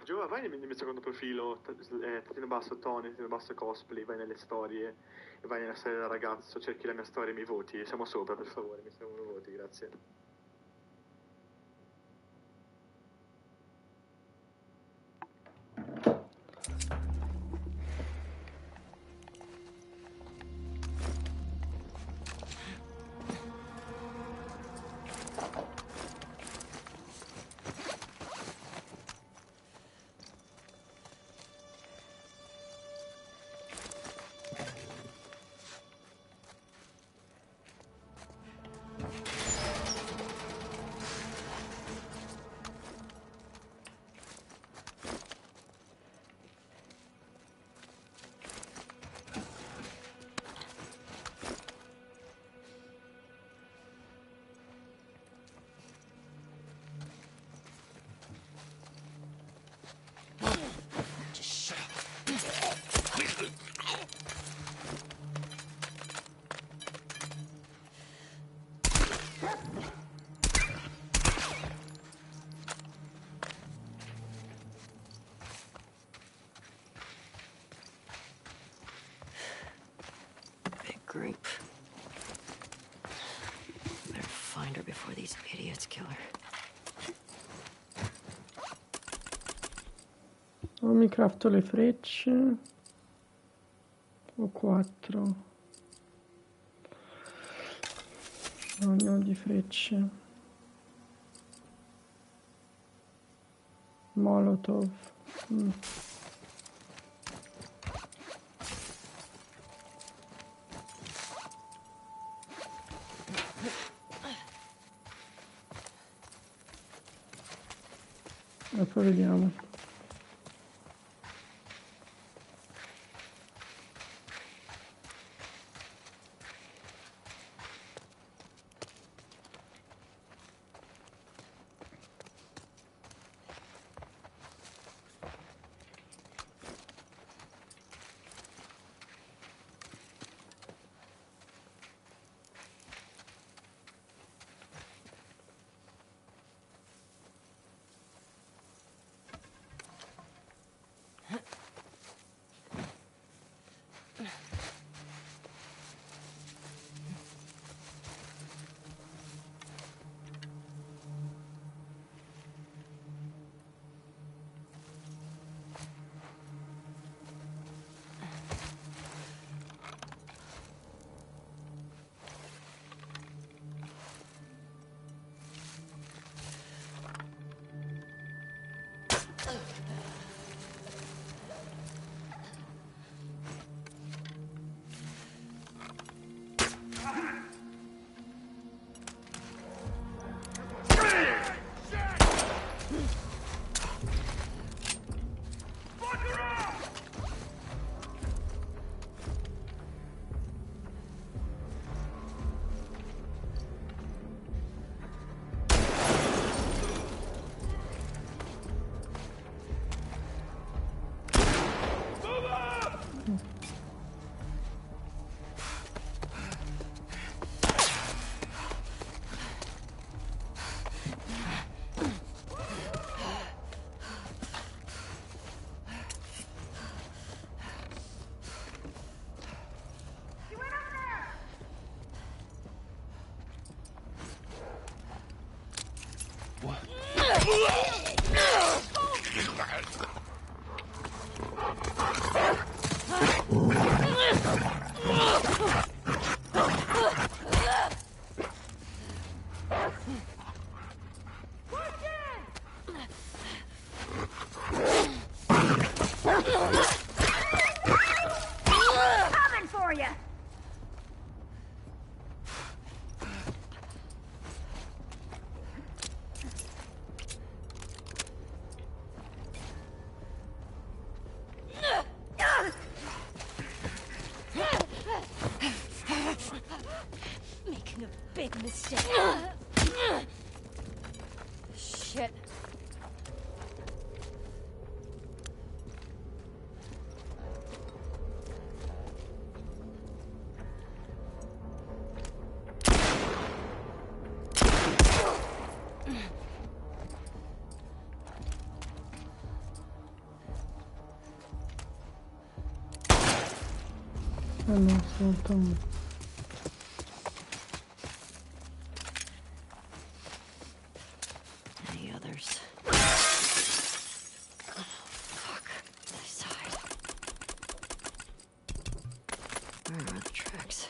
Giova, vai nel mio secondo profilo, trattino basso Tony, trattino basso cosplay, vai nelle storie, vai nella storia del ragazzo, cerchi la mia storia e mi voti. Siamo sopra, per favore, mi servono voti, grazie. Big group. Better find her before these idiots kill her. O mi crafto le frecce o 4. No, ne ho di frecce. Molotov. E poi vediamo. Coming for you. Making a big mistake. Shit. Ah no, soltanto. Any others? Oh, fuck. This side. Where are the tracks?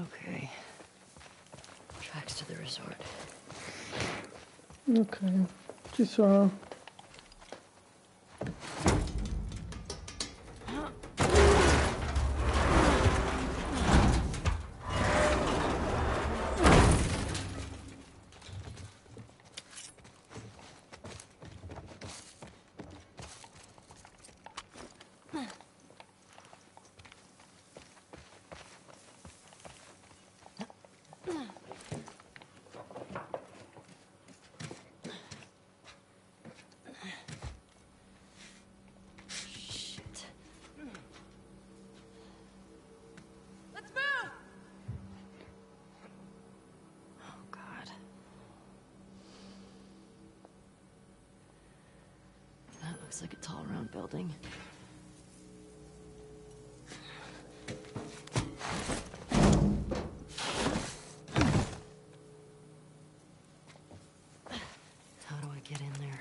Okay. Tracks to the resort. Ok, ci sono. Looks like a tall, round building. How do I get in there?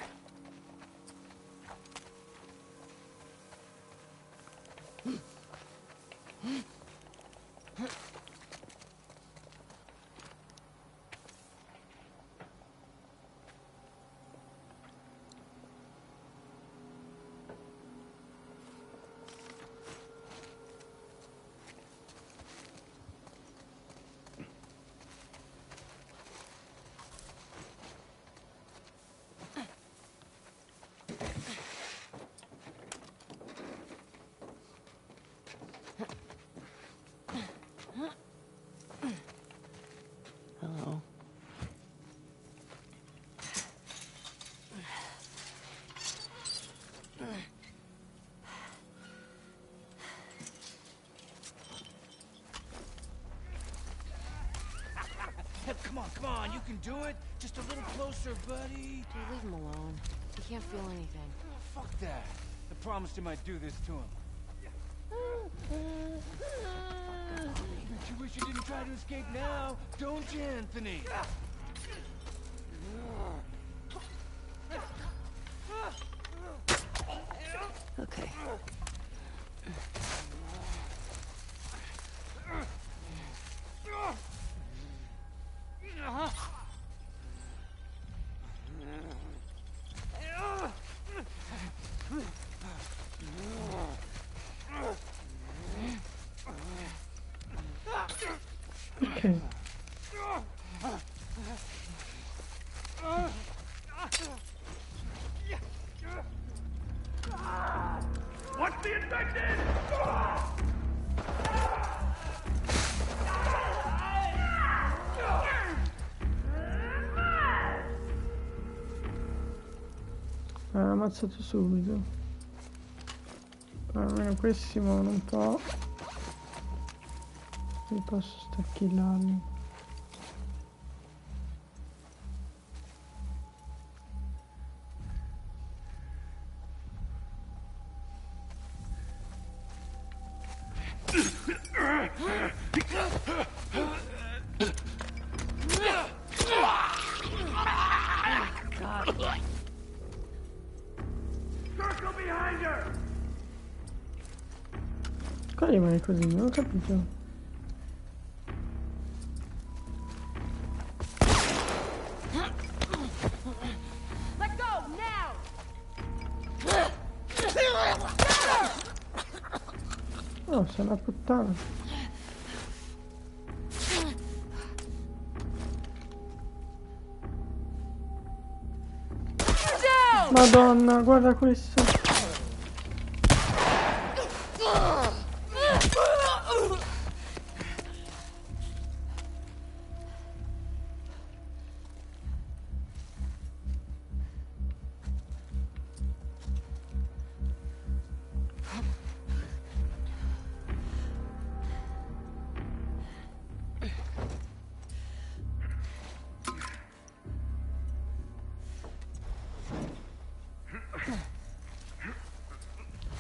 Hello. Come on, you can do it. Just a little closer, buddy. Dude, leave him alone. He can't feel anything. Oh, fuck that. I promised him I'd do this to him. Bet you wish you didn't try to escape now, don't you, Anthony? Okay. Ok. What's the infected? L'ha ammazzato subito. Almeno questi si muovono un po'. Qui posso stacchellarli. Circle behind her! Come rimane così? Non ho capito. Let go now! Oh, sei una puttana. Madonna, guarda questo.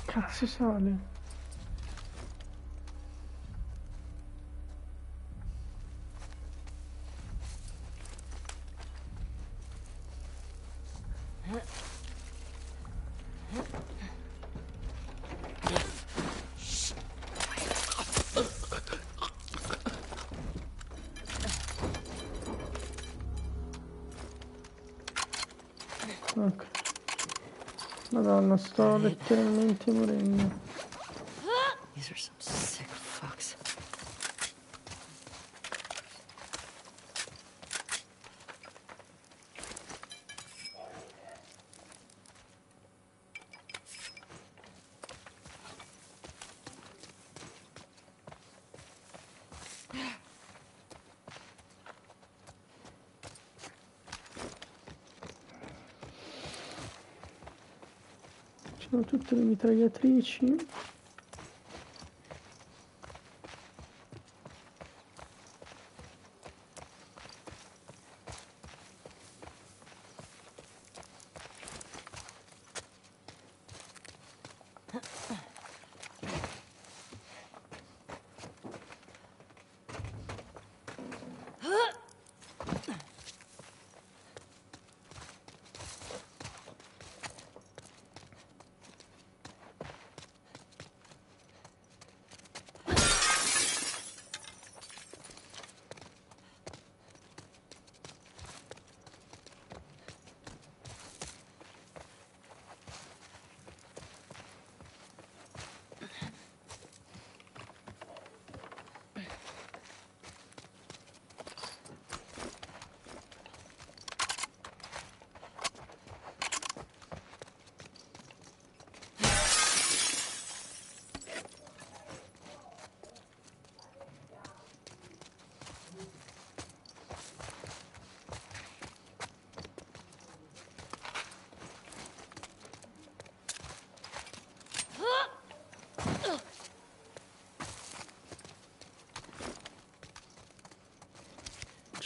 Cazzo sale. Madonna, sto letteralmente morendo. These are some sick fucks. Sono tutte le mitragliatrici.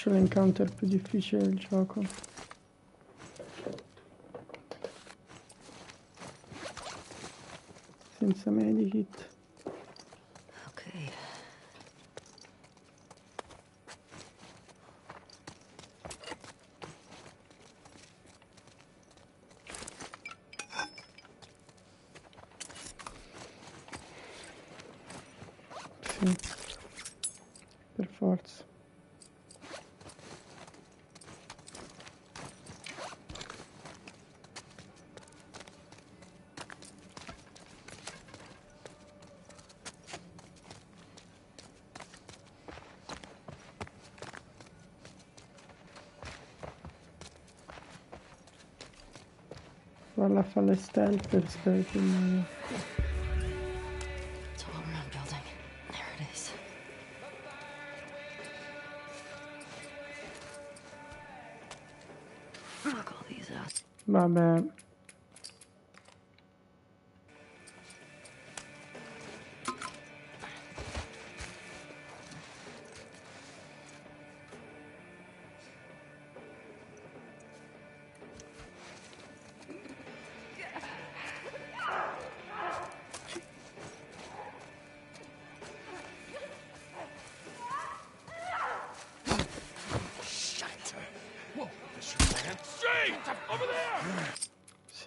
C'è l'encounter più difficile del gioco. Senza medikit. Ok. Sì. Per forza. Valla a fare le stealth per spero che non... Tall round building. There it is. Fuck all these ass. Vabbè.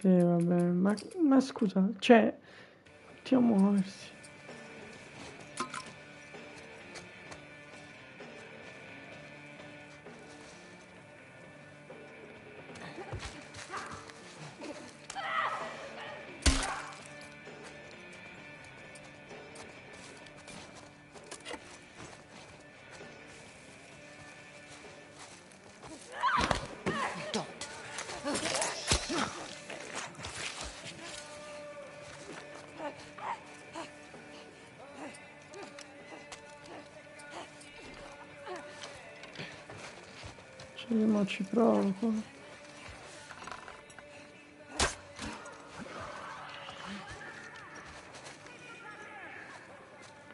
Sì, vabbè, ma scusa, cioè, ti a muoversi. Cioè, ma ci provo.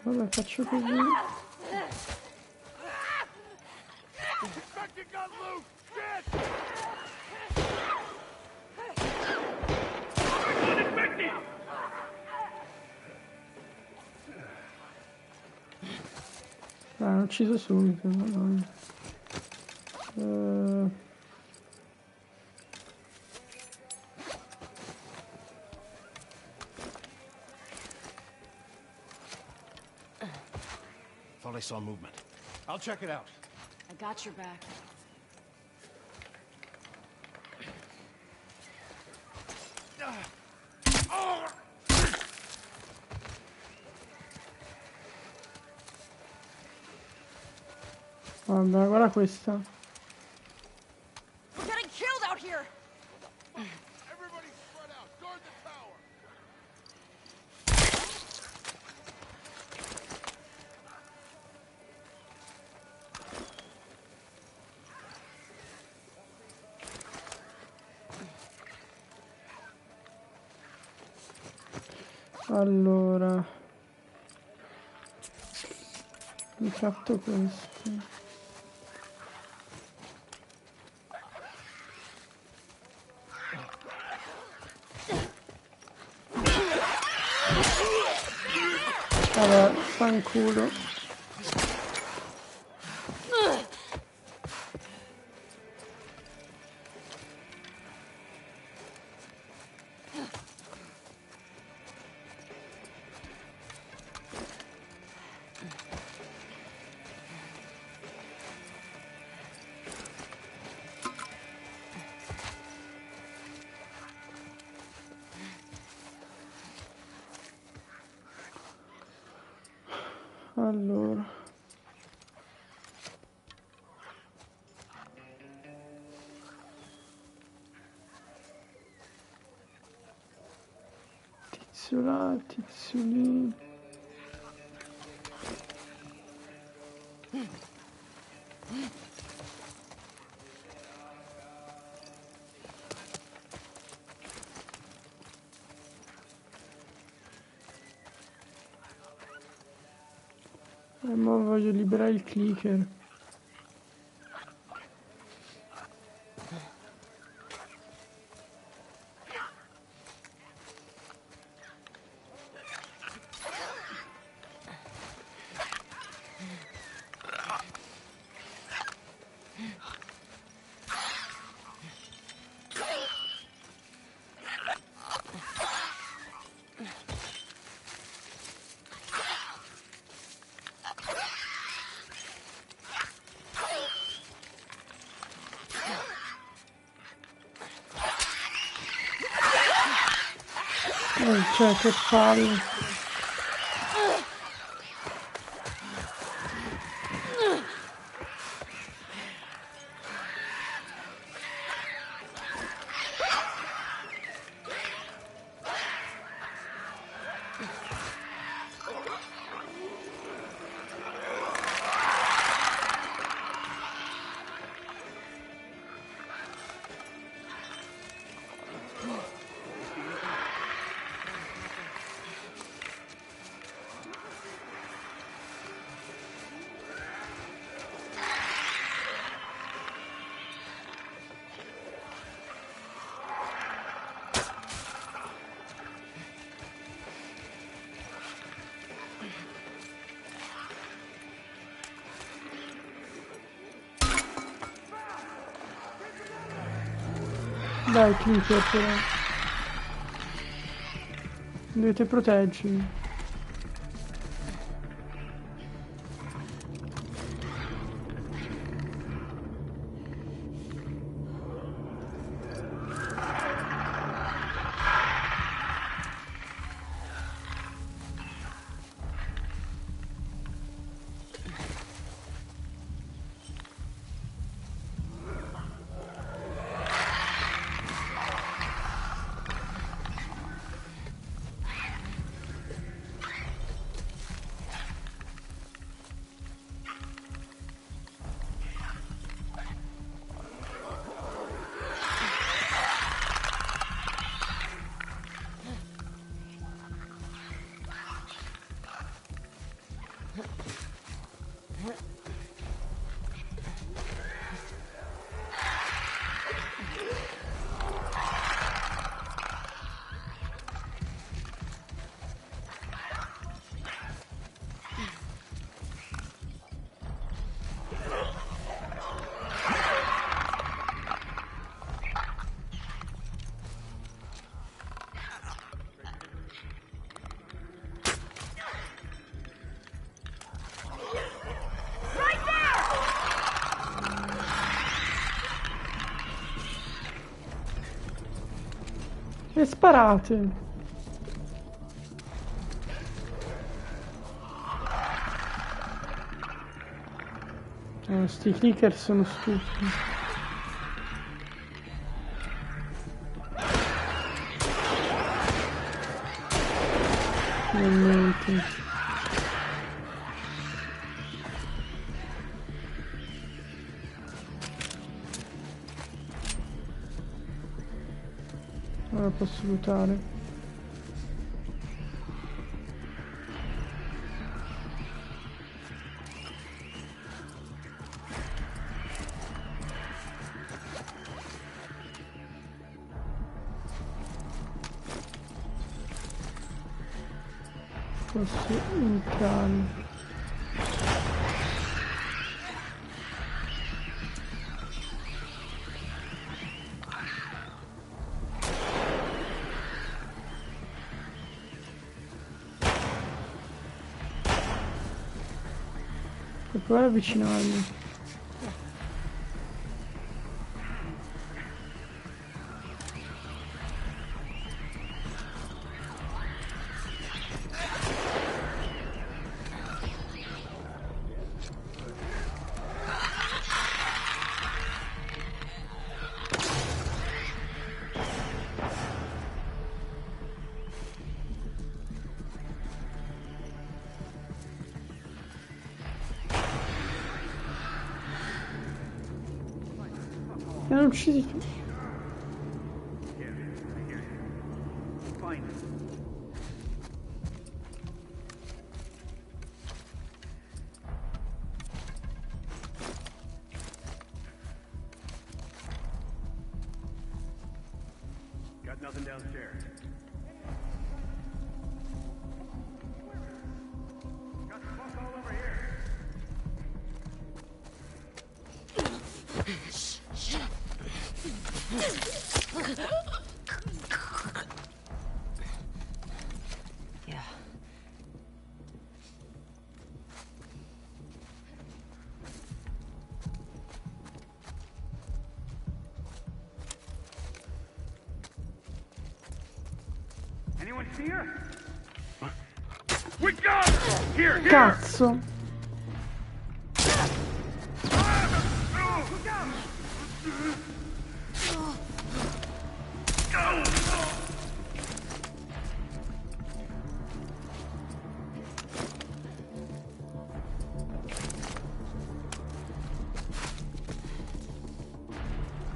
Vabbè, faccio così. Ah, l'ho ucciso subito, madonna. Thought I saw movement. I'll check it out. I got your back. Vabbè, guarda questa. We're getting killed out here. Everybody spread out. Guard the tower. Allora, mi fatto questo. Vabbè, fanculo. Allora, tizio là, tizio lì. Ma voglio liberare il clicker. Cioè, che palle. Dai, clicker però. Dovete proteggermi. E sparate. Sti clicker sono stupidi. Veramente. Ora posso lootare. Posso entrare. Per provare a avvicinarmi. Mi hanno uccisi tutti. Got nothing downstairs. Got smoke all over here. Yeah. Anyone see her? We got her! Here, here! Cazzo!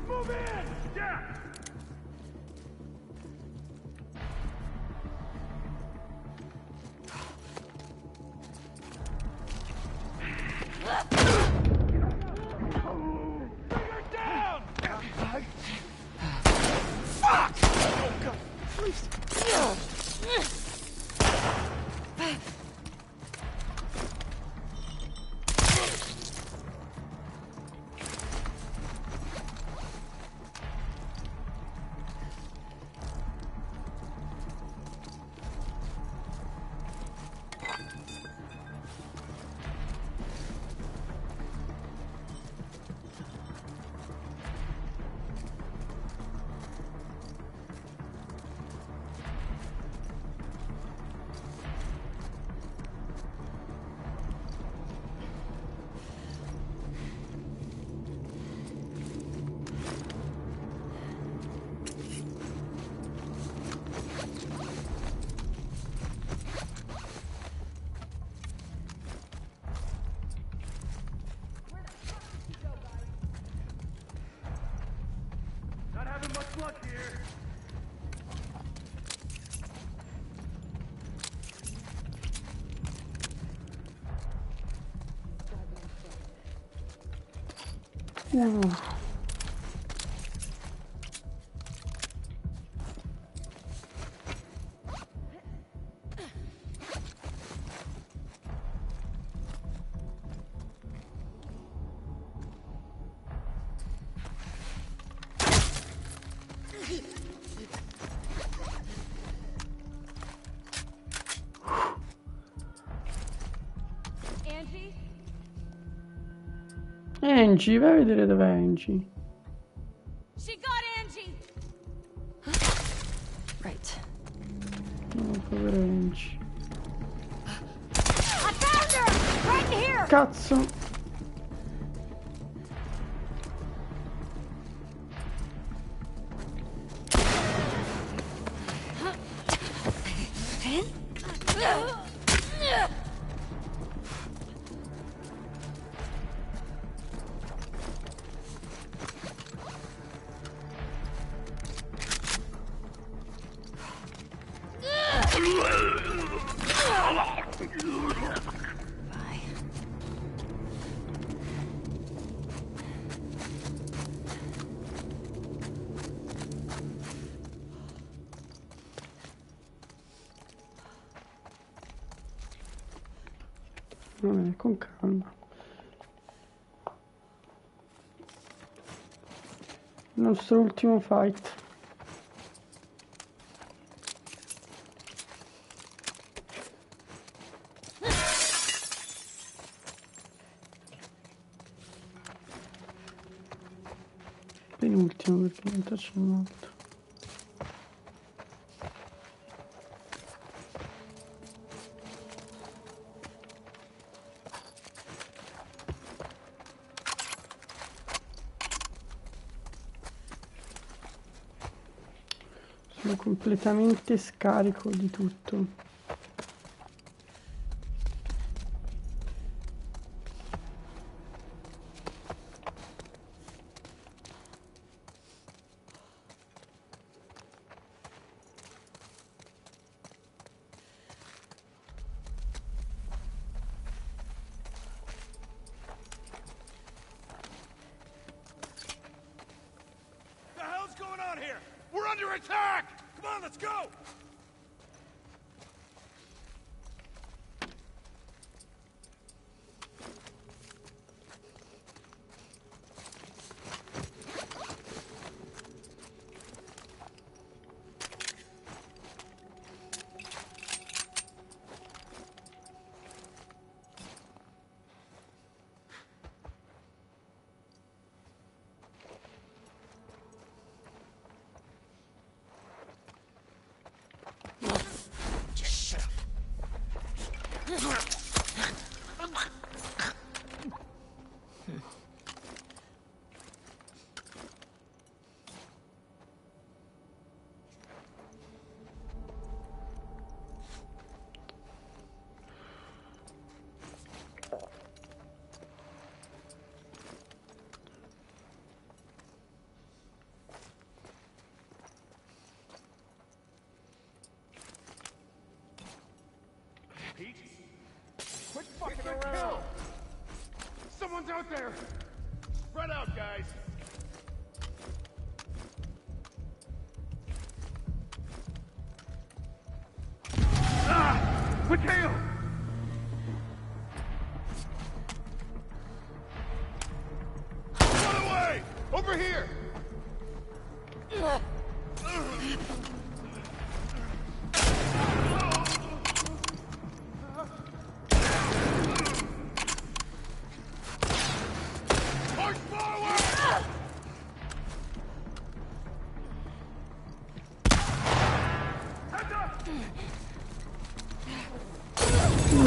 Move in! Yeah! Not having much luck here. Angie, vai a vedere dov'è Angie. She got Angie. Right. No, povera Angie. I found her right here. Cazzo. Con calma. Il nostro ultimo fight. Penultimo perché non c'è un altro. Sono completamente scarico di tutto. The hell's going on here? We're under attack! Come on, let's go! Pete? Quit fucking around! Someone's out there! Spread out, guys! Ah! Mateo! Run away! Over here!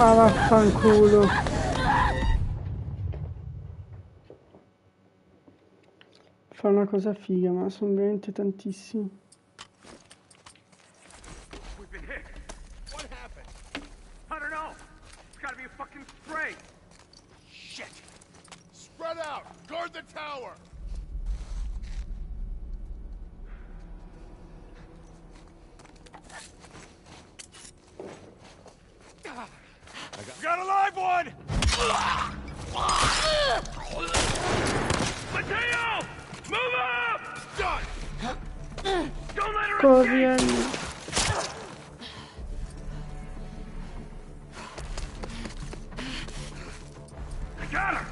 Ma vaffanculo. Fa una cosa figa, ma sono veramente tantissimi. We've been hit. What happened? I don't know. It's gotta be a fucking spray. Shit. Spread out. Guard the tower. We got a live one! Mateo! Move up! Done! Don't let her escape! I got her!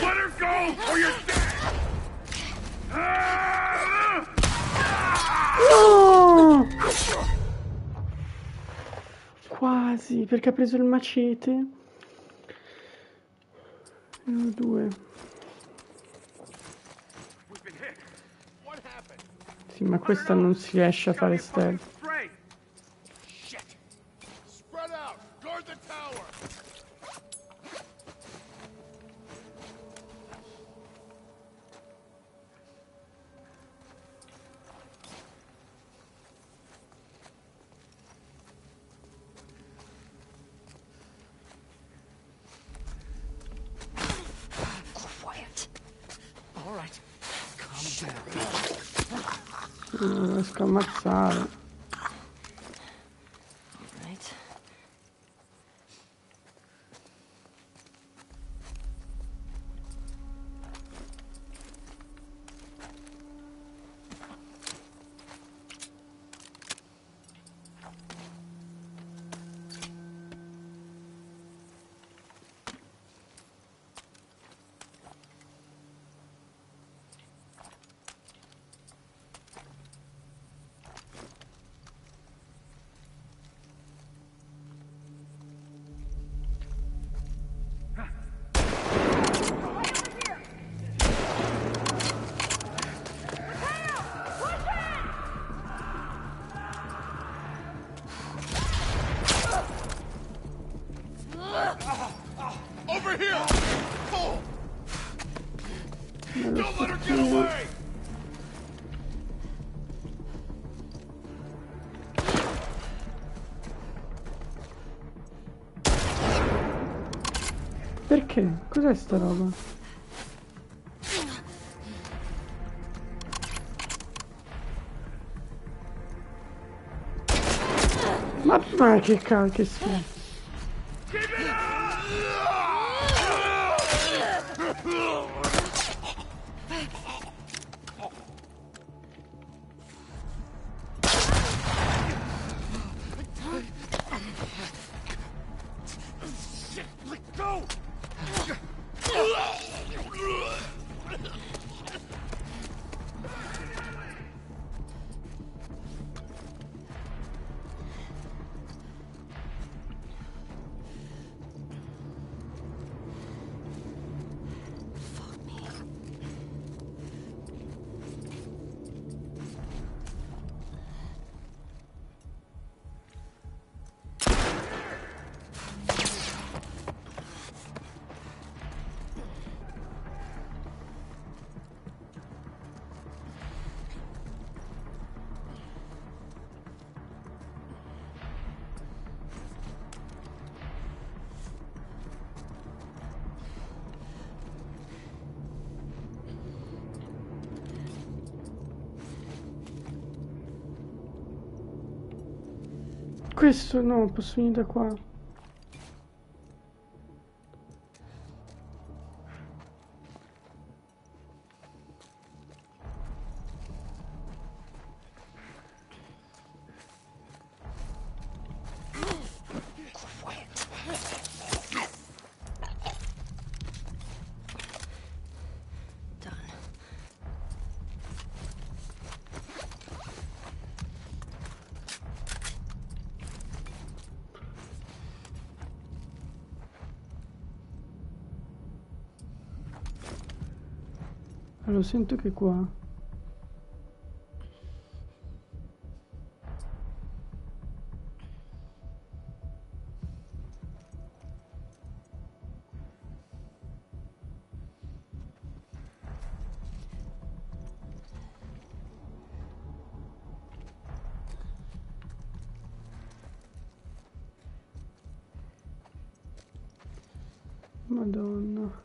Let her go! or you're dead! No! Quasi, perché ha preso il macete. Uno, due. Sì, ma questa non si riesce a fare stealth. Shit! Spread out! Guard the tower! Quiet. All right. Calm down. Non riesco a ammazzare. All right. Over here! Pull! Don't let her get away! Perché? Cos'è sta roba? Ma che cavolo, che schifo. Let go! Questo no, posso venire da qua. Allora, sento che qua. Madonna.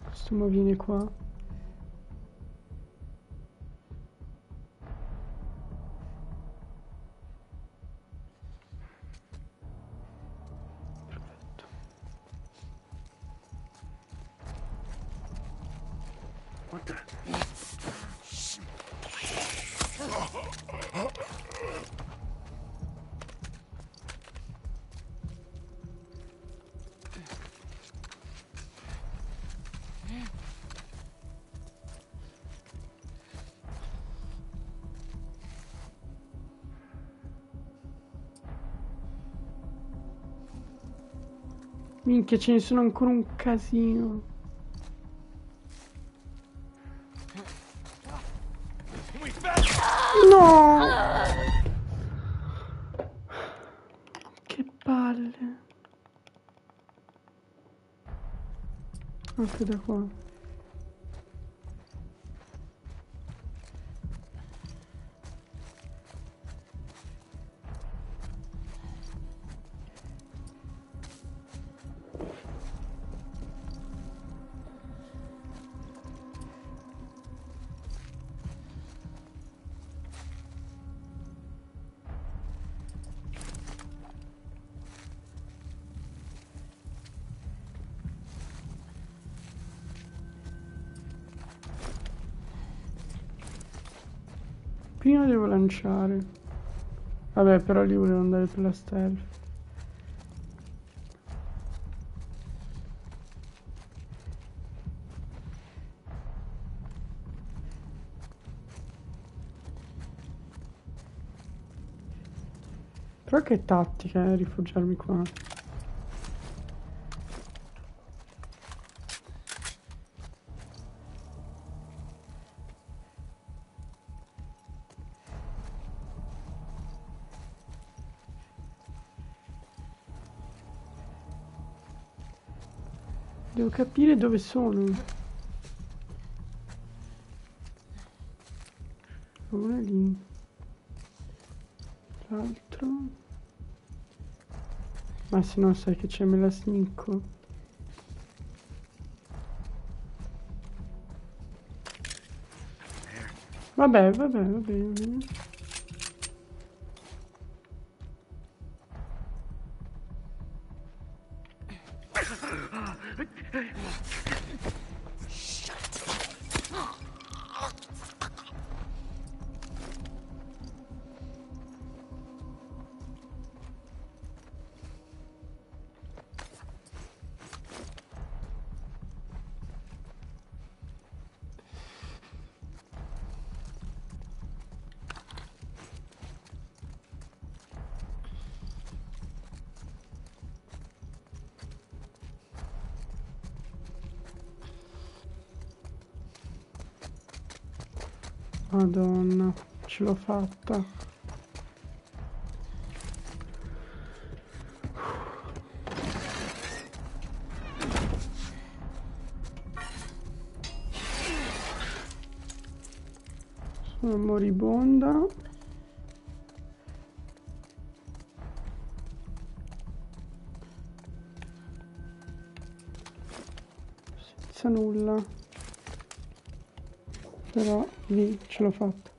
Questo mo viene qua. What the? Minchia, ce ne sono ancora un casino. No! Che palle. Anche da qua. Prima devo lanciare. Vabbè, però lì volevo andare per la stealth. Però che tattica, rifugiarmi qua. Devo capire dove sono. Uno è lì. L'altro. Ma se no sai che c'è, me la snicco. Vabbè, va bene. Madonna, ce l'ho fatta. Sono moribonda. Senza nulla. Però lì ce l'ho fatta.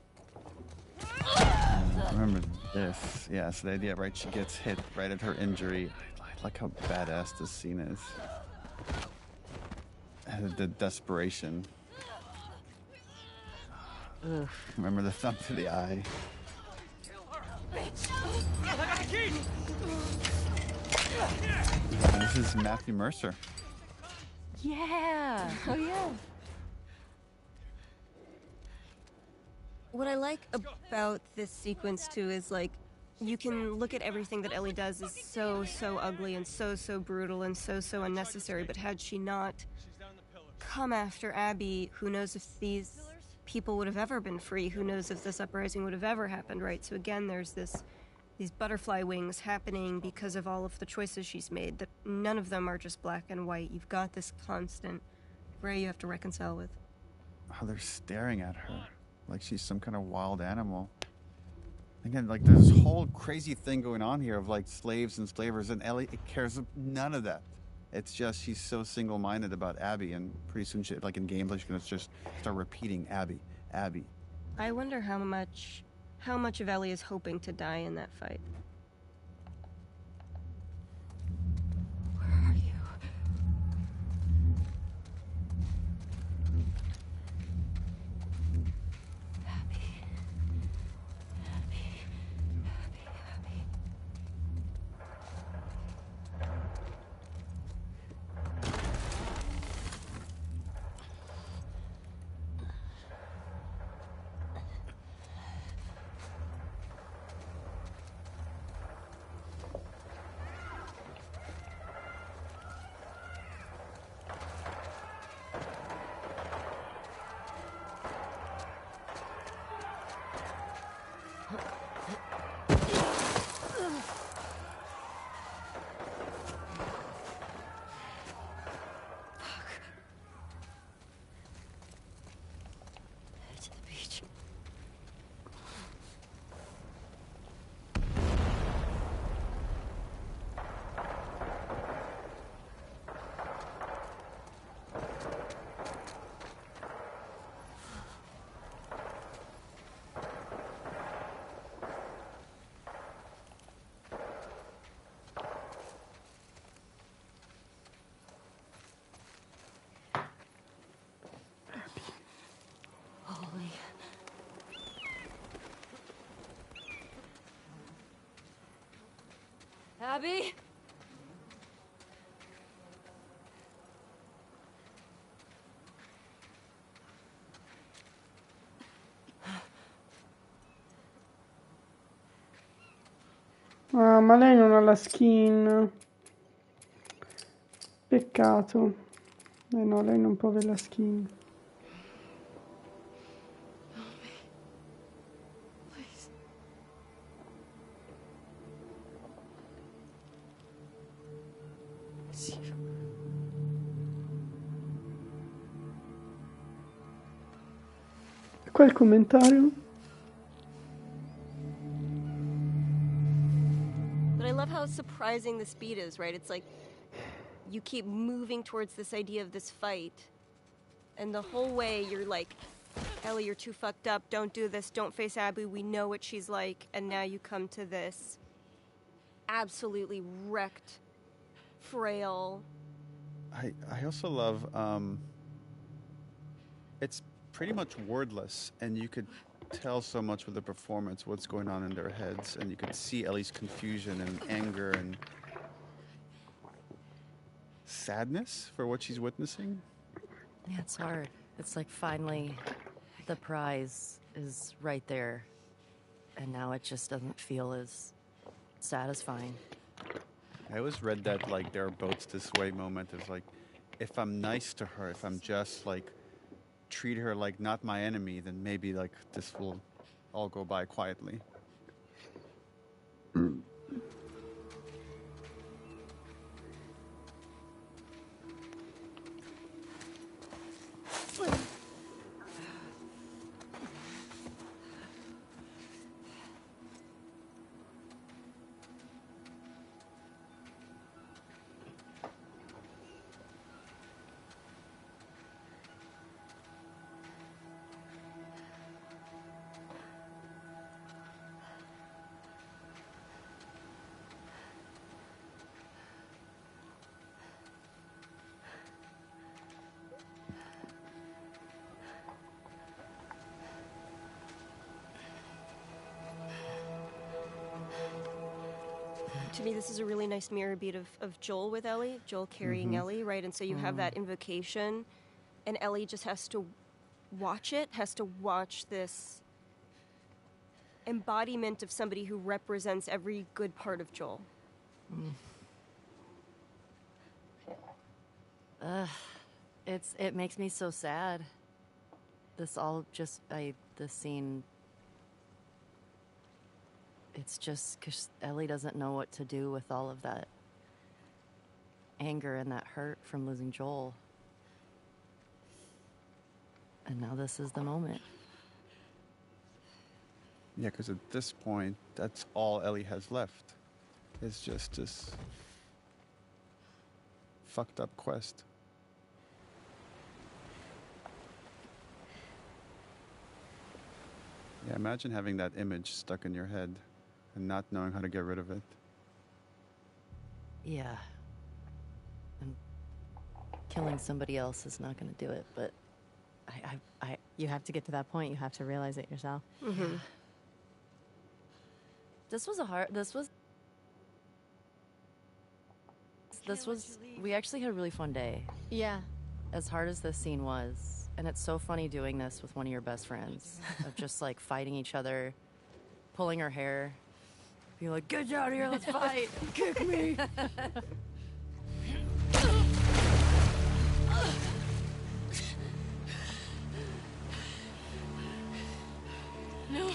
Remember this. Yeah, so the idea, right? She gets hit right at her injury. I like how badass this scene is. And the desperation. Ugh. Remember the thumb to the eye. And this is Matthew Mercer. Yeah. Oh, yeah. What I like about this sequence too is like you can look at everything that Ellie does is so ugly and so brutal and so unnecessary, but had she not come after Abby, who knows if these people would have ever been free, who knows if this uprising would have ever happened, right? So again, there's these butterfly wings happening because of all of the choices she's made, that none of them are just black and white. You've got this constant gray you have to reconcile with. Oh, they're staring at her like she's some kind of wild animal. Again, like there's this whole crazy thing going on here of like slaves and slavers, and Ellie cares none of that. It's just she's so single-minded about Abby, and pretty soon, like in gameplay, she's gonna just start repeating Abby. I wonder how much of Ellie is hoping to die in that fight. Where are you? Abby? Ah, ma lei non ha la skin. Peccato. No, lei non può avere la skin. Please. It's you. Qua il commentario. But I love how surprising the speed is, right? It's like you keep moving towards this idea of this fight, and the whole way you're like, Ellie, you're too fucked up, don't do this, don't face Abby, we know what she's like, and now you come to this absolutely wrecked, frail. I also love it's pretty much wordless, and you could tell so much with the performance what's going on in their heads, and you could see Ellie's confusion and anger and sadness for what she's witnessing. Yeah, it's hard. It's like finally the prize is right there, and now it just doesn't feel as satisfying. I always read that like there are boats this way moment is like, if I'm nice to her, if I'm just like treat her like not my enemy, then maybe like this will all go by quietly. To me, this is a really nice mirror beat of Joel with Ellie, Joel carrying Ellie, right? And so you have that invocation, and Ellie just has to watch it, has to watch this embodiment of somebody who represents every good part of Joel. It makes me so sad. This scene. It's just because Ellie doesn't know what to do with all of that anger and that hurt from losing Joel. And now this is the moment. Yeah, because at this point, that's all Ellie has left. It's just this fucked up quest. Yeah, imagine having that image stuck in your head and not knowing how to get rid of it. Yeah. And killing somebody else is not going to do it, but You have to get to that point. You have to realize it yourself. Mm-hmm. We actually had a really fun day. Yeah. As hard as this scene was, and it's so funny doing this with one of your best friends, of just like fighting each other, pulling her hair, being like, get out of here, let's fight, kick me. No.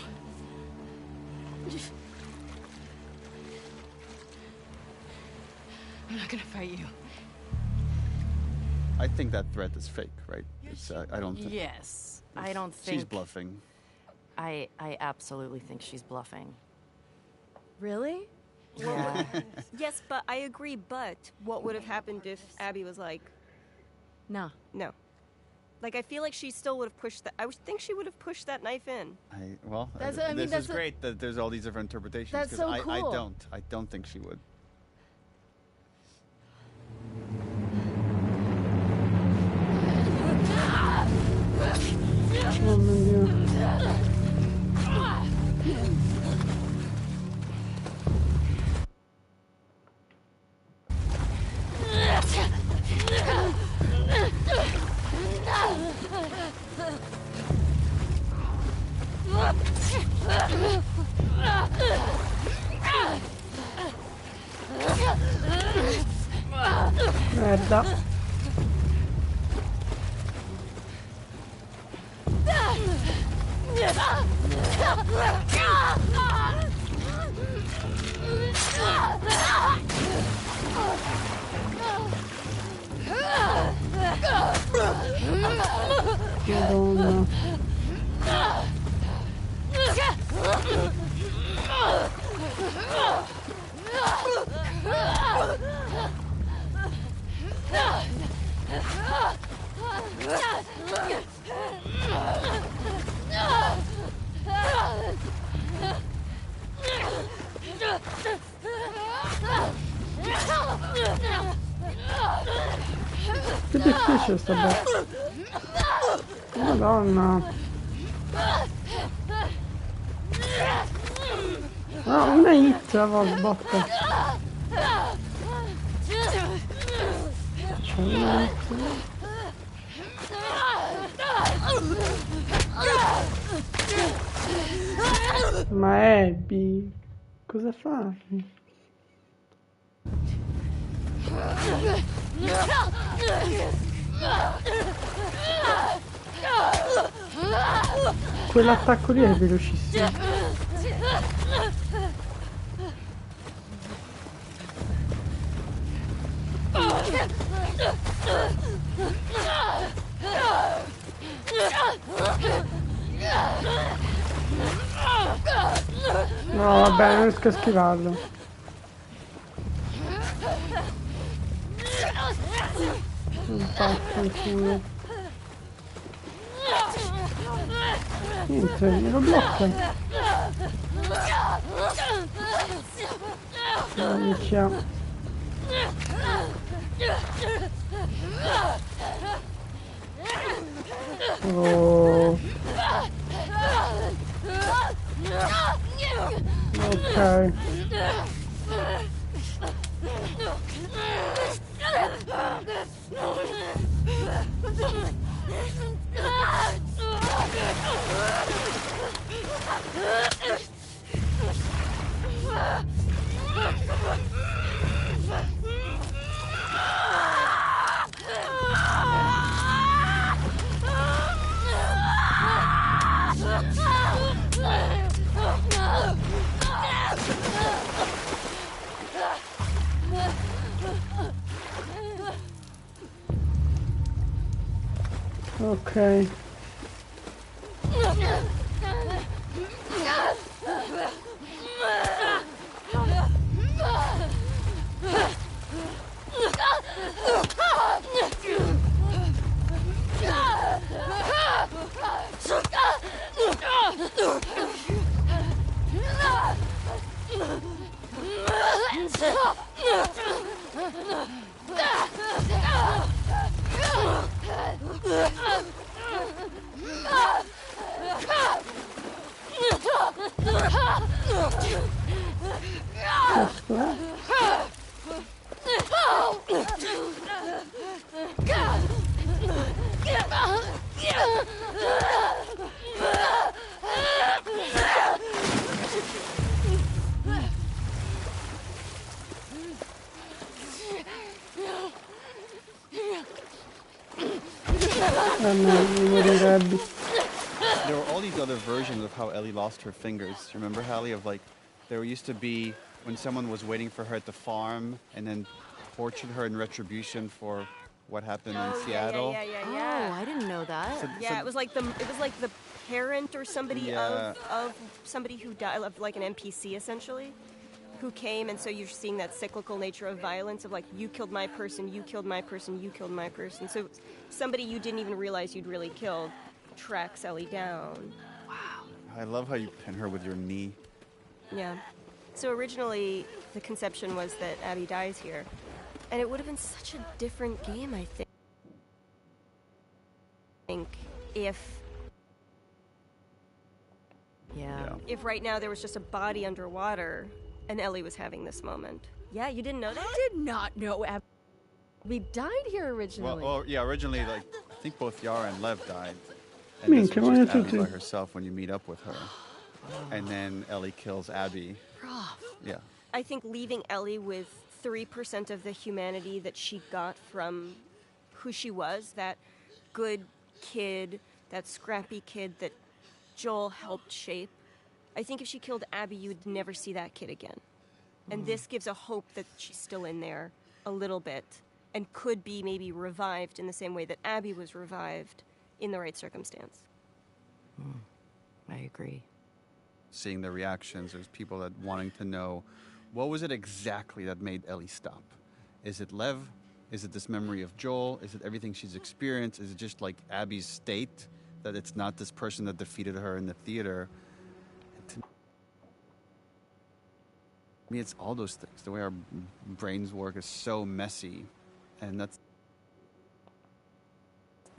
I'm not gonna fight you. I think that threat is fake, right? It's, I don't think... Yes. I don't think... She's bluffing. I absolutely think she's bluffing. Really? Yeah. Yes, but I agree, but what would have happened if Abby was like... No. No. Like, I feel like she still would have pushed that... I would think she would have pushed that knife in. This is great that there's all these different interpretations. That's so cool. I don't think she would. Oh mio Dio. Merda. Madonna. Che difficile sta botta. Madonna. No, una hit a botta. C'è una hit. Ma Abby, cosa fai? Quell'attacco lì è velocissimo. No, vabbè, non riesco a schivarlo. Vaffanculo. Niente, me lo blocca. Minchia. Oh. Ok. Ok. There were all these other versions of how Ellie lost her fingers. Remember, Hallie, of like, there used to be when someone was waiting for her at the farm and then tortured her in retribution for what happened in Seattle. Yeah. Oh, I didn't know that. It was like the parent or somebody of somebody who died, of like an NPC essentially, who came, and so you're seeing that cyclical nature of violence of like, you killed my person, you killed my person, you killed my person. So somebody you didn't even realize you'd really killed tracks Ellie down. Wow. I love how you pin her with your knee. Yeah. So originally the conception was that Abby dies here, and it would have been such a different game, I think, if if right now there was just a body underwater and Ellie was having this moment. Yeah, you didn't know that? I did not know we died here originally. Well, yeah, originally, like, I think both Yara and Lev died. And this Minchia, was ma just Abby tutti. by herself when you meet up with her. And then Ellie kills Abby. Yeah. I think leaving Ellie with 3% of the humanity that she got from who she was, that good kid, that scrappy kid that Joel helped shape. I think if she killed Abby, you would never see that kid again. And this gives a hope that she's still in there a little bit and could be maybe revived in the same way that Abby was revived in the right circumstance. I agree. Seeing the reactions, there's people that wanting to know, what was it exactly that made Ellie stop? Is it Lev? Is it this memory of Joel? Is it everything she's experienced? Is it just like Abby's state, that it's not this person that defeated her in the theater? And to me, it's all those things. The way our brains work is so messy, and that's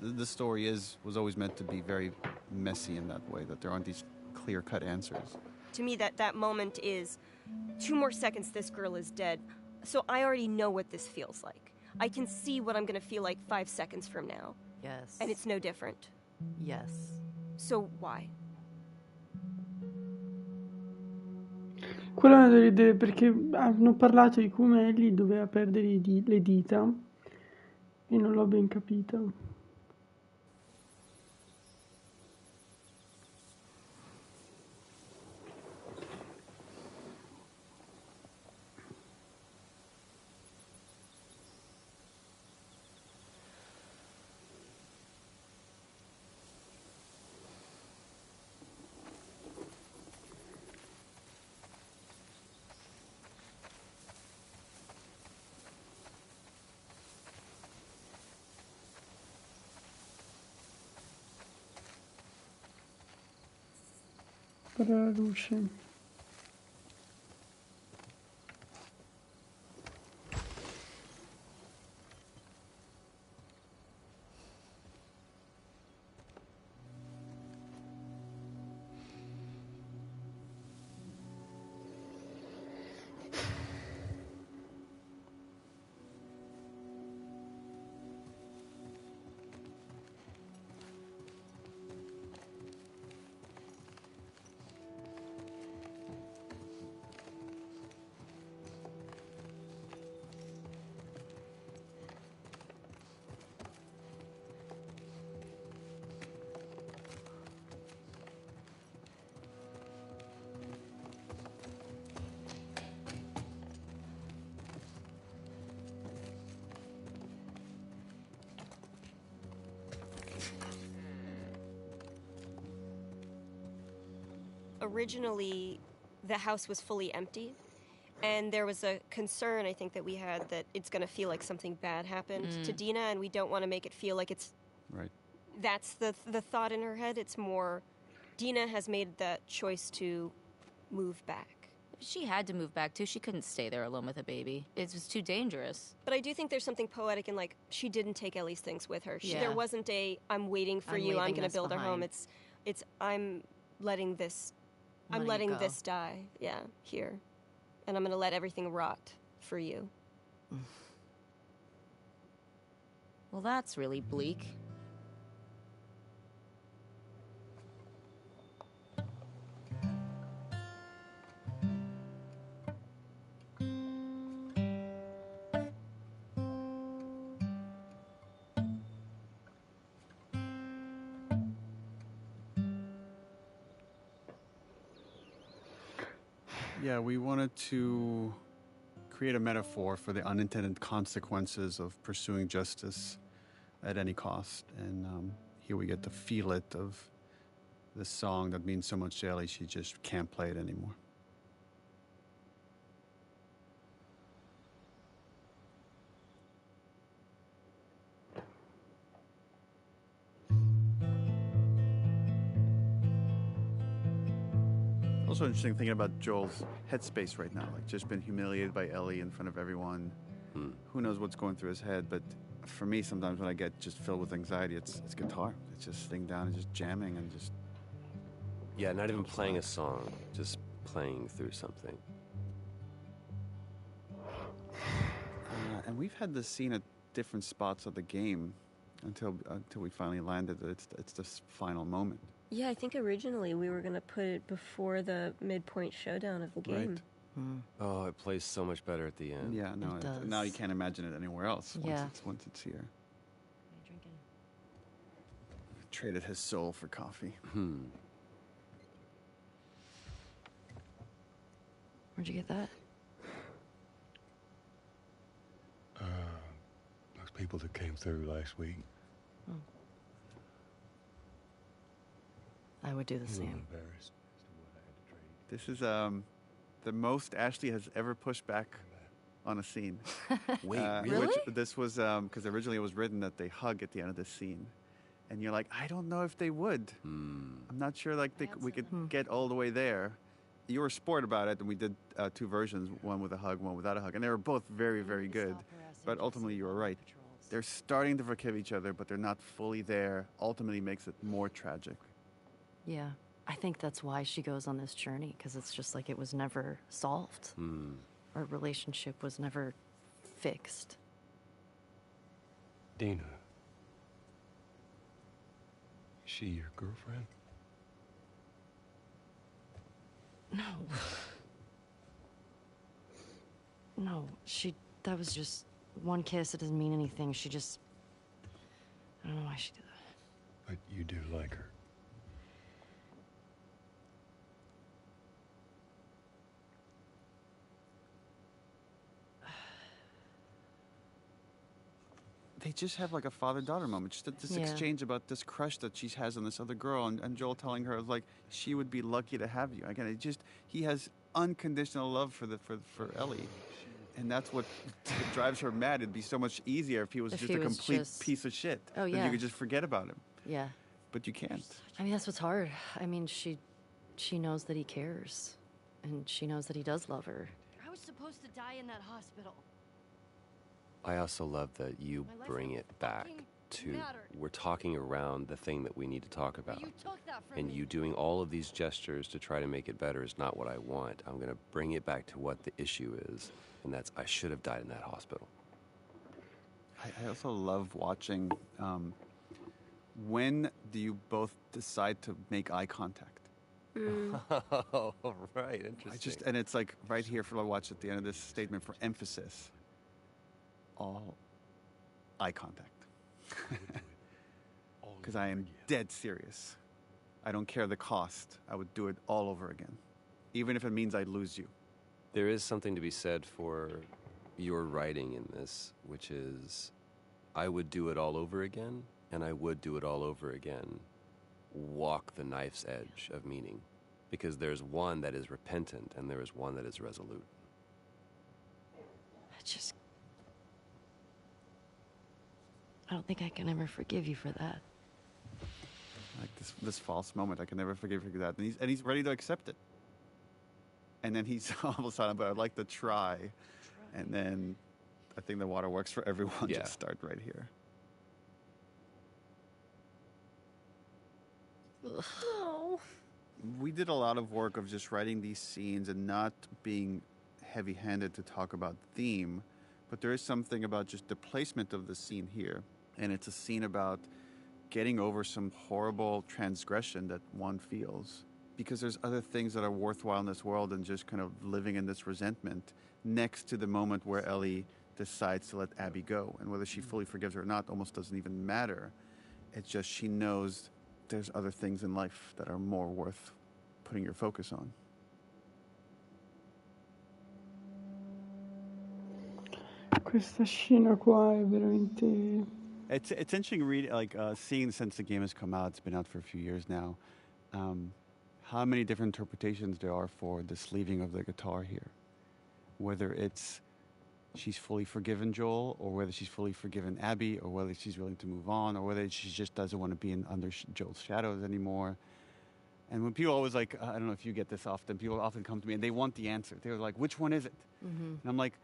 the story was always meant to be very messy in that way, that there aren't these clear-cut answers. To me, that moment is 2 more seconds, this girl is dead. So I already know what this feels like. I can see what I'm going to feel like 5 seconds from now. Yes. And it's no different. Yes. So why? Quella è una delle idee, perché hanno parlato di come Ellie doveva perdere le dita e non l'ho ben capita. Per la luce. Originally, the house was fully empty, and there was a concern, I think, that we had that it's going to feel like something bad happened to Dina, and we don't want to make it feel like it's... Right. That's the thought in her head. It's more, Dina has made that choice to move back. She had to move back, too. She couldn't stay there alone with a baby. It was too dangerous. But I do think there's something poetic in, like, she didn't take Ellie's things with her. Yeah. There wasn't a, I'm waiting for you, I'm going to build a home. It's I'm letting this... I'm letting this die, here. And I'm going to let everything rot for you. Well, that's really bleak. Yeah, we wanted to create a metaphor for the unintended consequences of pursuing justice at any cost. And here we get to feel it of this song that means so much to Ellie, she just can't play it anymore. Also interesting thinking about Joel's headspace right now, like just been humiliated by Ellie in front of everyone. Who knows what's going through his head, but for me, sometimes when I get just filled with anxiety, it's guitar. It's just sitting down and just jamming and just... Yeah, not even playing a song, just playing through something. And we've had this scene at different spots of the game. until we finally landed. It's this final moment. Yeah, I think originally we were going to put it before the midpoint showdown of the game. Right. Oh, it plays so much better at the end. Yeah, no, It does. now you can't imagine it anywhere else. Yeah. Once it's here. Traded his soul for coffee. Where'd you get that? Those people that came through last week. I would do the same. Embarrassed. This is the most Ashley has ever pushed back on a scene. Wait, really? Which this was because originally it was written that they hug at the end of this scene, and you're like, I don't know if they would. I'm not sure we could get all the way there. You were sport about it, and we did 2 versions, one with a hug, one without a hug, and they were both very, very good. But ultimately, you were right. They're starting to forgive each other, but they're not fully there. Ultimately, makes it more tragic. Yeah. I think that's why she goes on this journey, because it's just like it was never solved. Our relationship was never fixed. Dina. Is she your girlfriend? No. No, that was just one kiss. It doesn't mean anything. She just, I don't know why she did that. But you do like her. They just have like a father-daughter moment. Just this exchange about this crush that she has on this other girl, and Joel telling her like she would be lucky to have you. Again, he has unconditional love for Ellie, and that's what drives her mad. It'd be so much easier if he was just a complete piece of shit. Oh yeah. Then you could just forget about him. Yeah. But you can't. I mean, that's what's hard. I mean, she knows that he cares, and she knows that he does love her. I was supposed to die in that hospital. I also love that you bring it back to we're talking around the thing that we need to talk about. You took that from And me. you doing all of these gestures to try to make it better is not what I want. I'm going to bring it back to what the issue is, and that's I should have died in that hospital. I also love watching. When do you both decide to make eye contact? Oh, right, interesting. And it's like right here for I watch at the end of this statement for emphasis. All eye contact. Because I am dead serious. I don't care the cost. I would do it all over again. Even if it means I lose you. There is something to be said for your writing in this, which is I would do it all over again, and I would do it all over again. Walk the knife's edge of meaning. Because there's one that is repentant, and there is one that is resolute. I don't think I can ever forgive you for that. Like this false moment, I can never forgive you for that. And he's ready to accept it. And then he's all of a sudden, but I'd like to try. And then I think the waterworks for everyone just start right here. Oh. We did a lot of work of just writing these scenes and not being heavy-handed to talk about theme, but there is something about just the placement of the scene here. And it's a scene about getting over some horrible transgression that one feels. Because there's other things that are worthwhile in this world than just kind of living in this resentment next to the moment where Ellie decides to let Abby go. And whether she fully forgives her or not almost doesn't even matter. It's just she knows there's other things in life that are more worth putting your focus on. Questa scena qua è veramente... It's interesting seeing since the game has come out, it's been out for a few years now, how many different interpretations there are for this leaving of the guitar here. Whether it's she's fully forgiven Joel, or whether she's fully forgiven Abby, or whether she's willing to move on, or whether she just doesn't want to be under Joel's shadows anymore. And when people always I don't know if you get this often, people often come to me and they want the answer. They're like, which one is it? Mm-hmm. And I'm like,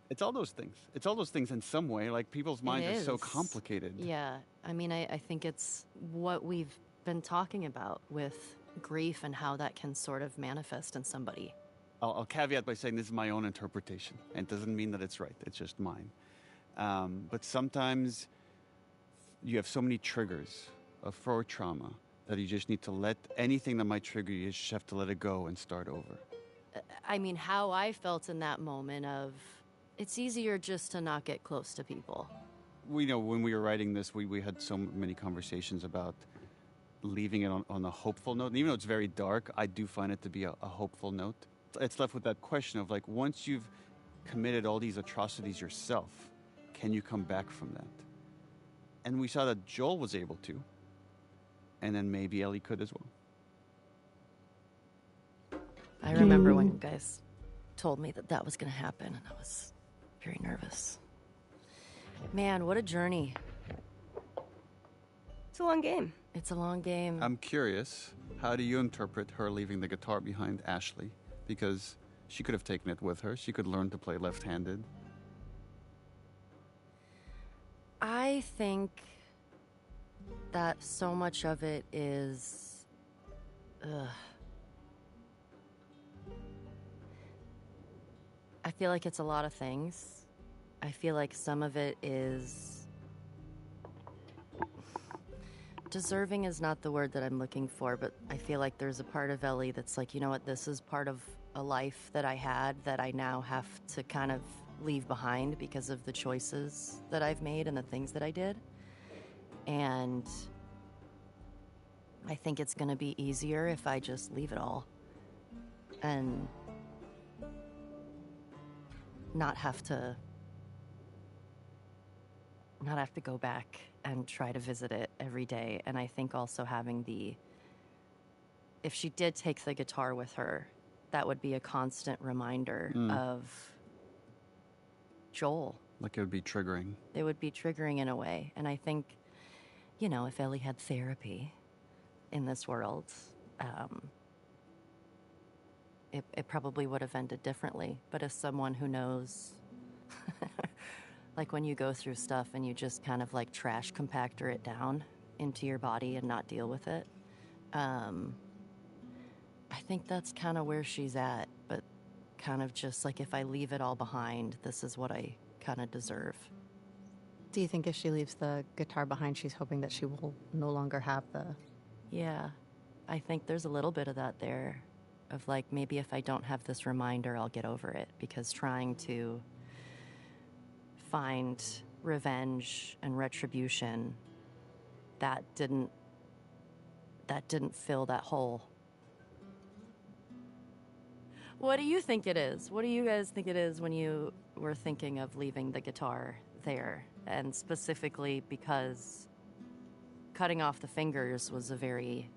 it's all those things. It's all those things in some way. Like, people's minds are so complicated. Yeah. I mean, I think it's what we've been talking about with grief and how that can sort of manifest in somebody. I'll caveat by saying this is my own interpretation. And it doesn't mean that it's right. It's just mine. But sometimes you have so many triggers for trauma that you just need to let anything that might trigger you, you just have to let it go and start over. I mean, how I felt in that moment of, it's easier just to not get close to people. We know when we were writing this, we had so many conversations about leaving it on a hopeful note. And even though it's very dark, I do find it to be a hopeful note. It's left with that question of like, once you've committed all these atrocities yourself, can you come back from that? And we saw that Joel was able to, and then maybe Ellie could as well. I remember when you guys told me that that was going to happen, and I was very nervous. Man, what a journey. It's a long game. It's a long game. I'm curious, how do you interpret her leaving the guitar behind Ashley? Because she could have taken it with her. She could learn to play left-handed. I think that so much of it is... I feel like it's a lot of things. I feel like some of it is... Deserving is not the word that I'm looking for, but I feel like there's a part of Ellie that's like, you know what, this is part of a life that I had that I now have to kind of leave behind because of the choices that I've made and the things that I did. And I think it's going to be easier if I just leave it all and not have to go back and try to visit it every day. And I think also having if she did take the guitar with her, that would be a constant reminder of Joel. Like it would be triggering. It would be triggering in a way. And I think, you know, if Ellie had therapy in this world, it probably would have ended differently. But as someone who knows, like when you go through stuff and you just kind of like trash compactor it down into your body and not deal with it, I think that's kind of where she's at. But kind of just like, if I leave it all behind, this is what I kind of deserve. Do you think if she leaves the guitar behind, she's hoping that she will no longer have the... Yeah, I think there's a little bit of that there. Of like, maybe if I don't have this reminder, I'll get over it. Because trying to find revenge and retribution, that didn't fill that hole. What do you think it is? What do you guys think it is when you were thinking of leaving the guitar there? And specifically because cutting off the fingers was a very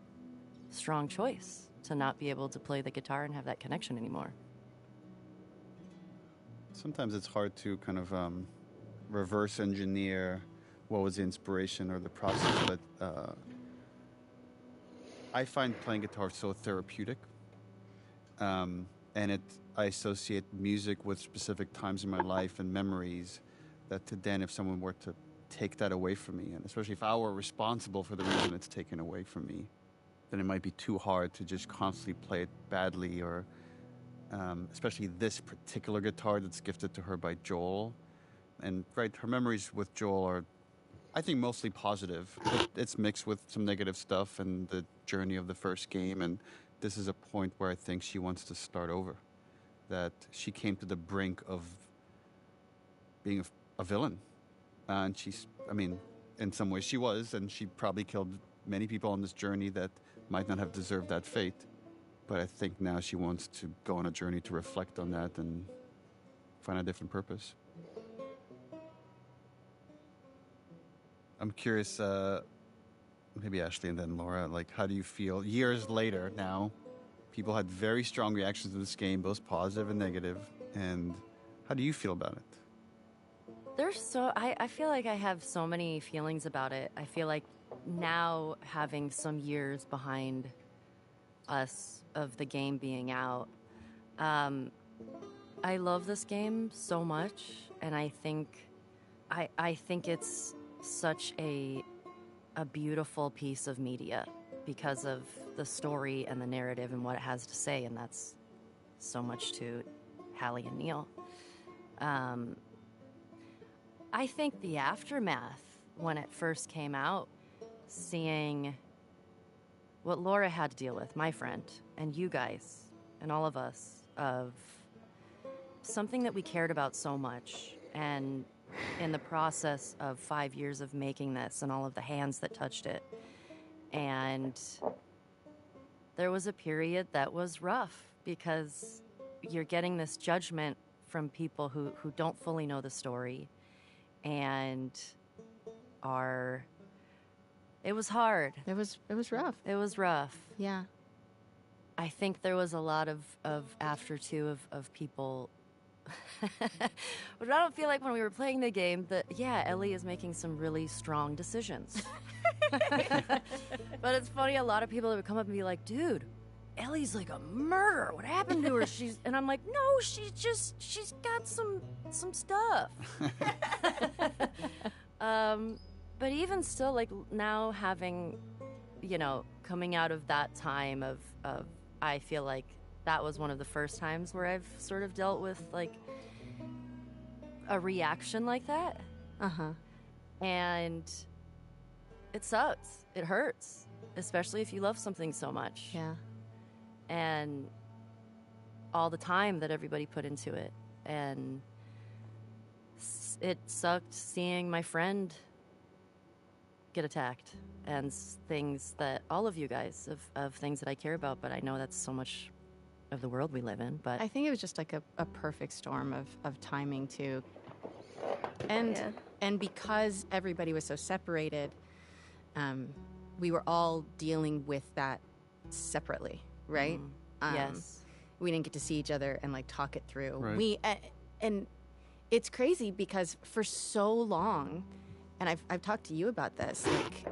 strong choice to not be able to play the guitar and have that connection anymore. Sometimes it's hard to kind of reverse engineer what was the inspiration or the process, but I find playing guitar so therapeutic. And I associate music with specific times in my life and memories that then if someone were to take that away from me, and especially if I were responsible for the reason it's taken away from me, then it might be too hard to just constantly play it badly, or especially this particular guitar that's gifted to her by Joel. And right, her memories with Joel are, I think, mostly positive. It's mixed with some negative stuff and the journey of the first game, and this is a point where I think she wants to start over. That she came to the brink of being a villain. And she's, I mean, in some ways she was, and she probably killed many people on this journey that might not have deserved that fate. But I think now she wants to go on a journey to reflect on that and find a different purpose. I'm curious, maybe Ashley and then Laura, like, how do you feel years later now? People had very strong reactions to this game, both positive and negative. And how do you feel about it? I feel like I have so many feelings about it. I feel like now, having some years behind us of the game being out, I love this game so much, and I think it's such a beautiful piece of media because of the story and the narrative and what it has to say, and that's so much to Hallie and Neil. I think the aftermath, when it first came out, seeing what Laura had to deal with, my friend, and you guys, and all of us, of something that we cared about so much. And in the process of 5 years of making this and all of the hands that touched it. And there was a period that was rough because you're getting this judgment from people who don't fully know the story and are... It was hard. It was rough. It was rough. Yeah. I think there was a lot of after, too, of people... But I don't feel like when we were playing the game that, yeah, Ellie is making some really strong decisions. But it's funny, a lot of people would come up and be like, dude, Ellie's like a murderer. What happened to her? And I'm like, no, she's got some stuff. But even still, like, now having, you know, coming out of that time of I feel like that was one of the first times where I've sort of dealt with, like, a reaction like that. Uh-huh. And it sucks. It hurts. Especially if you love something so much. Yeah. And all the time that everybody put into it. And it sucked seeing my friend get attacked. And things that, all of you guys, of things that I care about, but I know that's so much of the world we live in. But I think it was just like a perfect storm of timing too. And because everybody was so separated, we were all dealing with that separately, right? Yes. We didn't get to see each other and like talk it through. Right. And it's crazy because for so long, and I've talked to you about this, like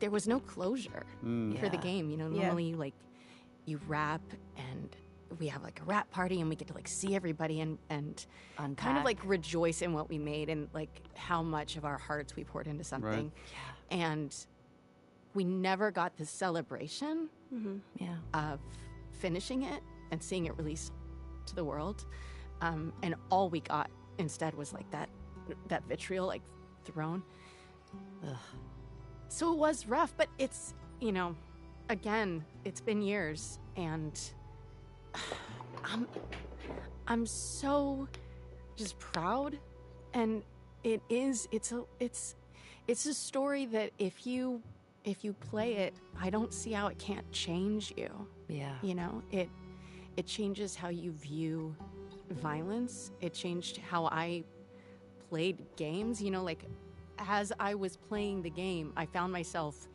there was no closure for the game. You know, normally like you wrap and we have like a wrap party and we get to like see everybody and unpack. Kind of like rejoice in what we made and like how much of our hearts we poured into something. Right. Yeah. And we never got the celebration of finishing it and seeing it released to the world. And all we got instead was like that vitriol like thrown. Ugh. So it was rough, but it's, you know, again, it's been years and I'm so just proud, and it's a story that if you play it, I don't see how it can't change you. Yeah. You know, it changes how you view violence. It changed how I played games, you know, like as I was playing the game, I found myself,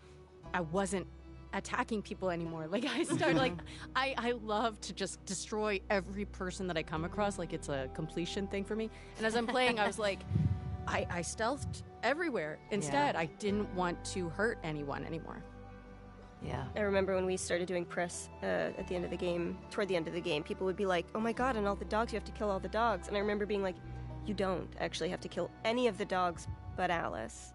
I wasn't attacking people anymore. Like I started like, I love to just destroy every person that I come across. Like it's a completion thing for me. And as I'm playing, I was like, I stealthed everywhere. Instead, I didn't want to hurt anyone anymore. Yeah. I remember when we started doing press at the end of the game, toward the end of the game, people would be like, oh my god, and all the dogs, you have to kill all the dogs. And I remember being like, you don't actually have to kill any of the dogs but Alice.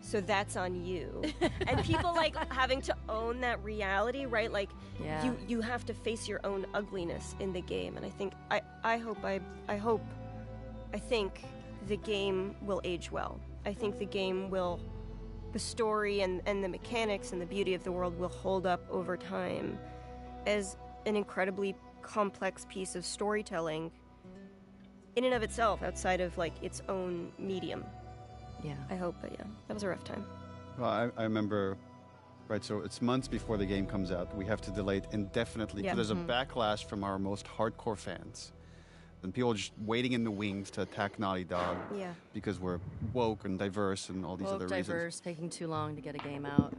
So that's on you. And people like having to own that reality, right? Like you have to face your own ugliness in the game. And I think I think the game will age well. I think the game will, the story and the mechanics and the beauty of the world will hold up over time as an incredibly complex piece of storytelling in and of itself, outside of like its own medium. Yeah. I hope, but yeah, that was a rough time. Well, I remember, right, so it's months before the game comes out. We have to delay it indefinitely. Yeah. There's a backlash from our most hardcore fans. And people are just waiting in the wings to attack Naughty Dog because we're woke and diverse and all these other reasons. Diverse, taking too long to get a game out.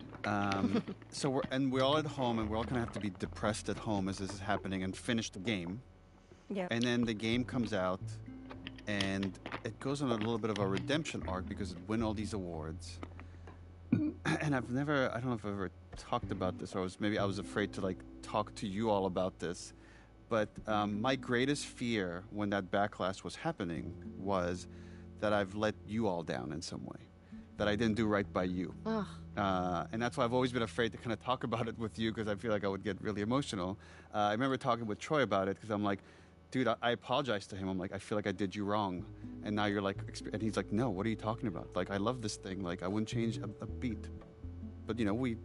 So we're all at home and we're all going to have to be depressed at home as this is happening and finish the game. Yeah. And then the game comes out and it goes on a little bit of a redemption arc because it won all these awards. And I don't know if I've ever talked about this, or I was afraid to like talk to you all about this. But my greatest fear when that backlash was happening was that I've let you all down in some way, that I didn't do right by you. And that's why I've always been afraid to kind of talk about it with you, because I feel like I would get really emotional. I remember talking with Troy about it because I'm like, dude, I apologized to him. I'm like, I feel like I did you wrong. And now you're like, and he's like, no, what are you talking about? Like, I love this thing. Like, I wouldn't change a beat. But, you know, we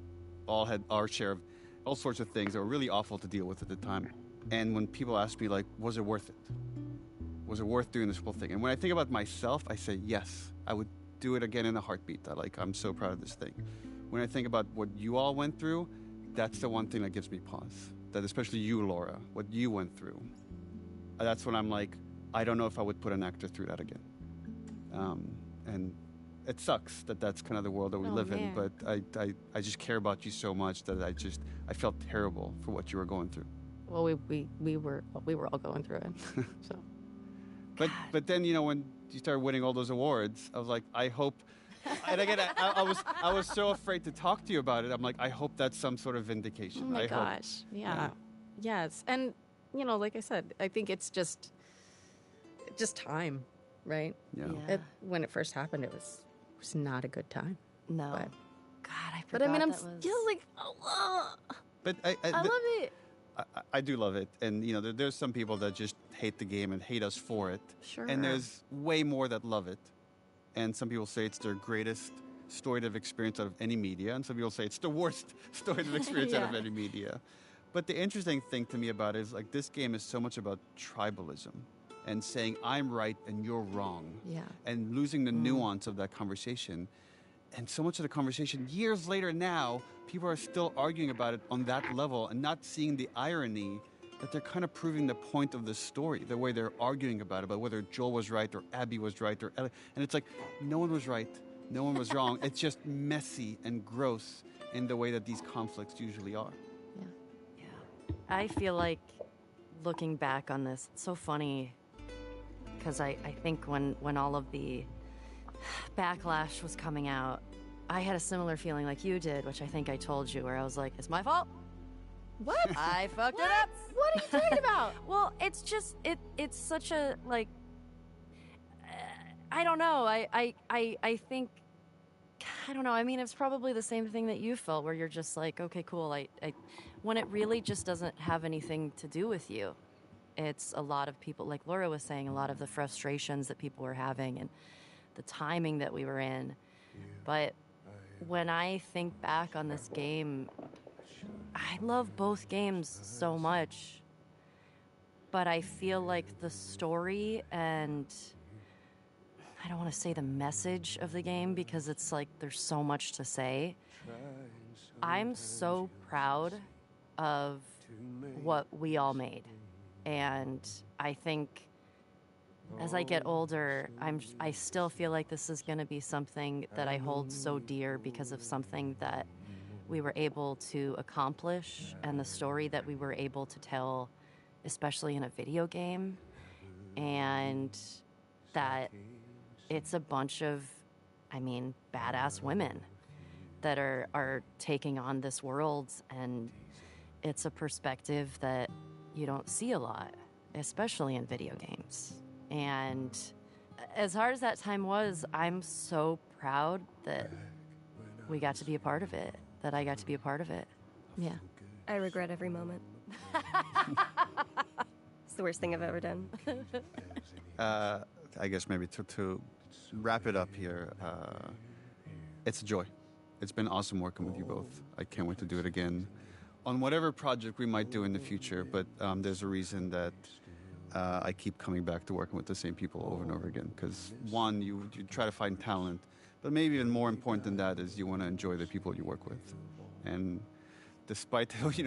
all had our share of all sorts of things that were really awful to deal with at the time. And when people ask me, like, was it worth it? Was it worth doing this whole thing? And when I think about myself, I say, yes, I would do it again in a heartbeat. I'm so proud of this thing. When I think about what you all went through, that's the one thing that gives me pause. That especially you, Laura, what you went through. That's when I'm like, I don't know if I would put an actor through that again. And it sucks that that's kind of the world that we live in, but I just care about you so much that I felt terrible for what you were going through. Well, we were all going through it. So. But then, you know, when you started winning all those awards, I was like, I hope. And again, I was so afraid to talk to you about it. I'm like, I hope that's some sort of vindication. Oh my gosh, yeah. Yes, and you know, like I said, I think it's just time, right? Yeah. When it first happened, it was not a good time. No. But, God, I forgot. But I mean, I'm that still like, But I love it. I do love it. And, you know, there's some people that just hate the game and hate us for it. Sure. And there's way more that love it. And some people say it's their greatest story they've experienced out of any media. And some people say it's the worst story they've experienced out of any media. But the interesting thing to me about it is, like, this game is so much about tribalism and saying I'm right and you're wrong. Yeah. And losing the nuance of that conversation. And so much of the conversation, years later now, people are still arguing about it on that level and not seeing the irony that they're kind of proving the point of the story, the way they're arguing about it, about whether Joel was right or Abby was right or Ellie. And it's like, no one was right, no one was wrong. It's just messy and gross in the way that these conflicts usually are. I feel like looking back on this, it's so funny because I think when all of the backlash was coming out, I had a similar feeling like you did, which I think I told you, where I was like, it's my fault. What? I fucked it up. What are you talking about? Well, it's just, it's such a, like, I don't know. I think, I don't know. I mean, it's probably the same thing that you felt, where you're just like, okay, cool. When it really just doesn't have anything to do with you. It's a lot of people, like Laura was saying, a lot of the frustrations that people were having and the timing that we were in. But when I think back on this game, I love both games so much. But I feel like the story and, I don't want to say the message of the game because it's like there's so much to say. I'm so proud of what we all made. And I think as I get older, I still feel like this is going to be something that I hold so dear because of something that we were able to accomplish and the story that we were able to tell, especially in a video game. And that it's a bunch of, I mean, badass women that are taking on this world, and it's a perspective that you don't see a lot, especially in video games. And as hard as that time was, I'm so proud that we got to be a part of it, that I got to be a part of it. Yeah. I regret every moment. It's the worst thing I've ever done. I guess maybe to wrap it up here, it's a joy. It's been awesome working with you both. I can't wait to do it again on whatever project we might do in the future, but there's a reason that I keep coming back to working with the same people over and over again, because one, you try to find talent, but maybe even more important than that is you want to enjoy the people you work with. And despite how we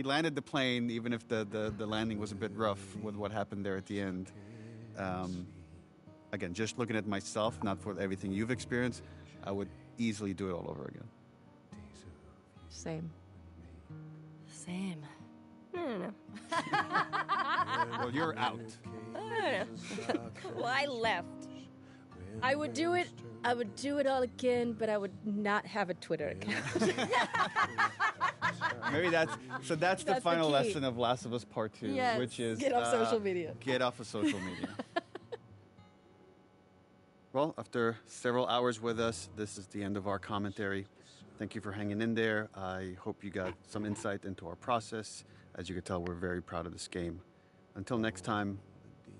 landed the plane, even if the landing was a bit rough with what happened there at the end. Again, just looking at myself, not for everything you've experienced, I would easily do it all over again. Same. No. Well, you're out. Well, I left. I would do it all again, but I would not have a Twitter account. Maybe that's the final lesson of Last of Us Part 2, yes. which is get off social media. Get off of social media. Well, after several hours with us, this is the end of our commentary. Thank you for hanging in there. I hope you got some insight into our process. As you can tell, we're very proud of this game. Until next time,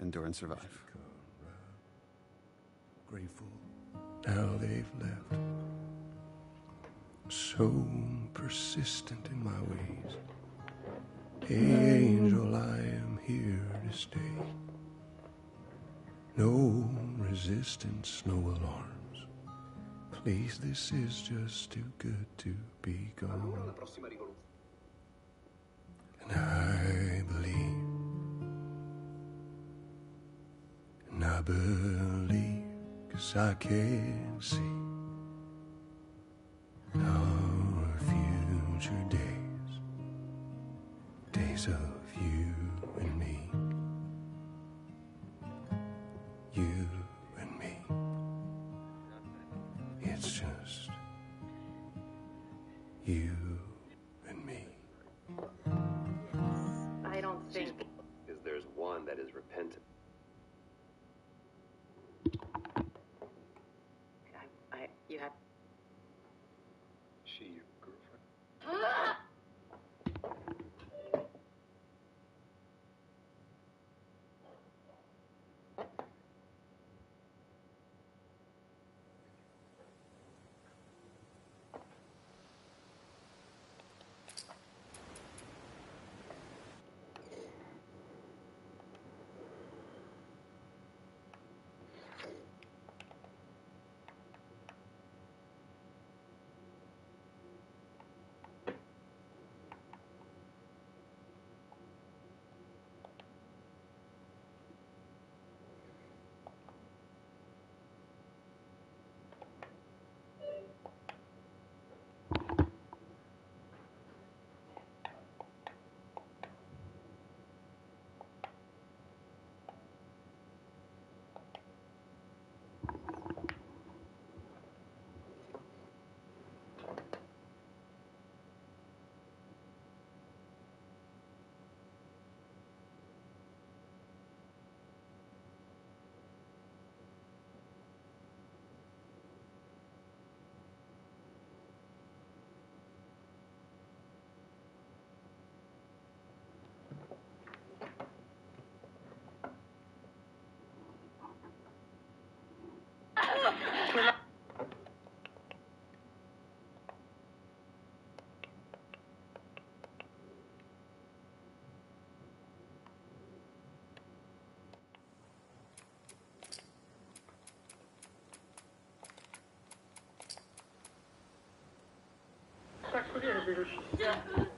endure and survive. Grateful now they've left. So persistent in my ways. Hey, angel, I am here to stay. No resistance, no alarms. Please, this is just too good to be gone. And I believe, and I believe, 'cause I can see our future days, days of you and me, you and me. It's just you and me. I don't think... Because there's one that is repentant. You have... She your girlfriend? Sacco di epi riusciti.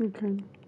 Okay.